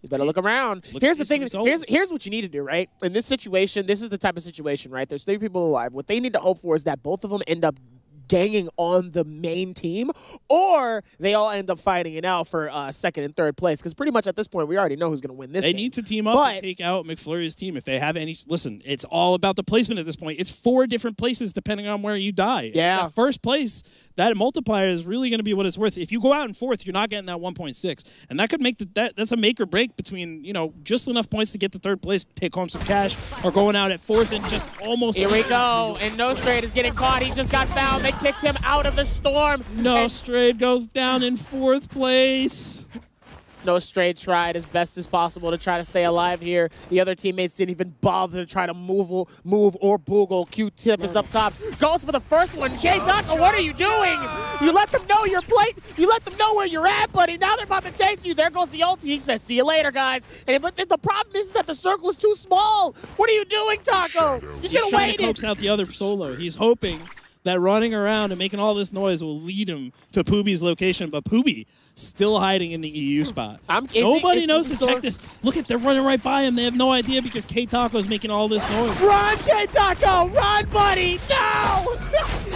You better look around. Here's the thing. Here's what you need to do, right? In this situation, this is the type of situation, right? There's 3 people alive. What they need to hope for is that both of them end up ganging on the main team, or they all end up fighting it out for 2nd and 3rd place. Because pretty much at this point, we already know who's going to win this They game. need to team up and take out McFlurry's team if they have any. Listen, it's all about the placement at this point. It's 4 different places depending on where you die. Yeah. That first place, that multiplier is really going to be what it's worth. If you go out in 4th, you're not getting that 1.6, and that could make that's a make or break between just enough points to get to 3rd place, take home some cash, or going out at 4th and just almost. Here we go, and No Straight is getting caught. He just got found. They kicked him out of the storm. No Straight goes down in 4th place. No Straight tried as best as possible to try to stay alive here. The other teammates didn't even bother to try to move or boogle. Q-Tip is up top. Goes for the first one. K-Taco, what are you doing? You let them know your place. You let them know where you're at, buddy. Now they're about to chase you. There goes the ulti. He says, see you later, guys. But the problem is that the circle is too small. What are you doing, Taco? You should have He's trying to waited. coax out the other solo. He's hoping that running around and making all this noise will lead him to Poopy's location, but Poopy still hiding in the EU spot. Nobody knows to check this. Look at, they're running right by him. They have no idea because K-Taco's making all this noise. Run, K-Taco! Run, buddy! No!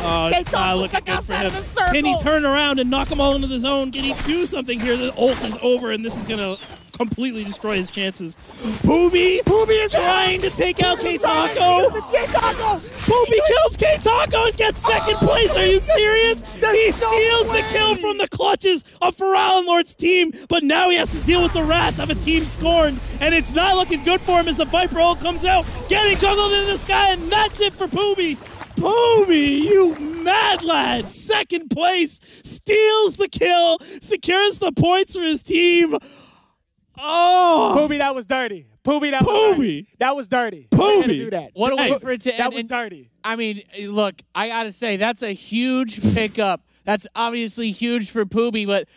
Oh, it's not looking good for him. Can he turn around and knock them all into the zone? Can he do something here? The ult is over, and this is going to completely destroy his chances. Poopy is trying to take out K-Taco. Poopy kills K-Taco and gets 2nd place. Are you serious? He steals the kill from the clutches of Pharrell Lord's team, but now he has to deal with the wrath of a team scorned, and it's not looking good for him as the Viper ult comes out, getting juggled into the sky, and that's it for Poopy. Poopy, you mad lad, 2nd place, steals the kill, secures the points for his team. Oh, Poopy, that was dirty. Poopy, that was dirty. That was dirty. Poopy. Do that. What a way for it to end. That was dirty. I mean, look, I got to say, that's a huge pickup. That's obviously huge for Poopy, but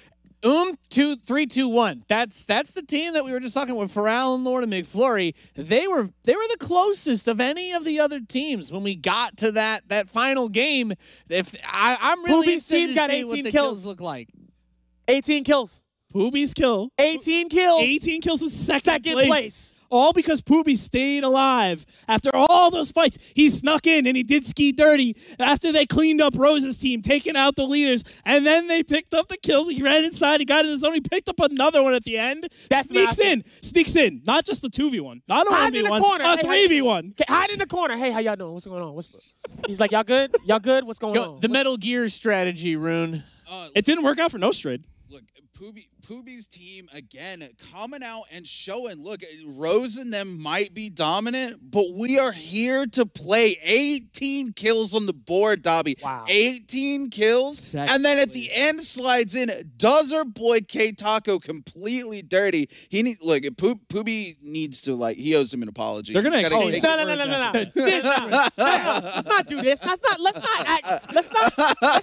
2, 3, 2, 1. That's the team that we were just talking with Pharrell and Lord and McFlurry. They were the closest of any of the other teams when we got to that final game. I'm really Poopy's interested team to got see 18 what the kills. look like. 18 kills. Poopy's kill. 18 kills. 18 kills with second Second place. All because Poopy stayed alive. After all those fights, he snuck in and he did ski dirty. After they cleaned up Rose's team, taking out the leaders, and then they picked up the kills. He ran inside, he got in his zone, he picked up another one at the end. That's sneaks in. Not just the 2v1, not a 1v1, a 3v1. Hide in the corner. Hey, how y'all doing? What's going on? He's like, y'all good? Y'all good? What's going on? The Metal Gear strategy, Rune. It didn't work out for No Strayed. Look, Poopy's team, again, coming out and showing, look, Rose and them might be dominant, but we are here to play. 18 kills on the board, Dobby. Wow. 18 kills. And then at the end slides in, does our boy K-Taco completely dirty. Poopy needs to, he owes him an apology. They're going to No. Let's not do this. Let's not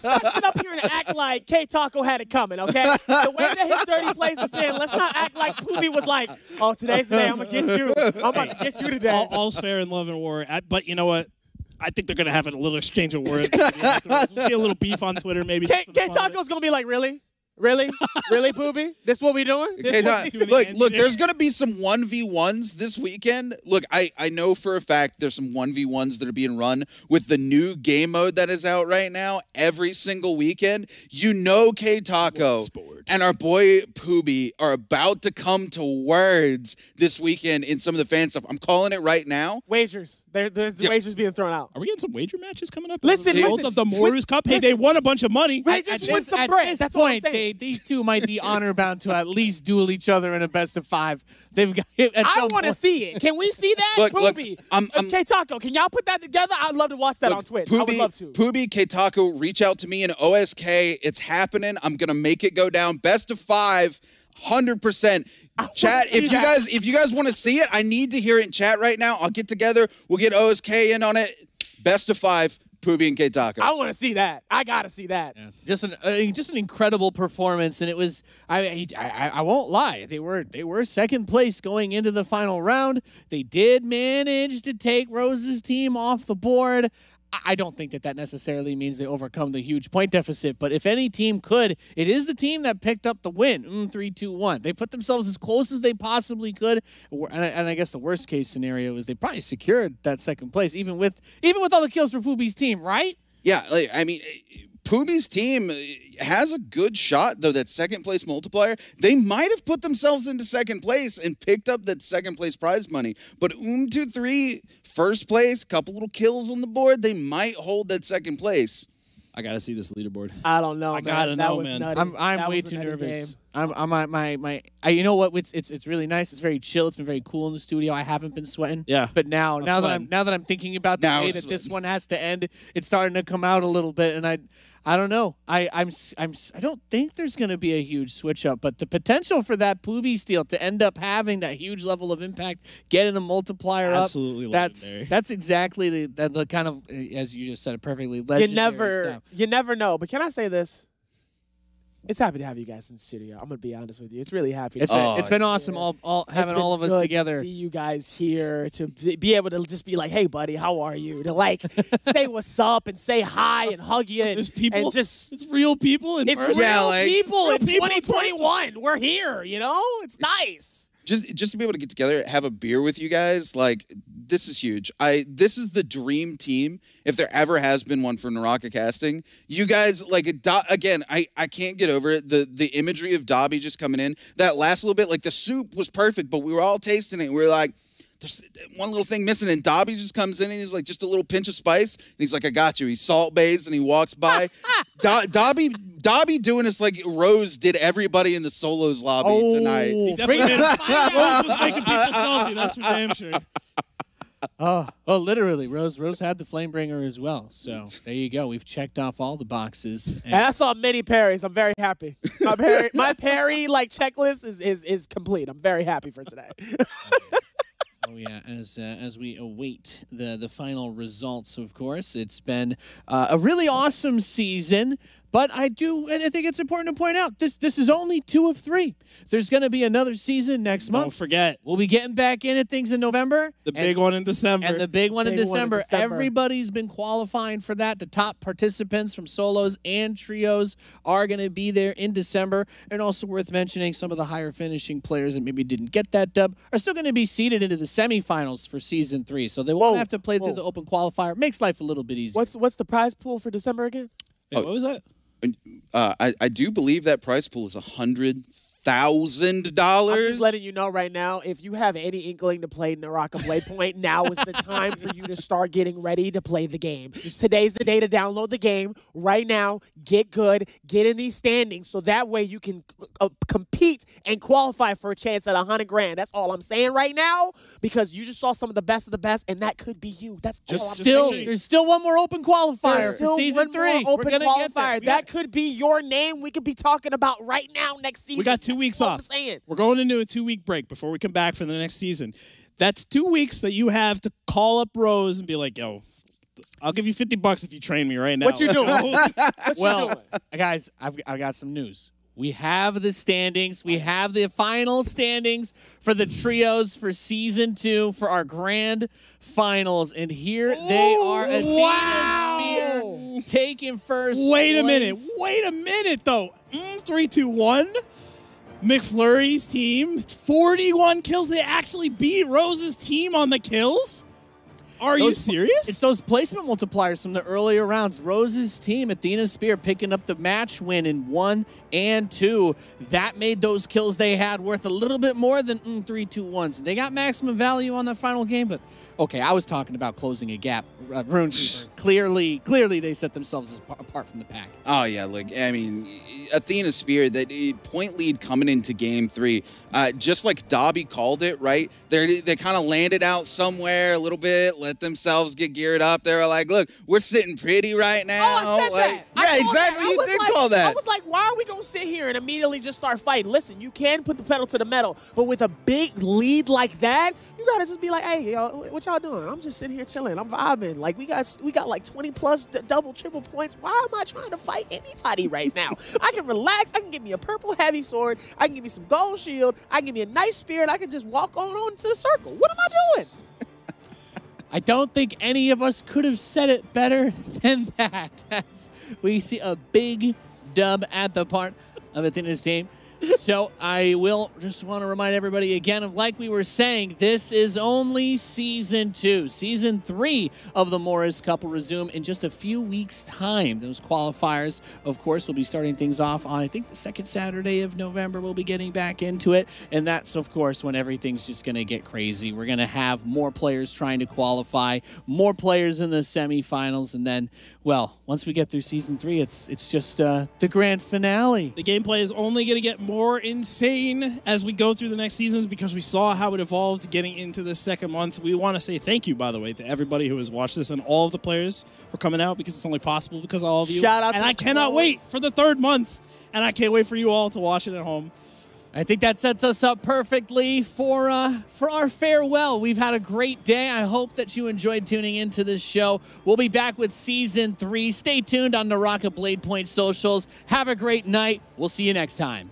sit up here and act like K-Taco had it coming, okay? The way that his dirty plays have been, let's not act like Poopy was like, oh, today's the day, I'm going to get you. I'm about to get you today. All's fair in love and war. But you know what? I think they're going to have a little exchange of words. We'll see a little beef on Twitter maybe. K-Taco's going to be like, really? Really? Really, Poobie? This what we doing? Okay, look, there's going to be some 1v1s this weekend. Look, I know for a fact there's some 1v1s that are being run with the new game mode that is out right now every single weekend. You know K-Taco and our boy Poobie are about to come to words this weekend in some of the fan stuff. I'm calling it right now. Wagers. There's wagers being thrown out. Are we getting some wager matches coming up? Listen, both of the Morus Cup. Hey, they won a bunch of money. Wagers win some bread. That's what I'm saying. These two might be honor bound to at least duel each other in a best of 5. They've got. I want to see it. Can we see that, Poobie? K-Taco, can y'all put that together? I'd love to watch that on Twitch. I would love to. Poobie, K-Taco, reach out to me in OSK. It's happening. I'm gonna make it go down. Best of 5, 100%. Chat, if you guys want to see it, I need to hear it in chat right now. I'll get together. We'll get OSK in on it. Best of 5. Poobie and K-Taco. I want to see that. I gotta see that. Yeah. Just an incredible performance, and it was. I won't lie. They were second place going into the final round. They did manage to take Rose's team off the board. I don't think that necessarily means they overcome the huge point deficit, but if any team could, it is the team that picked up the win. 3-2-1. They put themselves as close as they possibly could, and I guess the worst case scenario is they probably secured that second place, even with all the kills for Poobie's team, right? Yeah, I mean, Poobie's team has a good shot, though, that second place multiplier. They might have put themselves into second place and picked up that second place prize money, but 2-3. First place, couple little kills on the board, they might hold that second place. I gotta see this leaderboard. I don't know. I gotta know, man. I'm way too nervous. You know what? It's really nice. It's very chill. It's been very cool in the studio. I haven't been sweating. Yeah. But now that I'm thinking about the way that this one has to end, it's starting to come out a little bit, and I don't know. I don't think there's going to be a huge switch up, but the potential for that Poobie steal to end up having that huge level of impact, getting the multiplier absolutely up, legendary. that's exactly the kind of, as you just said it perfectly, legendary stuff. You never know. But can I say this? It's happy to have you guys in the studio. I'm gonna be honest with you. It's really happy. It's been awesome. Having all of us together. To see you guys here, to be able to just be like, "Hey, buddy, how are you?" To like say what's up and say hi and hug you. There's people. And just it's real people. It's person. real people in people 2021. We're here. You know, it's nice. Just to be able to get together, have a beer with you guys, like, this is huge. This is the dream team, if there ever has been one for Naraka casting. You guys, like, again, I can't get over it. The imagery of Dobby just coming in, that last little bit, like, the soup was perfect, but we were all tasting it. And we were like, there's one little thing missing, and Dobby just comes in and he's like, just a little pinch of spice, and he's like, I got you. He's salt-based, and he walks by. Dobby doing this like Rose did everybody in the solos lobby tonight. He definitely did. Rose was making people salty, that's for damn sure. Oh, well, literally, Rose had the Flamebringer as well. So there you go. We've checked off all the boxes. And I saw many parries. I'm very happy. My parry like checklist is complete. I'm very happy for today. Oh yeah, as we await the final results, of course, it's been a really awesome season. But I think it's important to point out this is only 2 of 3. There's going to be another season next month. Don't forget, we'll be getting back in at things in November. The big one in December. And the big one in December. Everybody's been qualifying for that. The top participants from solos and trios are going to be there in December. And also worth mentioning, some of the higher finishing players that maybe didn't get that dub are still going to be seeded into the semifinals for season 3. So they won't have to play through the open qualifier. Makes life a little bit easier. What's the prize pool for December again? Hey, what was that? I do believe that prize pool is $100,000. I'm just letting you know right now, if you have any inkling to play Naraka Blade Point, now is the time for you to start getting ready to play the game. Today's the day to download the game. Right now, get good, get in these standings, so that way you can compete and qualify for a chance at $100,000. That's all I'm saying right now, because you just saw some of the best, and that could be you. That's just there's still one more open qualifier for season 3. Open qualifier. That could be your name. We could be talking about right now next season. We got 2 weeks off. We're going into a 2-week break before we come back for the next season. That's 2 weeks that you have to call up Rose and be like, yo, I'll give you $50 if you train me right now. What you doing? Guys, I've got some news. We have the standings. We have the final standings for the trios for season 2 for our grand finals. And here they are. Athena's Spear taking first Wait a place. minute, though. 3, 2, 1. McFlurry's team, 41 kills. They actually beat Rose's team on the kills? Are you serious? It's those placement multipliers from the earlier rounds. Rose's team, Athena's Spear, picking up the match win in 1 and 2. That made those kills they had worth a little bit more than 3, 2, 1s. They got maximum value on the final game, but okay, I was talking about closing a gap. RuneKeeper, clearly they set themselves apart from the pack. Oh, yeah, look, I mean, Athena's Spear, that point lead coming into game 3, just like Dobby called it, right? They kind of landed out somewhere a little bit, let themselves get geared up. They were like, look, we're sitting pretty right now. Oh, I said like, that. Yeah, exactly. You did call that. I was like, why are we going to sit here and immediately just start fighting? Listen, you can put the pedal to the metal, but with a big lead like that, you got to just be like, hey, yo, what y'all doing? I'm just sitting here chilling. I'm vibing. Like, we got like 20 plus double, triple points. Why am I trying to fight anybody right now? I can relax. I can give me a purple heavy sword. I can give me some gold shield. I can give me a nice spear, and I can just walk on to the circle. What am I doing? I don't think any of us could have said it better than that. As we see a big dub at the part of Athena's team. So I will just want to remind everybody again of, like we were saying, this is only Season 2. Season 3 of the Morus Cup will resume in just a few weeks' time. Those qualifiers, of course, will be starting things off on, I think, the second Saturday of November. We'll be getting back into it. And that's, of course, when everything's just going to get crazy. We're going to have more players trying to qualify, more players in the semifinals. And then, well, once we get through Season 3, it's just the grand finale. The gameplay is only going to get more insane as we go through the next season because we saw how it evolved getting into the second month. We want to say thank you, by the way, to everybody who has watched this and all of the players for coming out, because it's only possible because of all of you. Shout out and to I cannot wait for the 3rd month, and I can't wait for you all to watch it at home. I think that sets us up perfectly for our farewell. We've had a great day. I hope that you enjoyed tuning into this show. We'll be back with Season 3. Stay tuned on Naraka Blade Point socials. Have a great night. We'll see you next time.